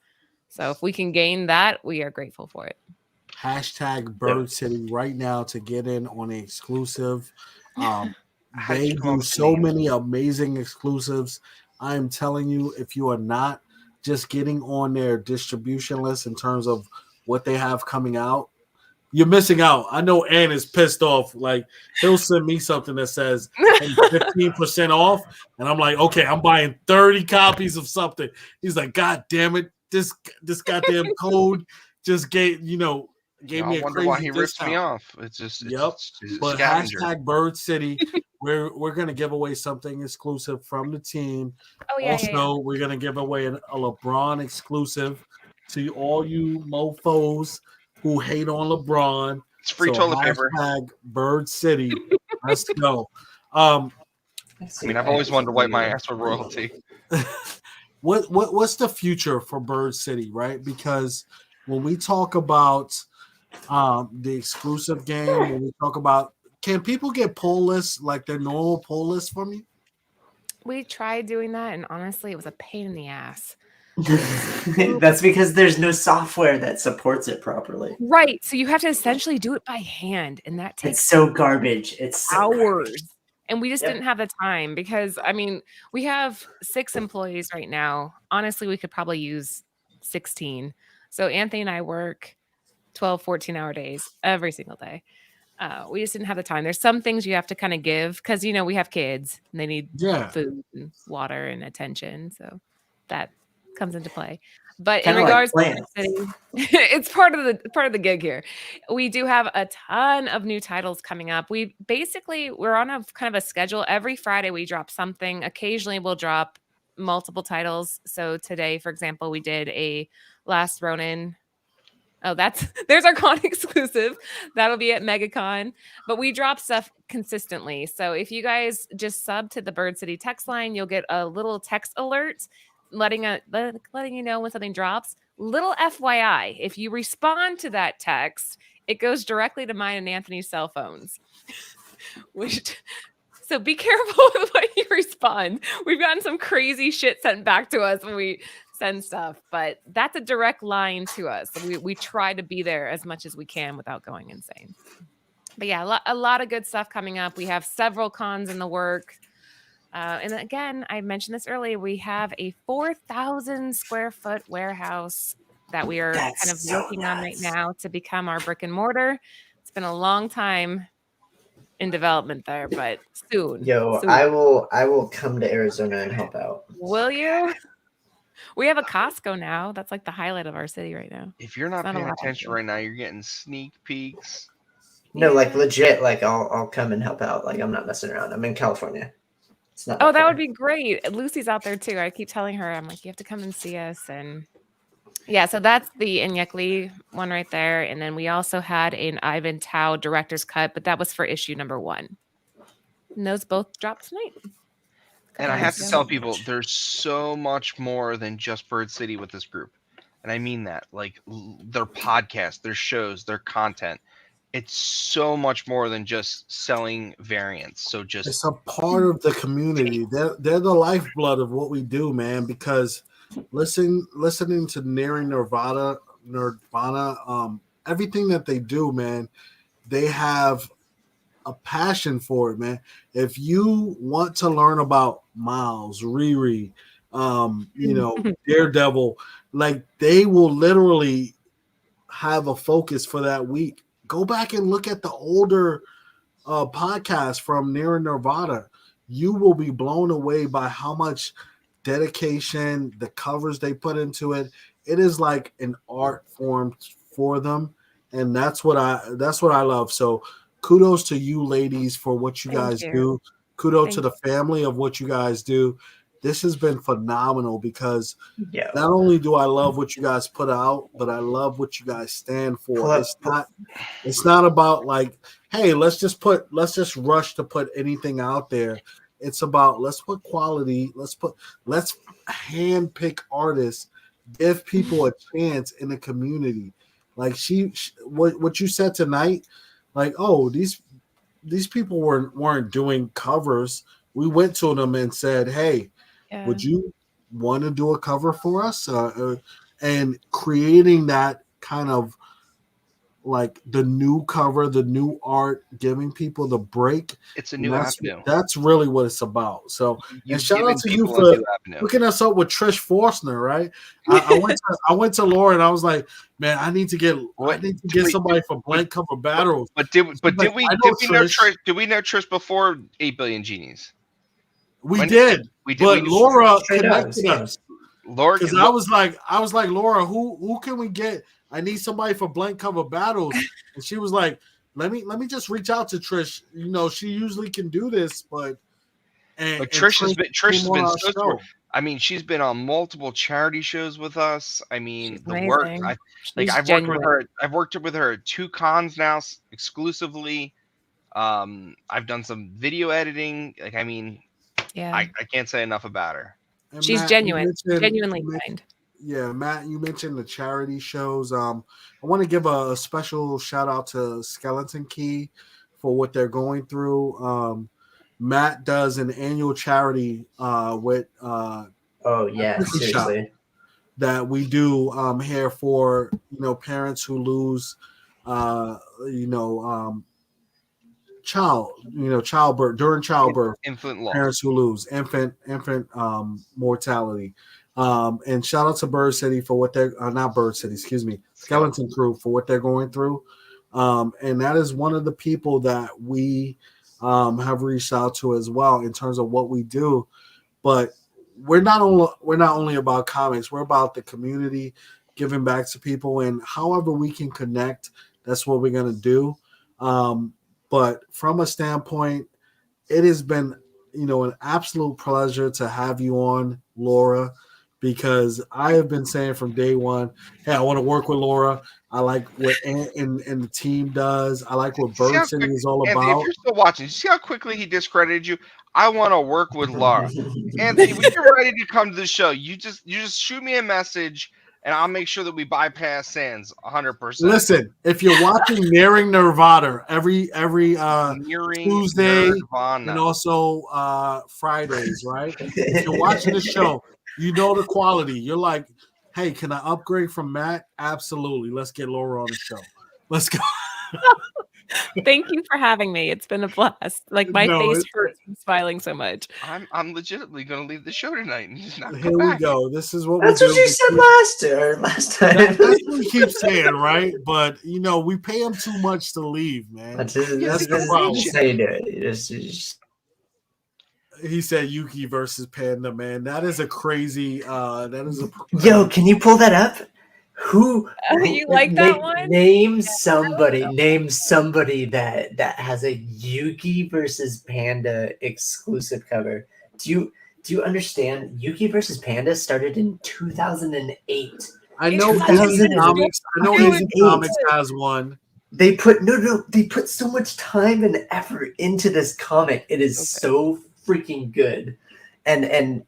So if we can gain that, we are grateful for it. Hashtag Bird City right now to get in on the exclusive. They do so many amazing exclusives. I am telling you, if you are not just getting on their distribution list in terms of what they have coming out, you're missing out. I know Ann is pissed off. Like, he'll send me something that says 15% off, and I'm like, okay, I'm buying 30 copies of something. He's like, God damn it, this goddamn code just gave me a crazy I wonder why he rips discount. me off. It's just But scavenger. hashtag Bird City, we're gonna give away something exclusive from the team. Oh yeah. Also, we're gonna give away a LeBron exclusive to all you mofos who hate on LeBron. It's free toilet paper. Hashtag Bird City. Let's go. I mean, I've always wanted to wipe my ass with royalty. What's the future for Bird City, right? Because when we talk about the exclusive game, when we talk about, can people get pull lists like their normal pull lists from you? We tried doing that, and honestly, it was a pain in the ass. That's because there's no software that supports it properly. Right. So you have to essentially do it by hand, and that takes It's so garbage. It's so hours. garbage. And we just Yep. didn't have the time because, I mean, we have 6 employees right now. Honestly, we could probably use 16. So Anthony and I work 12, 14-hour days every single day. We just didn't have the time. There's some things you have to kind of give because, we have kids and they need food and water and attention. So that comes into play. But Kinda in regards like to the city, it's part of the gig here. We do have a ton of new titles coming up. We're on a kind of a schedule. Every Friday we drop something. Occasionally we'll drop multiple titles. So today, for example, we did a Last Ronin. Oh, there's our con exclusive. That'll be at MegaCon. But we drop stuff consistently. So if you guys just sub to the Bird City text line, you'll get a little text alert letting you know when something drops. Little FYI, if you respond to that text, it goes directly to mine and Anthony's cell phones. So be careful with what you respond. We've gotten some crazy shit sent back to us when we send stuff, but that's a direct line to us. We try to be there as much as we can without going insane. But yeah, a lot of good stuff coming up. We have several cons in the work. And again, I mentioned this earlier. We have a 4,000 square foot warehouse that we are That's kind of so working on right nuts. now to become our brick and mortar. It's been a long time in development there, but soon. Yo, soon. I will come to Arizona and help out. Will you? We have a Costco now. That's like the highlight of our city right now. If you're not Not a paying lot of attention people. right now, you're getting sneak peeks. No, like Yeah. legit, like I'll come and help out. Like I'm not messing around. I'm in California. It's not. Oh, that far. would be great. Lucy's out there too. I keep telling her, I'm like, you have to come and see us. And yeah, so that's the Inyekli one right there. And then we also had an Ivan Tao director's cut, but that was for issue number 1. And those both dropped tonight. And I Couple have days to ago. tell people, there's so much more than just Bird City with this group. And I mean that. Like their podcast, their shows, their content. It's so much more than just selling variants. So just It's a part of the community. They're the lifeblood of what we do, man. Because listening to Nearing Nirvana, everything that they do, man, they have a passion for it, man. If you want to learn about Miles, Riri, Daredevil, like they will literally have a focus for that week. Go back and look at the older podcast from Near Nirvana. You will be blown away by how much dedication, the covers they put into it. It is like an art form for them, and that's what I love. So kudos to you ladies for what you Thank guys you. do. Kudos Thank to the family of what you guys do. This has been phenomenal because Yo, not only do I love what you guys put out, but I love what you guys stand Pull for. up- It's not about like, hey, let's just rush to put anything out there. It's about let's put quality, let's hand pick artists, give people a chance in the community. Like what you said tonight, like, oh, these people weren't doing covers. We went to them and said, hey, Yeah. would you want to do a cover for us? And creating that kind of like the new cover, the new art, giving people the break. it's a new that's, avenue. That's really what it's about. So, You've and shout given out to you people for a new avenue. hooking us up with Trish Forstner, right? I went to Laura and I was like, man, I need to get somebody for blank cover battles. But did we I know know Trish. Trish? Did we know Trish before 8 Billion Genies? We When- did, We did. but we, Laura straight up, connected us. Laura, Because I was like, Laura, who can we get? I need somebody for blank cover battles. And she was like, let me just reach out to Trish. You know, she usually can do this, but Trish has been came on our so show. through. I mean, she's been on multiple charity shows with us. I mean, She's the work. amazing. Like She's I've genuine. worked with her at 2 cons now exclusively. I've done some video editing. Like, I mean, Yeah. I can't say enough about her. And She's Matt, you genuine. Genuinely mentioned- kind. Yeah, Matt, you mentioned the charity shows. I want to give a special shout out to Skeleton Key for what they're going through. Matt does an annual charity with oh yeah, Cookie shop seriously. that we do here for parents who lose childbirth during childbirth. Infant loss. Parents who lose infant mortality. And shout out to Bird City for what they're not Bird City, excuse me, Skeleton Crew for what they're going through. And that is one of the people that we have reached out to as well in terms of what we do. But we're not only about comics, we're about the community, giving back to people, and however we can connect, that's what we're gonna do. But from a standpoint, it has been an absolute pleasure to have you on, Laura, because I have been saying from day one, hey, I want to work with Laura. I like what and the team does. I like what Bird City is all Anthony, about. if you're still watching, see how quickly he discredited you. I want to work with Laura. Anthony, when you're ready to come to the show, you just shoot me a message, and I'll make sure that we bypass Sands 100%. Listen, if you're watching Nearing Nirvana every Nearing Tuesday Nirvana. and also Fridays, right? If you're watching the show, you know the quality. You're like, hey, can I upgrade from Matt? Absolutely. Let's get Laura on the show. Let's go. Thank you for having me. It's been a blast. Like my No, face it's- hurts from smiling so much. I'm legitimately gonna leave the show tonight and just not Here come we back. go. This is what That's we what do. you said last time. That's what we keep saying, right? But we pay him too much to leave, man. This is That's the this problem. is how you do it. It's He said Yuki versus Panda, man. That is a crazy. That is a. Yo, can you pull that up? Who You like that one? Name somebody. Name somebody that has a Yuki versus Panda exclusive cover. Do you understand? Yuki versus Panda started in 2008. I know It's Image such a Comics. I know good Image book. Comics has one. They put they put so much time and effort into this comic. It is so freaking good. And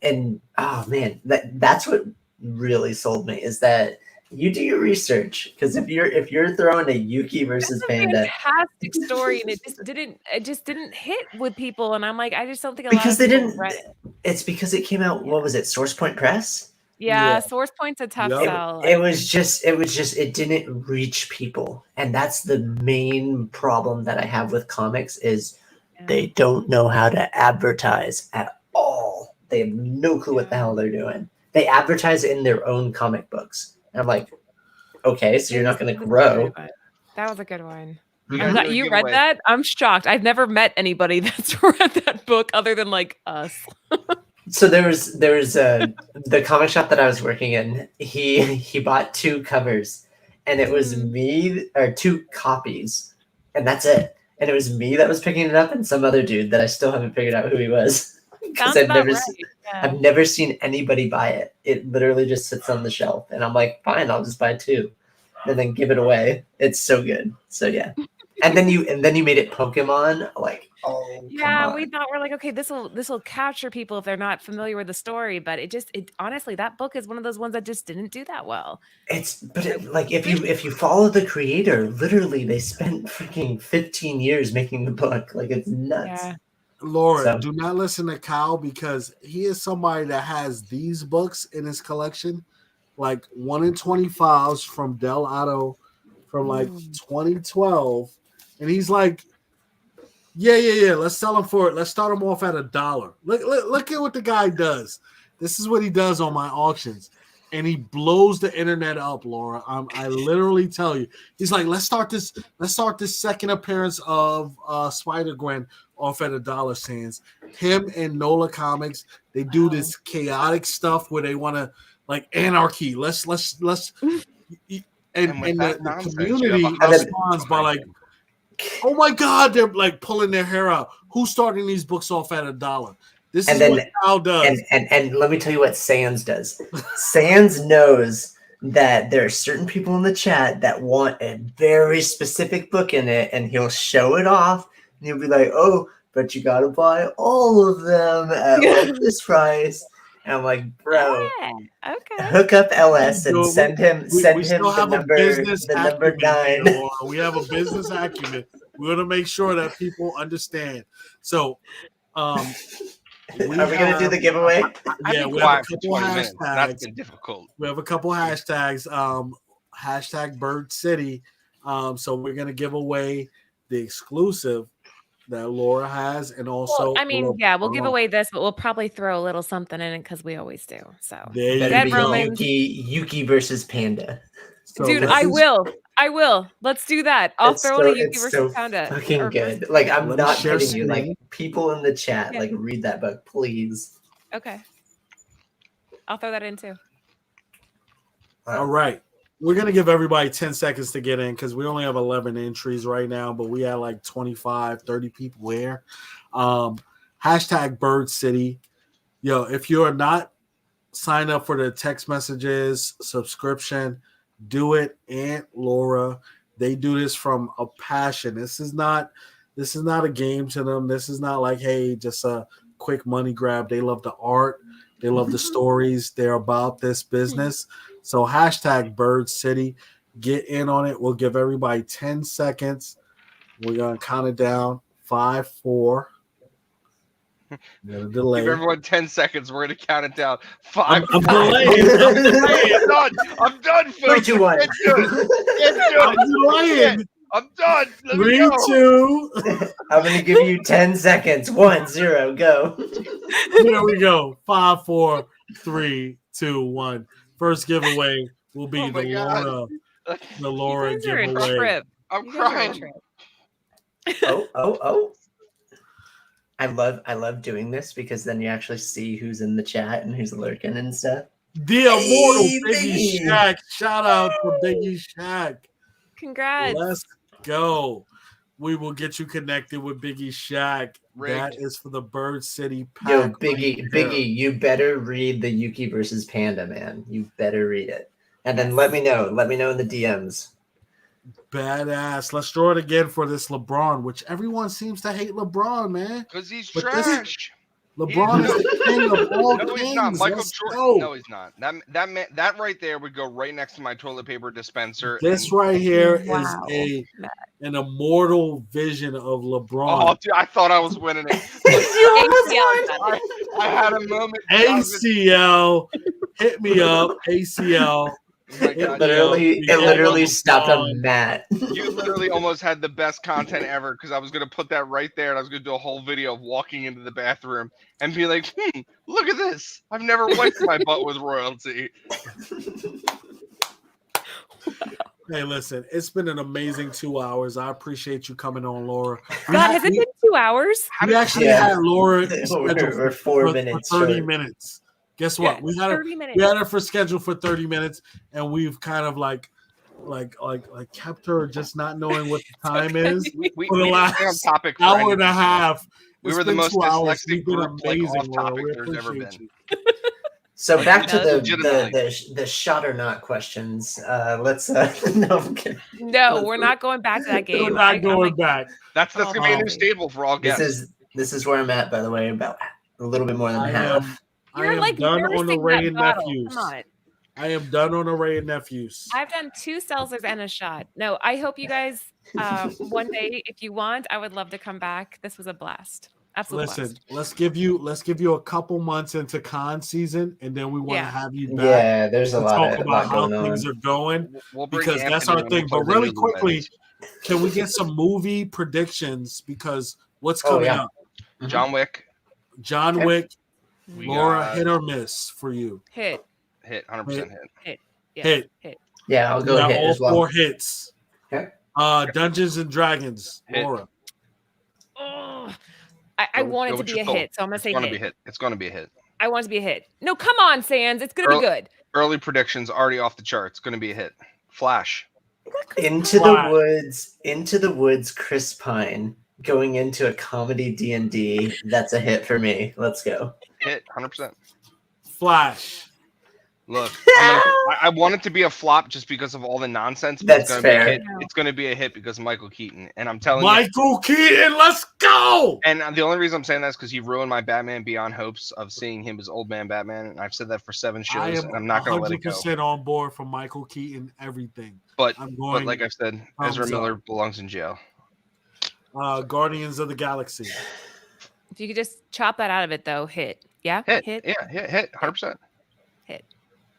oh man, that's what really sold me is that you do your research, because if you're throwing a Yuki versus It's a Panda, fantastic story, and it just didn't hit with people, and I'm like, I just don't think a because lot they of people didn't. read it. It's because it came out. What was it? Source Point Press. Yeah, Yeah. Source Point's a tough Yep. sell. It was just it didn't reach people, and that's the main problem that I have with comics is they don't know how to advertise at all. They have no clue what the hell they're doing. They advertise in their own comic books. And I'm like, okay, so you're not going to grow. That was a good one. We I'm gotta glad do a you read giveaway. that? I'm shocked. I've never met anybody that's read that book other than like us. So there was the comic shop that I was working in. He bought 2 covers, and it was me, or 2 copies, and that's it. And it was me that was picking it up, and some other dude that I still haven't figured out who he was. Because Sounds about right. Yeah. I've never seen anybody buy it. It literally just sits on the shelf, and I'm like, fine, I'll just buy 2, and then give it away. It's so good. So yeah, and then you made it Pokemon. Like, oh Yeah, come on. we thought we're like, okay, this will capture people if they're not familiar with the story, but it honestly, that book is one of those ones that just didn't do that well. Like if you follow the creator, literally they spent freaking 15 years making the book. Like, it's nuts. Yeah. Laura, So- do not listen to Kyle because he is somebody that has these books in his collection, like 1 in 20 files from Del Auto from like 2012, and he's like, yeah. Let's sell them for it. Let's start them off at $1. Look at what the guy does. This is what he does on my auctions, and he blows the internet up, Laura. I literally tell you, he's like, let's start this second appearance of Spider-Gwen off at $1, Sans. Him and Nola Comics, they do this chaotic stuff where they want to like anarchy. Let's and with that the nonsense, community you have a responds by like, oh my God, they're like pulling their hair out. Who's starting these books off at $1? This And is then- what Kyle does. And let me tell you what Sans does. Sans knows that there are certain people in the chat that want a very specific book in it, and he'll show it off, and he'll be like, "Oh, but you gotta buy all of them at like this price." And I'm like, "Bro, Yeah, okay. hook up LS and No, send him we the still have a number business the number acumen here, 9." Laura. We have a business acumen. We're gonna make sure that people understand. So, Are we gonna do the giveaway? I've Yeah, been we have a quiet for couple 20 minutes. That's hashtags. been difficult. We have a couple hashtags. Hashtag Bird City. So we're gonna give away the exclusive that Laura has, and also. Well, I mean, yeah, we'll give away this, but we'll probably throw a little something in it because we always do. So, There you Better Dead be go. Romans. Yuki versus Panda. So dude, this I is- will. Let's do that. I'll It's throw so- in a Yuki it's versus so Panda. fucking or good. versus- Like, I'm Let me not share kidding you. screen. Like, people in the chat, Yeah. like, read that book, please. Okay. I'll throw that in too. All right. We're going to give everybody 10 seconds to get in because we only have 11 entries right now, but we had like 25, 30 people here. Hashtag Bird City. Yo, if you're not signed up for the text messages subscription, do it. Aunt Laura, they do this from a passion. This is not a game to them. This is not like, hey, just a quick money grab. They love the art. They love the stories. They're about this business. So hashtag Bird City, get in on it. We'll give everybody 10 seconds. We're going to count it down. 5, 4. Got a delay. Give everyone 10 seconds. We're gonna count it down. 5. I'm four, delaying. I'm done. I'm done, folks. 3, 2, 1. It's good. It's good. I'm delaying. I'm done. Let me 3, go. 2. I'm gonna give you 10 seconds. 1, 0, go. Here we go. 5, 4, 3, 2, 1. First giveaway will be Oh my the God. Laura You guys are a giveaway. trip. I'm You guys are a crying. trip. Oh. I love doing this because then you actually see who's in the chat and who's lurking and stuff. The immortal Hey, Biggie Biggie. Shack. Shout out to Biggie Shack. Congrats. Let's go. We will get you connected with Biggie Shack. Rigged. That is for the Bird City pack. Yo, right Biggie, there. you better read the Yuki versus Panda, man. You better read it. And then let me know. Let me know in the DMs. Badass. Let's draw it again for this LeBron, which everyone seems to hate LeBron, man. Because he's But this- trash. LeBron is the king of all No, kings. he's not. Michael Let's Jordan. go. No, he's not. That right there would go right next to my toilet paper dispenser. This and- right here is Wow. an immortal vision of LeBron. Oh, dude, I thought I was winning it. I had a moment. ACL, hit me up. ACL. Oh my God, It literally stopped on Matt. you literally almost had the best content ever because I was going to put that right there and I was going to do a whole video of walking into the bathroom and be like, look at this. I've never wiped my butt with royalty. Hey, listen, it's been an amazing 2 hours. I appreciate you coming on, Laura. God, has it been 2 hours? We actually Yeah. had Laura scheduled We're 4 for minutes 30 short. minutes. Guess what? Yeah, we had 30 minutes. we had her for scheduled for 30 minutes, and we've kind of like kept her just not knowing what the time is. We For the didn't last stay on topic for Hour any and a reason. half. We It's were the been most 2 hours. dyslexic You've been group, like, amazing, off Laura. topic We there's ever appreciate been. you. So back to Legitimately. the shot or not questions. Let's no, I'm kidding. No, we're not going back to that game. We're not going back. That's Oh, going to be a new my. stable for all guests. This is where I'm at, by the way, about a little bit more than I half. You're am like done on nursing Array that and bottle. Nephews. Come on. I am done on Array and Nephews. I've done 2 seltzers and a shot. No, I hope you guys one day, if you want, I would love to come back. This was a blast. Absolute Listen, blast. let's give you a couple months into con season, and then we want to Yeah. have you back Yeah, there's a to lot talk of about lot how going on. things are going. We'll bring Because that's Anthony our when we thing. play But the really new quickly, Lumens. can we get some movie predictions? Because what's Oh, coming yeah. up? John Wick John Okay. Wick, We Laura, got- hit or miss for you? Hit. hit 100% hit. Yeah. Hit. Yeah, I'll We go got hit all as well. 4 hits. Okay. Dungeons and Dragons, Hit. Laura. Oh, I want Go it to with be your a soul. hit, so I'm gonna It's say going to hit. be hit. It's going to be a hit. I want it to be a hit. No, come on, Sands. It's gonna be Earl- good. Early predictions already off the charts. Going to be a hit. Flash. Into Why? the woods, Chris Pine going into a comedy D&D. That's a hit for me. Let's go. Hit 100%. Flash. Look, I want it to be a flop just because of all the nonsense. But That's it's gonna Be a fair. hit. It's going to be a hit because of Michael Keaton, and I'm telling you. Michael Keaton, let's go. And the only reason I'm saying that is because he ruined my Batman Beyond hopes of seeing him as Old Man Batman, and I've said that for 7 I shows, am and I'm not going to let it go. 100% on board for Michael Keaton, everything. But I'm but going like I've said, Ezra thumbs up. Miller belongs in jail. Guardians of the Galaxy. If you could just chop that out of it, though, hit. Yeah, Hit, yeah, hit 100%. Hit.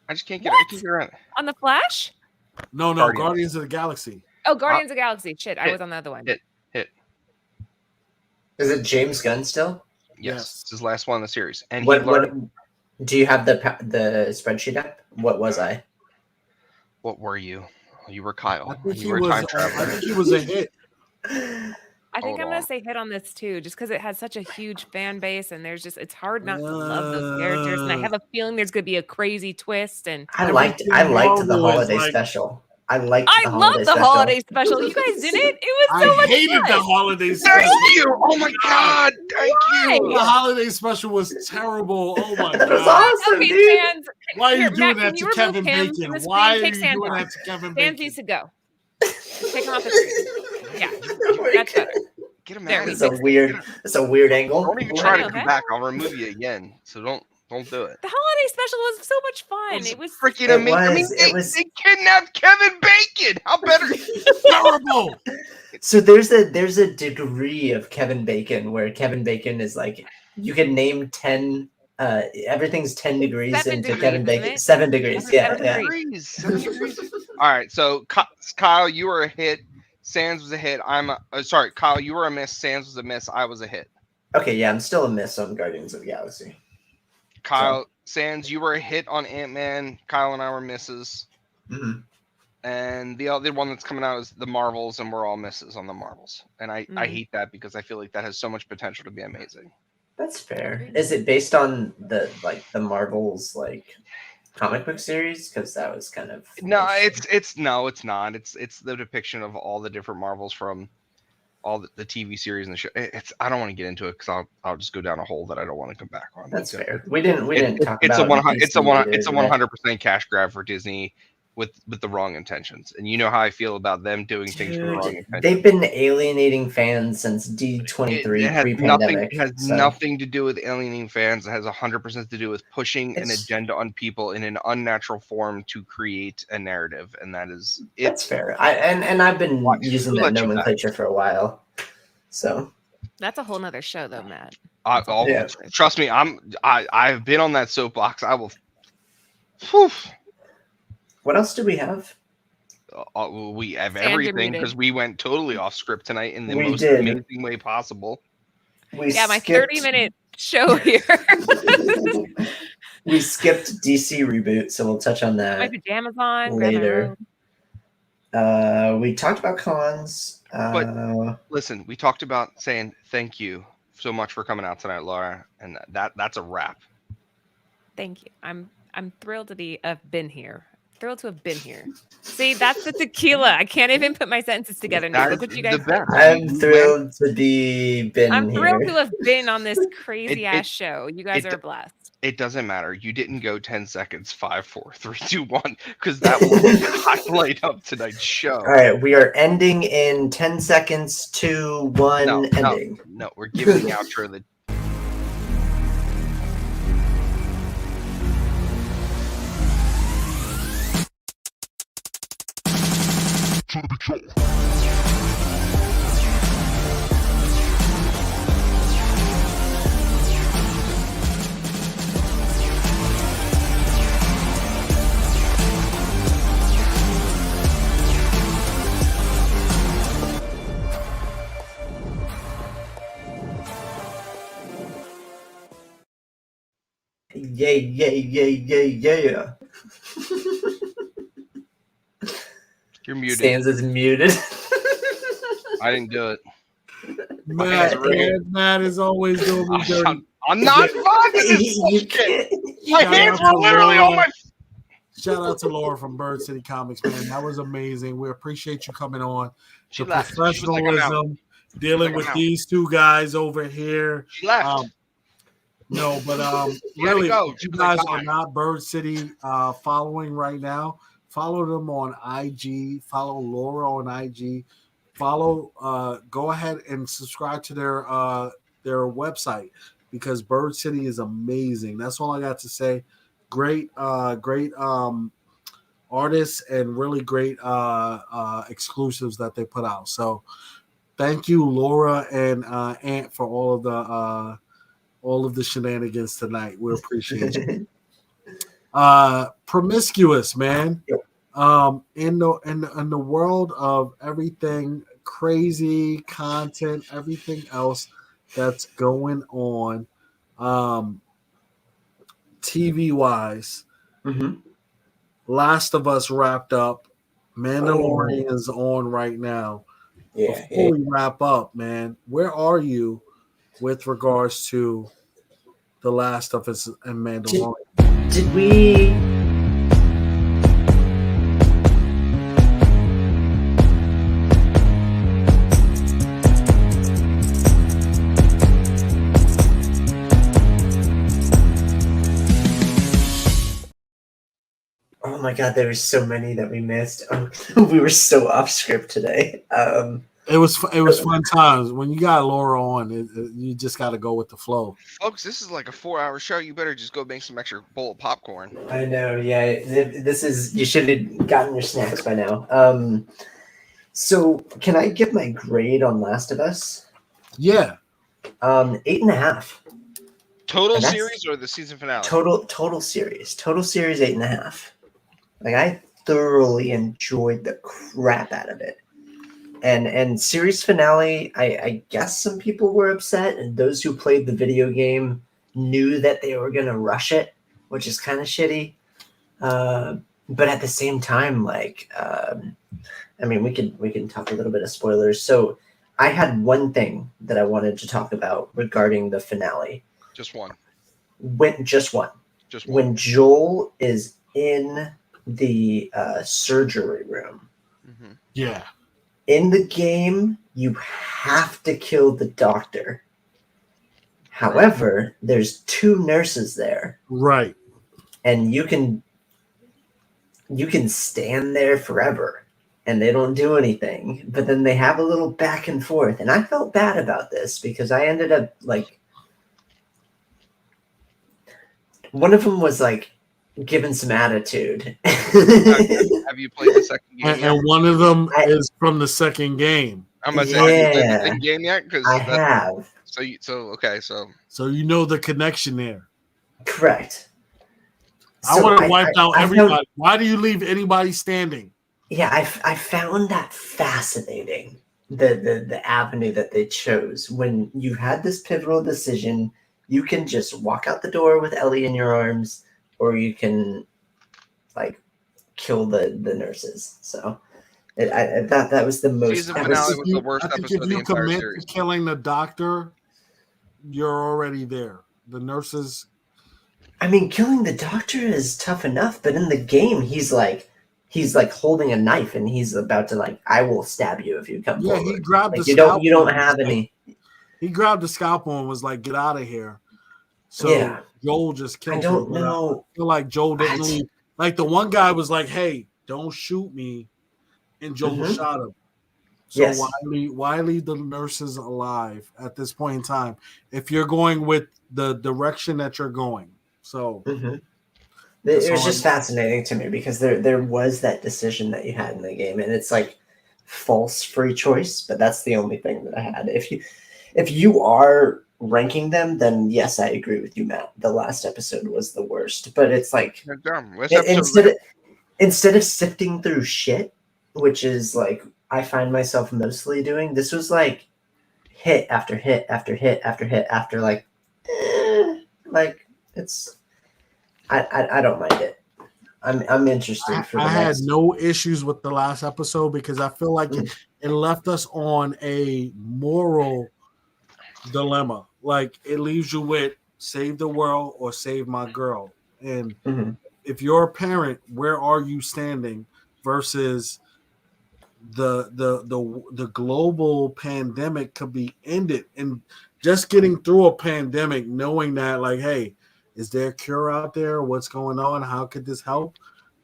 I just can't get What? I can't get around it. On the Flash? No, Guardians. Guardians of the Galaxy. Oh, Guardians of the Galaxy. Shit, I hit. was on the other one. Hit. Is it James Gunn still? Yes, it's his last one in the series, and he What learned. do you have the spreadsheet up? What was I? What were you? You were Kyle. I think he You were a was. time I traveler. think he was a hit. I think Hold I'm on. gonna say hit on this too, just because it has such a huge fan base, and it's hard not to love those characters, and I have a feeling there's gonna be a crazy twist. And I liked the Marvel is holiday like- special. I liked I the love holiday the special. holiday special. You guys did it. It was so I much hated fun. the holiday Thank special. you. Oh my God. Thank Why? The you. holiday special was terrible. Oh my That was god! awesome, Okay, dude. Sands, Why are you Here, doing Matt, that can to you remove Kevin him from Bacon? the screen? Why are Take you Sands doing off. that to Kevin Sands Bacon? needs to go. Take him off the screen. Yeah, Oh my that's God. better. Get him There out. we That's a weird angle. Don't even I try know, to come okay? back. I'll remove you again. So don't do it. The holiday special was so much fun. It was freaking It amazing. I mean, was- it was- they kidnapped Kevin Bacon. How better? Terrible. So there's a degree of Kevin Bacon where Kevin Bacon is like you can name 10 everything's 10 degrees 7 into degrees, Kevin isn't Bacon. it? 7 degrees. Yeah, 7 yeah. degrees. 7 degrees. All right. So Kyle, you are a hit. Sans was a hit. Sorry, Kyle, you were a miss. Sans was a miss. I was a hit. Okay, yeah, I'm still a miss on Guardians of the Galaxy. Kyle, Sans, you were a hit on Ant-Man. Kyle and I were misses. Mhm. And the other one that's coming out is the Marvels, and we're all misses on the Marvels. And I hate that because I feel like that has so much potential to be amazing. That's fair. Is it based on the Marvels comic book series? Because that was kind of No, it's not. It's the depiction of all the different Marvels from all the TV series and the show. I don't want to get into it because I'll just go down a hole that I don't want to come back on. That's fair. We didn't talk It's about it's a 100% cash grab for Disney with the wrong intentions. And you know how I feel about them doing things for the wrong intentions. They've been alienating fans since D23 pre-pandemic. It has nothing to do with alienating fans. It has 100% to do with pushing an agenda on people in an unnatural form to create a narrative, and that's fair. I've been using that nomenclature for a while. So that's a whole nother show, though, Matt. Trust me, I've been on that soapbox. I will. Whew. What else do we have? We have everything because we went totally off script tonight in the most amazing way possible. My 30-minute show here. We skipped DC reboot, so we'll touch on that. My pajamas on later. We talked about cons. But listen, we talked about saying thank you so much for coming out tonight, Laura, and that's a wrap. Thank you. I'm thrilled to have been here. Thrilled to have been here. See, that's the tequila. I can't even put my sentences together now. Look what you guys did. I'm thrilled to be been I'm thrilled here. to have been on this crazy ass show. You guys are blessed. It doesn't matter. You didn't go 10 seconds, 5, 4, 3, 2, 1, because that was the highlight of tonight's show. All right, we are ending in 10 seconds, 2, 1, ending. No, we're giving the outro the. Yeah. You're muted. Sans is muted. I didn't do it. Matt is always doing me dirty. I'm not fond of this bullshit. My hands were literally on my. Shout out to Laura from Bird City Comics, man. That was amazing. We appreciate you coming on. She the left. Professionalism, dealing with these two guys over here. She left. No, but really, you guys are not Bird City following right now. Follow them on IG. Follow Laura on IG. Follow. Go ahead and subscribe to their website because Bird City is amazing. That's all I got to say. Great artists and really great exclusives that they put out. So, thank you, Laura and Ant, for all of the shenanigans tonight. We appreciate it. Promiscuous, man. In the world of everything crazy content, everything else that's going on, TV wise, Last of Us wrapped up. Mandalorian is on right now. Before we wrap up, man, where are you with regards to The Last of Us and Mandalorian? Did we? Oh my god, there were so many that we missed. We were so off script today. It was fun times. When you got Laura on, you just got to go with the flow. Folks, this is like a 4-hour show. You better just go make some extra bowl of popcorn. I know, yeah. This is, you should have gotten your snacks by now. So can I give my grade on Last of Us? Yeah. 8.5. Total series or the season finale? Total series. Total series 8.5. Like I thoroughly enjoyed the crap out of it. And series finale, I guess some people were upset, and those who played the video game knew that they were gonna rush it, which is kind of shitty. But at the same time, like, I mean, we can talk a little bit of spoilers. So I had one thing that I wanted to talk about regarding the finale. Just one. Just one. Just one. When Joel is in the surgery room. Mm-hmm. Yeah. In the game, you have to kill the doctor. However, there's 2 nurses there, Right. and you can stand there forever, and they don't do anything. But then they have a little back and forth, and I felt bad about this because I ended up like one of them was like given some attitude. Have you played the second game? And one of them is from the second game. I'm gonna say, have you played the Yeah. second game yet? Because I have. So you know the connection there. Correct. I So would have wiped out I everybody. found- Why do you leave anybody standing? Yeah, I found that fascinating. The avenue that they chose when you had this pivotal decision. You can just walk out the door with Ellie in your arms, or you can like kill the nurses. So I thought that was the most. Season that finale was- was the worst I think episode if of the you entire commit series. to killing the doctor, you're already there. The nurses. I mean, killing the doctor is tough enough, but in the game, he's like holding a knife and he's about to like, I will stab you if you come Yeah, forward. he grabbed Like, the you scalpel. don't have any. He grabbed the scalpel and was like, "Get out of here." So Yeah. Joel just killed I don't him. But know. I feel like Joel didn't I- leave. Like the one guy was like, "Hey, don't shoot me," and Joel Mhm. shot him. So Yes. why leave the nurses alive at this point in time if you're going with the direction that you're going? So Mhm. That's It was all just fascinating to me because there was that decision that you had in the game, and it's like false free choice, but that's the only thing that I had. If you are ranking them, then yes, I agree with you, Matt. The last episode was the worst, but it's like They're dumb. This episode, instead of sifting through shit, which is like I find myself mostly doing, this was like hit after hit after hit after hit after like it's I don't mind it. I'm interested for the I had next. no issues with the last episode because I feel like Mm. it left us on a moral dilemma. Like it leaves you with save the world or save my girl. And Mhm. if you're a parent, where are you standing versus the global pandemic could be ended, and just getting through a pandemic, knowing that like, hey, is there a cure out there? What's going on? How could this help?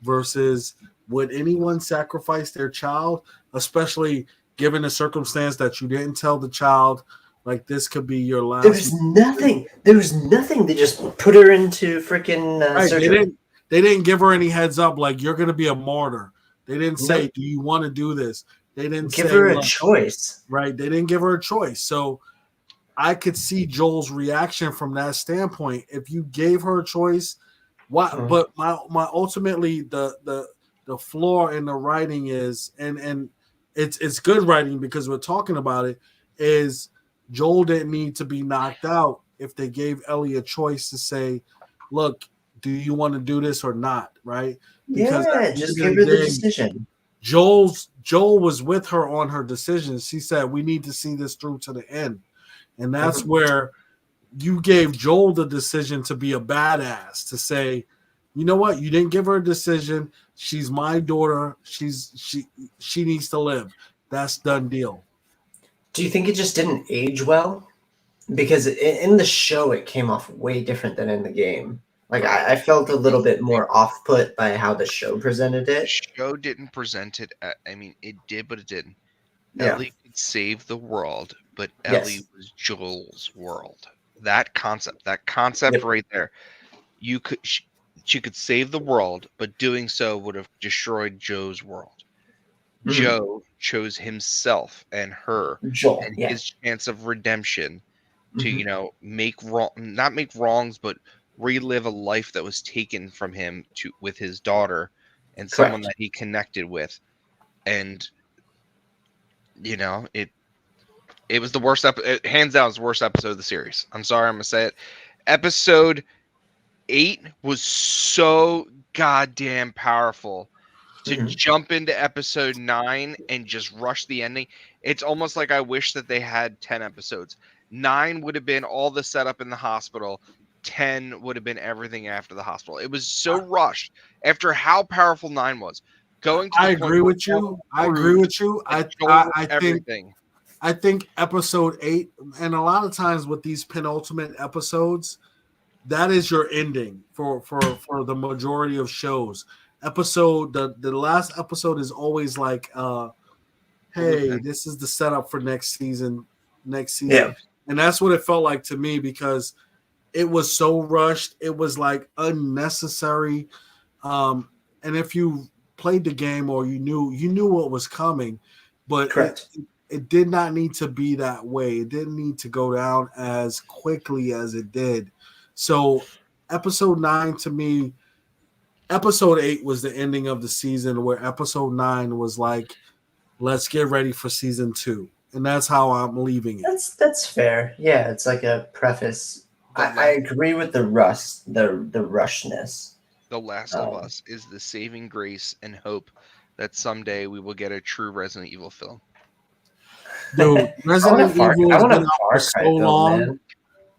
Versus would anyone sacrifice their child, especially given the circumstance that you didn't tell the child like this could be your last? There was nothing. There was nothing. They just put her into freaking Right, surgery. they didn't give her any heads up like you're gonna be a martyr. They didn't say, Nope. do you want to do this? They didn't Give say, her a look, choice. right? They didn't give her a choice. So I could see Joel's reaction from that standpoint. If you gave her a choice, why? Mhm. But my ultimately the flaw in the writing is, and it's good writing because we're talking about it, is Joel didn't need to be knocked out if they gave Ellie a choice to say, look, do you want to do this or not? Right? Because at Yeah, the just end of give her the day, decision. Joel was with her on her decisions. She said, we need to see this through to the end. And that's Mhm. where you gave Joel the decision to be a badass, to say, you know what? You didn't give her a decision. She's my daughter. She needs to live. That's done deal. Do you think it just didn't age well? Because in the show, it came off way different than in the game. Like I felt a little bit more off put by how the show presented the it. show didn't present it. I mean, it did, but it didn't. Yeah. Ellie could save the world, but Yes. Ellie was Joel's world. That concept Yep. right there. She could save the world, but doing so would have destroyed Joe's world. Mhm. Joe chose himself and her Joel, and yeah. his chance of redemption to, Mhm. not make wrongs, but relive a life that was taken from him with his daughter and someone Correct. that he connected with. And you know, it was the worst hands down, it was the worst episode of the series. I'm sorry, I'm gonna say it. Episode 8 was so goddamn powerful. To Mhm. jump into episode 9 and just rush the ending, it's almost like I wish that they had 10 episodes. 9 would have been all the setup in the hospital. 10 would have been everything after the hospital. It was so rushed after how powerful 9 was. Going to the I point agree where with you. Joel I agree proved with you. that Joel I was think everything. I think episode 8, and a lot of times with these penultimate episodes, that is your ending for the majority of shows. The last episode is always like hey, Blueprint. this is the setup for next season. Yeah. And that's what it felt like to me because it was so rushed. It was like unnecessary. And if you played the game or you knew what was coming, but Correct. it did not need to be that way. It didn't need to go down as quickly as it did. So episode 9 to me, episode 8 was the ending of the season where episode 9 was like, let's get ready for season 2. And that's how I'm leaving it. That's fair. Yeah, it's like a preface. I agree with the rushness. The Last of Us is the saving grace and hope that someday we will get a true Resident Evil film. Dude, Resident Evil has been out for so film, long man.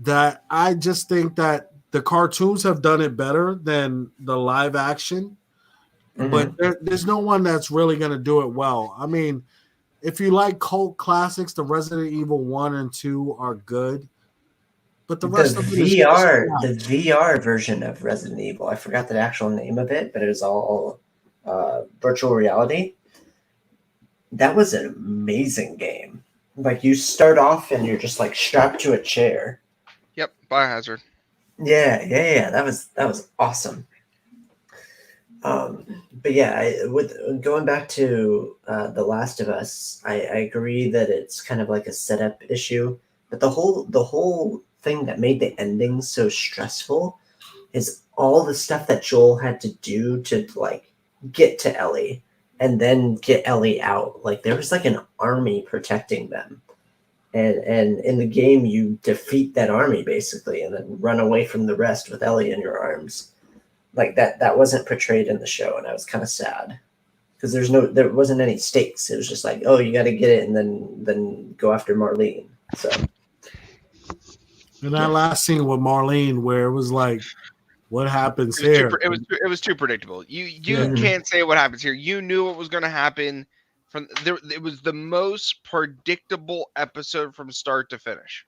that I just think that the cartoons have done it better than the live action. Mhm. But there's no one that's really going to do it well. I mean, if you like cult classics, the Resident Evil 1 and 2 are good. But the rest of it is the VR version of Resident Evil, I forgot the actual name of it, but it was all virtual reality. That was an amazing game. Like you start off and you're just like strapped to a chair. Yep, Biohazard. Yeah. That was awesome. But yeah, with going back to The Last of Us, I agree that it's kind of like a setup issue. But the whole thing that made the ending so stressful is all the stuff that Joel had to do to like get to Ellie and then get Ellie out. Like there was like an army protecting them. And in the game you defeat that army basically and then run away from the rest with Ellie in your arms. Like that wasn't portrayed in the show, and I was kind of sad because there wasn't any stakes. It was just like, oh, you got to get it and then go after Marlene. So And that last scene with Marlene, where it was like, what happens here? It was too predictable. You can't say what happens here. You knew what was going to happen from there. It was the most predictable episode from start to finish.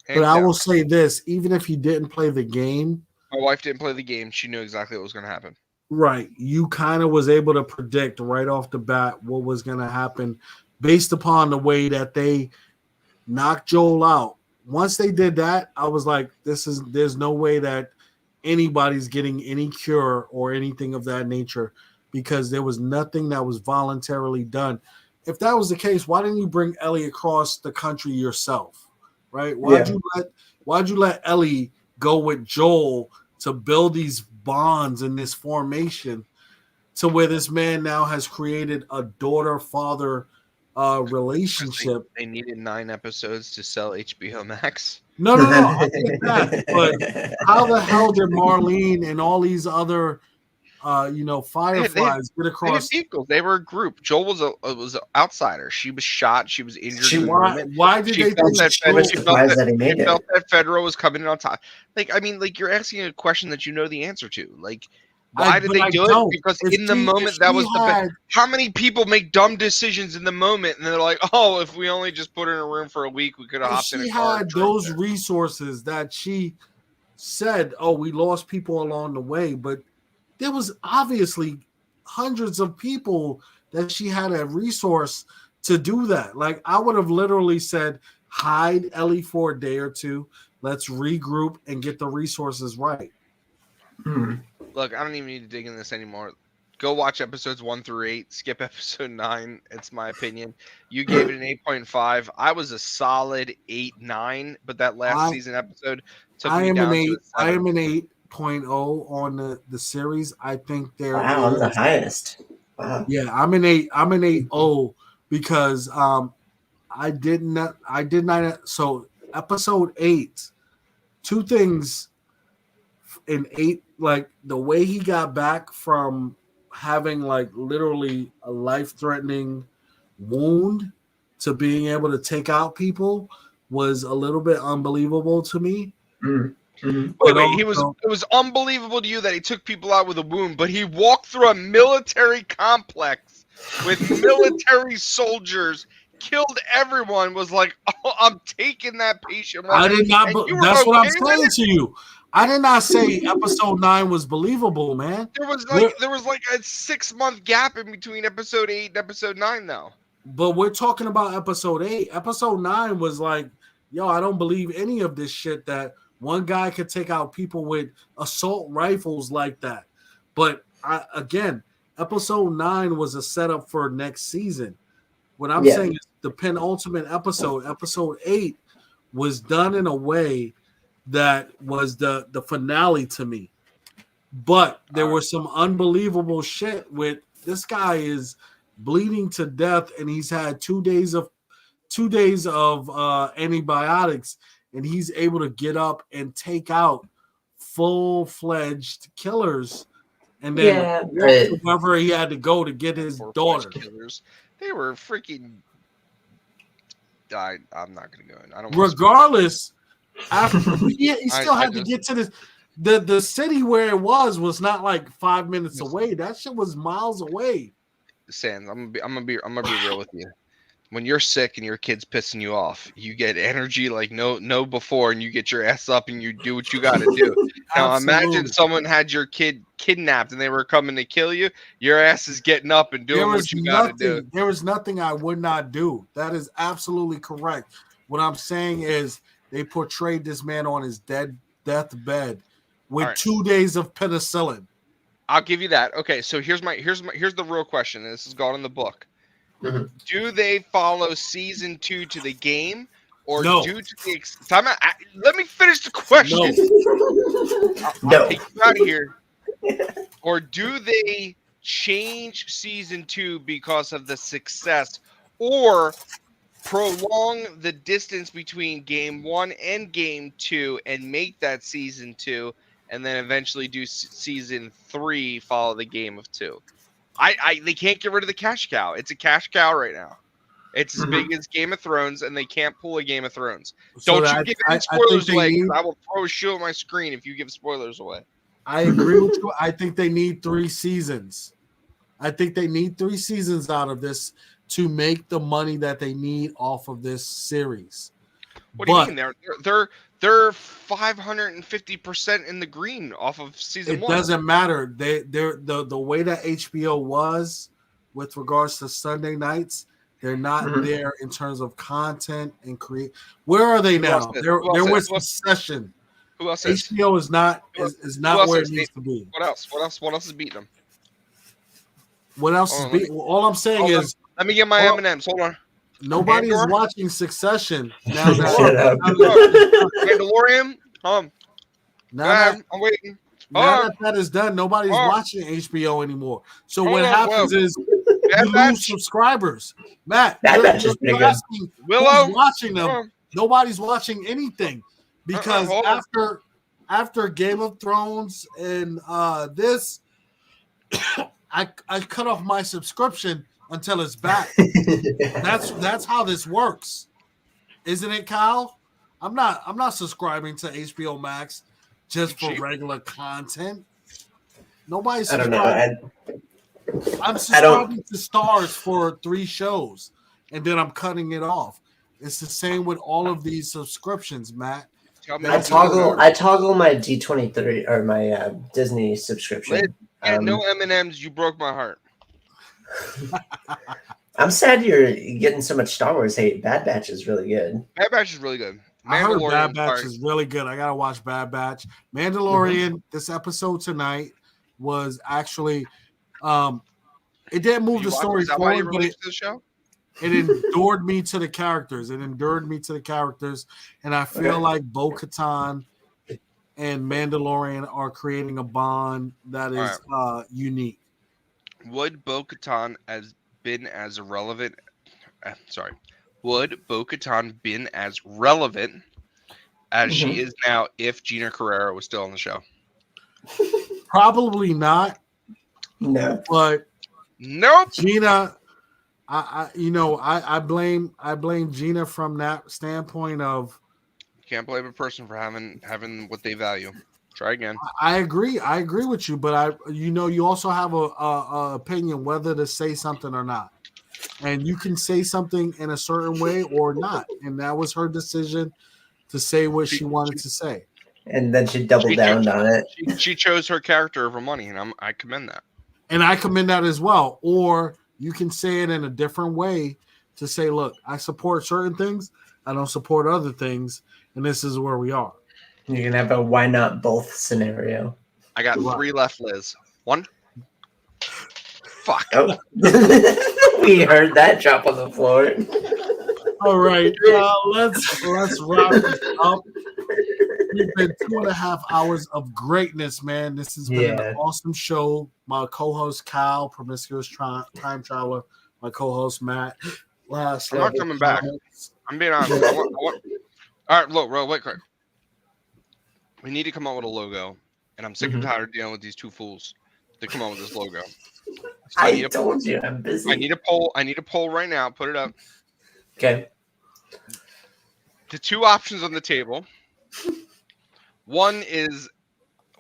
But I will say this: even if you didn't play the game, my wife didn't play the game. She knew exactly what was going to happen. Right, you kind of was able to predict right off the bat what was going to happen, based upon the way that they knocked Joel out. Once they did that, I was like, there's no way that anybody's getting any cure or anything of that nature because there was nothing that was voluntarily done. If that was the case, why didn't you bring Ellie across the country yourself? Right? Why'd you let Ellie go with Joel to build these bonds in this formation to where this man now has created a daughter-father relationship? They needed 9 episodes to sell HBO Max. No, I get that. But how the hell did Marlene and all these other, Fireflies get across? They were a group. Joel was an outsider. She was shot. She was injured. Why did they think that he felt that Fedra was coming in on top? You're asking a question that you know the answer to. Like, why did they do it? Because in the moment, that was the best. How many people make dumb decisions in the moment, and they're like, "Oh, if we only just put her in a room for a week, we could have hopped in a car." She had those resources that she said, "Oh, we lost people along the way," but there was obviously hundreds of people that she had a resource to do that. Like, I would have literally said, hide Ellie for a day or two. Let's regroup and get the resources right. Look, I don't even need to dig in this anymore. Go watch episodes 1 through 8. Skip episode 9. It's my opinion. You gave it an 8.5. I was a solid 8-9, but that last season episode took me down to a 7. I am an 8.0 on the series. I think they're I'm the highest. Wow. Yeah, I'm an 8.0 because I did not. So episode 8, two things in 8, like the way he got back from having like literally a life-threatening wound to being able to take out people was a little bit unbelievable to me. Mhm. But Wait, it also- was unbelievable to you that he took people out with a wound, but he walked through a military complex with military soldiers, killed everyone, was like, oh, I'm taking that patient. I did not. And you were That's what I'm okay with saying it? to you. I did not say episode 9 was believable, man. There was We're- like a 6-month gap in between episode 8 and episode 9, though. But we're talking about episode 8. Episode 9 was like, yo, I don't believe any of this shit that one guy could take out people with assault rifles like that. But again, episode 9 was a setup for next season. What I'm saying is the penultimate episode, episode 8, was done in a way that was the finale to me. But there was some unbelievable shit with this guy is bleeding to death, and he's had 2 days of antibiotics, and he's able to get up and take out full-fledged killers, and then walk to wherever he had to go to get his daughter. Killers. They were freaking. I'm not gonna go in. I don't. Regardless, after he still had to get to this. The city where it was not like 5 minutes away. That shit was miles away. Sans, I'm gonna be real with you. When you're sick and your kid's pissing you off, you get energy like no before, and you get your ass up and you do what you got to do. Now imagine someone had your kid kidnapped and they were coming to kill you. Your ass is getting up and doing what you got to do. There was nothing I would not do. That is absolutely correct. What I'm saying is they portrayed this man on his deathbed with 2 days of penicillin. I'll give you that. Okay, so here's the real question. And this is gone in the book. Mm-hmm. Do they follow season 2 to the game, or No. due to the time? Let me finish the question. No. I'll take you out of here. Or do they change season 2 because of the success, or prolong the distance between game 1 and game 2 and make that season 2, and then eventually do season 3 follow the game of 2? They can't get rid of the cash cow. It's a cash cow right now. It's as big as Game of Thrones, and they can't pull a Game of Thrones. Don't you give any spoilers away, 'cause I will throw a shoe at my screen if you give spoilers away. I agree with you. I think they need 3 seasons. I think they need 3 seasons out of this to make the money that they need off of this series. What do you mean? They're 550% in the green off of season 1. It doesn't matter. The way that HBO was with regards to Sunday nights, they're not there in terms of content and create. Where are they now? They're with Succession. Who else is? HBO is not where it needs to be. What else? What else is beating them? What else is beating? All I'm saying is, let me get my M&Ms. Hold on. nobody's Andor? watching Succession now. Shut up. Mandalorian. Now I'm waiting. Now that is done, nobody's watching HBO anymore. So what happens is Bad you Batch. lose subscribers. Matt, Bad you're- Batch is you're pretty good. asking Willow. who's watching them. Hold on. Nobody's watching anything because hold on. after Game of Thrones and this, I cut off my subscription until it's back. That's how this works, isn't it, Kyle? I'm not subscribing to HBO Max just for regular content. Nobody's I don't subscribing. know. I'm subscribing to Stars for 3 shows, and then I'm cutting it off. It's the same with all of these subscriptions, Matt. Tell me I what's toggle going on. my D23 or my Disney subscription. Yeah, no M&Ms. You broke my heart. I'm sad you're getting so much Star Wars hate. Bad Batch is really good. Bad Batch is really good. I heard Mandalorian, Bad Batch sorry. is really good. I gotta watch Bad Batch. Mandalorian. This episode tonight was actually, it didn't move the story Is that why you forward, but released the show? it endured me to the characters. It endured me to the characters, and I feel like Bo-Katan and Mandalorian are creating a bond that is unique. Would Bo-Katan been as irrelevant sorry, would Bo-Katan been as relevant as she is now if Gina Carrera was still on the show? Probably not, No. but Nope. Gina, I blame Gina from that standpoint of Can't blame a person for having what they value. Try again. I agree with you, but you also have a opinion whether to say something or not, and you can say something in a certain way or not, and that was her decision to say what she wanted to say. And then she doubled down on it. She chose her character over money, and I commend that. And I commend that as well. Or you can say it in a different way to say, look, I support certain things, I don't support other things, and this is where we are. You can have a why not both scenario. I got 3 left, Liz. 1. Fuck. Oh. We heard that drop on the floor. All right, let's wrap this up. We've been 2.5 hours of greatness, man. This has been an awesome show. My co-host Kyle, Promiscuous Time Traveler. My co-host Matt. I'm not coming back. I'm being honest. All right, look, wait, quick. We need to come up with a logo, and I'm sick and tired of dealing with these two fools to come up with this logo. So I told you I'm busy. I need a poll. I need a poll right now. Put it up. Okay. The 2 options on the table. One is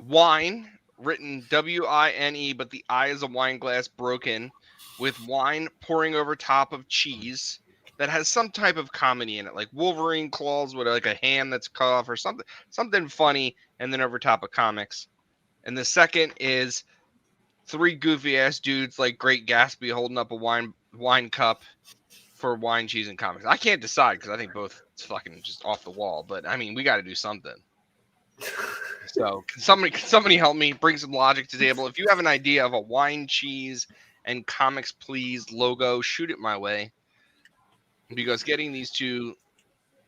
wine, written W-I-N-E, but the I is a wine glass broken, with wine pouring over top of cheese that has some type of comedy in it, like Wolverine claws with like a hand that's cut off or something funny, and then over top of comics. And the second is 3 goofy ass dudes like Great Gatsby holding up a wine cup for wine, cheese, and comics. I can't decide because I think both it's fucking just off the wall. But I mean, we got to do something. So can somebody help me bring some logic to the table? If you have an idea of a wine, cheese, and comics, please logo, shoot it my way. Because getting these 2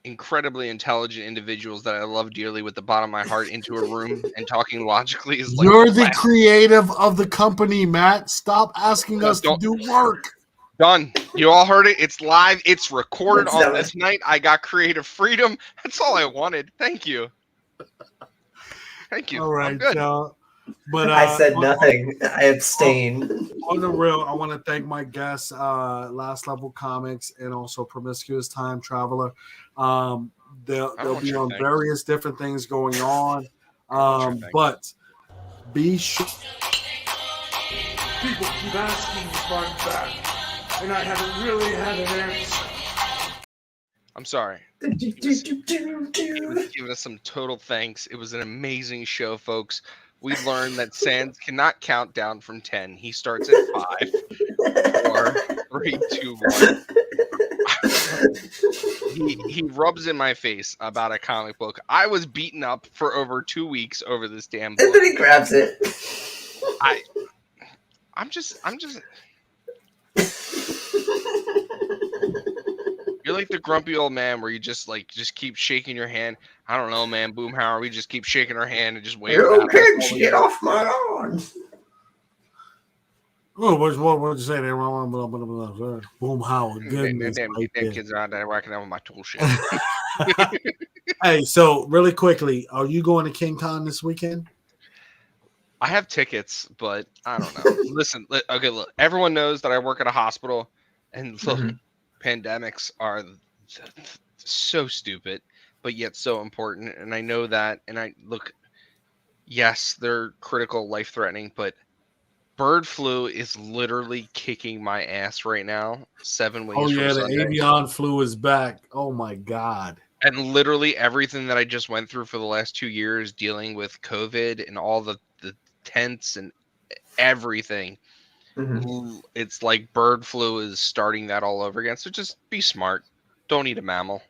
incredibly intelligent individuals that I love dearly with the bottom of my heart into a room and talking logically is like you're the creative of the company, Matt. Stop asking us to do work. Done. You all heard it. It's live. It's recorded on this night. I got creative freedom. That's all I wanted. Thank you. Thank you. All right, y'all. But I said nothing. I abstained. On the real, I want to thank my guests, Last Level Comics, and also Promiscuous Time Traveler. They'll be on various different things going on. But be sure. People keep asking if I'm back, and I haven't really had an answer. I'm sorry. He was giving us some total thanks. It was an amazing show, folks. We learned that Sans cannot count down from 10. He starts at 5, 4, 3, 2, 1. He rubs in my face about a comic book. I was beaten up for over 2 weeks over this damn book. And then he grabs it. I'm just. You're like the grumpy old man where you just keep shaking your hand. I don't know, man. Boomhauer, we just keep shaking our hand and just wave. You kids, get off my lawn. Oh, what you say there? Boomhauer, goodness. Damn kids are out there racking out with my tool shit. Hey, so really quickly, are you going to King Con this weekend? I have tickets, but I don't know. Listen, okay, look. Everyone knows that I work at a hospital, and look. Pandemics are so stupid, but yet so important. And I know that. And I look, yes, they're critical, life-threatening, but bird flu is literally kicking my ass right now. 7 weeks. Oh yeah, the Sunday. avian flu is back. Oh my god. And literally everything that I just went through for the last 2 years, dealing with COVID and all the tents and everything. Mm-hmm. It's like bird flu is starting that all over again. So just be smart. Don't eat a mammal.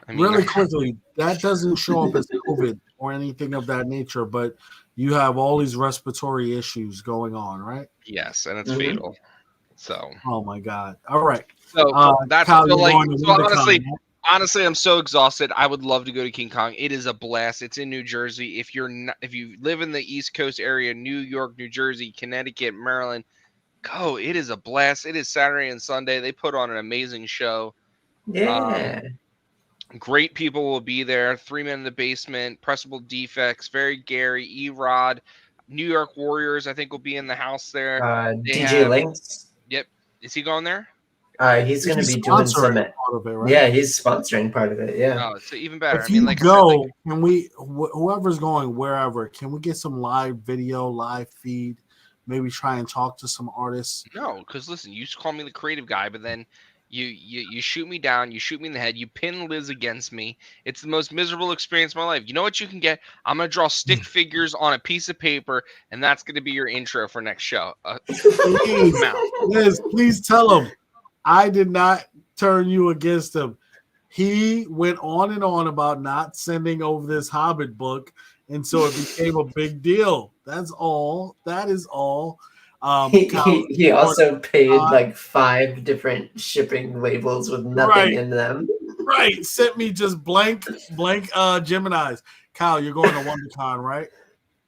I mean, really quickly, that doesn't show up as COVID or anything of that nature, but you have all these respiratory issues going on, right? Yes, and it's fatal. So. Oh my god! All right. So that's Kyle, honestly, I'm so exhausted. I would love to go to King Kong. It is a blast. It's in New Jersey. If you live in the East Coast area, New York, New Jersey, Connecticut, Maryland, Go. It is a blast. It is Saturday and Sunday. They put on an amazing show. Yeah. Great people will be there. 3 Men in the Basement, Pressable Defects, Very Gary, E-Rod, New York Warriors, I think will be in the house there. They DJ have- Links. Yep. Is he going there? He's going to be doing some. sponsoring part of it, right? Yeah, he's sponsoring part of it. Yeah. Oh, so even better. If I mean, you like go, I said, like, can we? Whoever's going wherever, can we get some live video, live feed? Maybe try and talk to some artists. no, because listen, you used to call me the creative guy, but then you shoot me down, you shoot me in the head, you pin Liz against me. It's the most miserable experience of my life. You know what you can get? I'm gonna draw stick figures on a piece of paper, and that's gonna be your intro for next show. Please, Liz, please tell him I did not turn you against him. He went on and on about not sending over this Hobbit book, and so it became a big deal. That's all. That is all. He also paid like 5 different shipping labels with nothing in them. Right, sent me just blank Geminis. Kyle, you're going to WonderCon, right?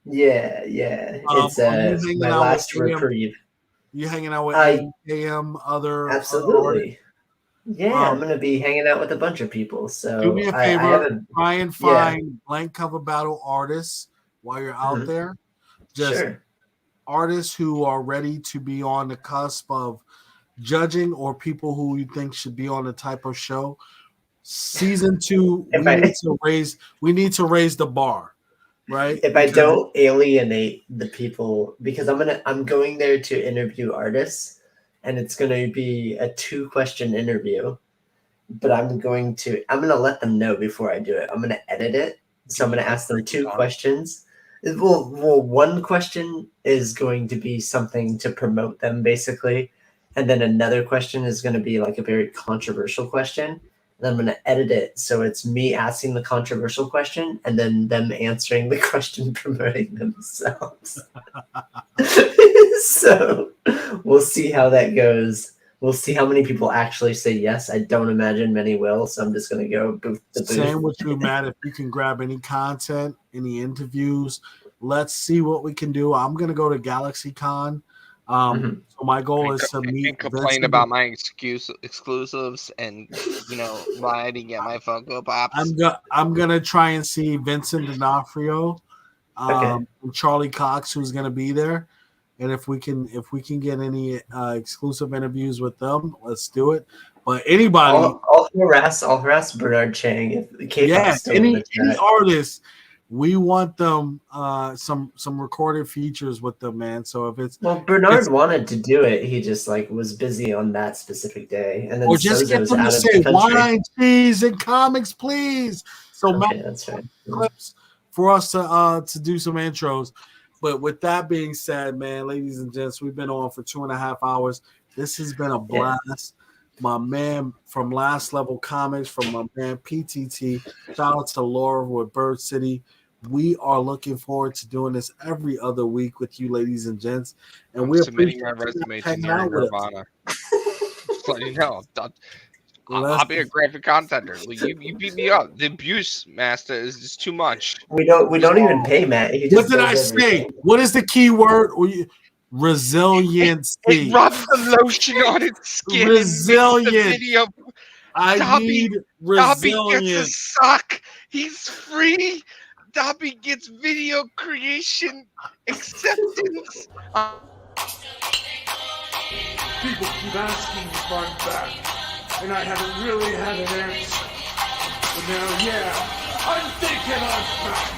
Yeah. It's my last reprieve. You hanging out with AM, other absolutely. Yeah, I'm gonna be hanging out with a bunch of people. So do me a favor, I haven't, try and find blank cover battle artists while you're out there. Just artists who are ready to be on the cusp of judging, or people who you think should be on the type of show. Season 2, we need to raise the bar, right? If I don't alienate the people, because I'm going there to interview artists, and it's gonna be a 2-question interview. But I'm gonna let them know before I do it. I'm gonna edit it. So I'm gonna ask them 2 questions. Well, one question is going to be something to promote them, basically. And then another question is going to be like a very controversial question. And then I'm going to edit it so it's me asking the controversial question and then them answering the question promoting themselves. So we'll see how that goes. We'll see how many people actually say yes. I don't imagine many will, so I'm just going to go booth to booth. Same with you, Matt. If you can grab any content, any interviews, let's see what we can do. I'm going to go to GalaxyCon. So my goal is to meet. And complain about my exclusives and, why I didn't get my Funko Pops. I'm going to try and see Vincent D'Onofrio, and Charlie Cox, who's going to be there. And if we can get any exclusive interviews with them, let's do it. But anybody, I'll harass Bernard Chang. If any artist, we want them some recorded features with them, man. So if it's Bernard wanted to do it, he just was busy on that specific day, and then or just get them to say wine, cheese, and comics, please. So that's right. Clips for us to do some intros. But with that being said, man, ladies and gents, we've been on for 2.5 hours. This has been a blast. Yeah. My man from Last Level Comics, from my man PTT. Shout out to Laura with Bird City. We are looking forward to doing this every other week with you, ladies and gents. And we're submitting my resume to Nirvana. I'll be a graphic contender. You beat me up. The abuse master is just too much. We don't even pay Matt. What did I say? What is the key word? Resiliency. It rubs the lotion on its skin. Resilience. I need resilience. Dobby gets a sock. He's free. Dobby gets video creation acceptance. People keep asking if I'm back, and I haven't really had an answer. But now, I'm thinking I'm back.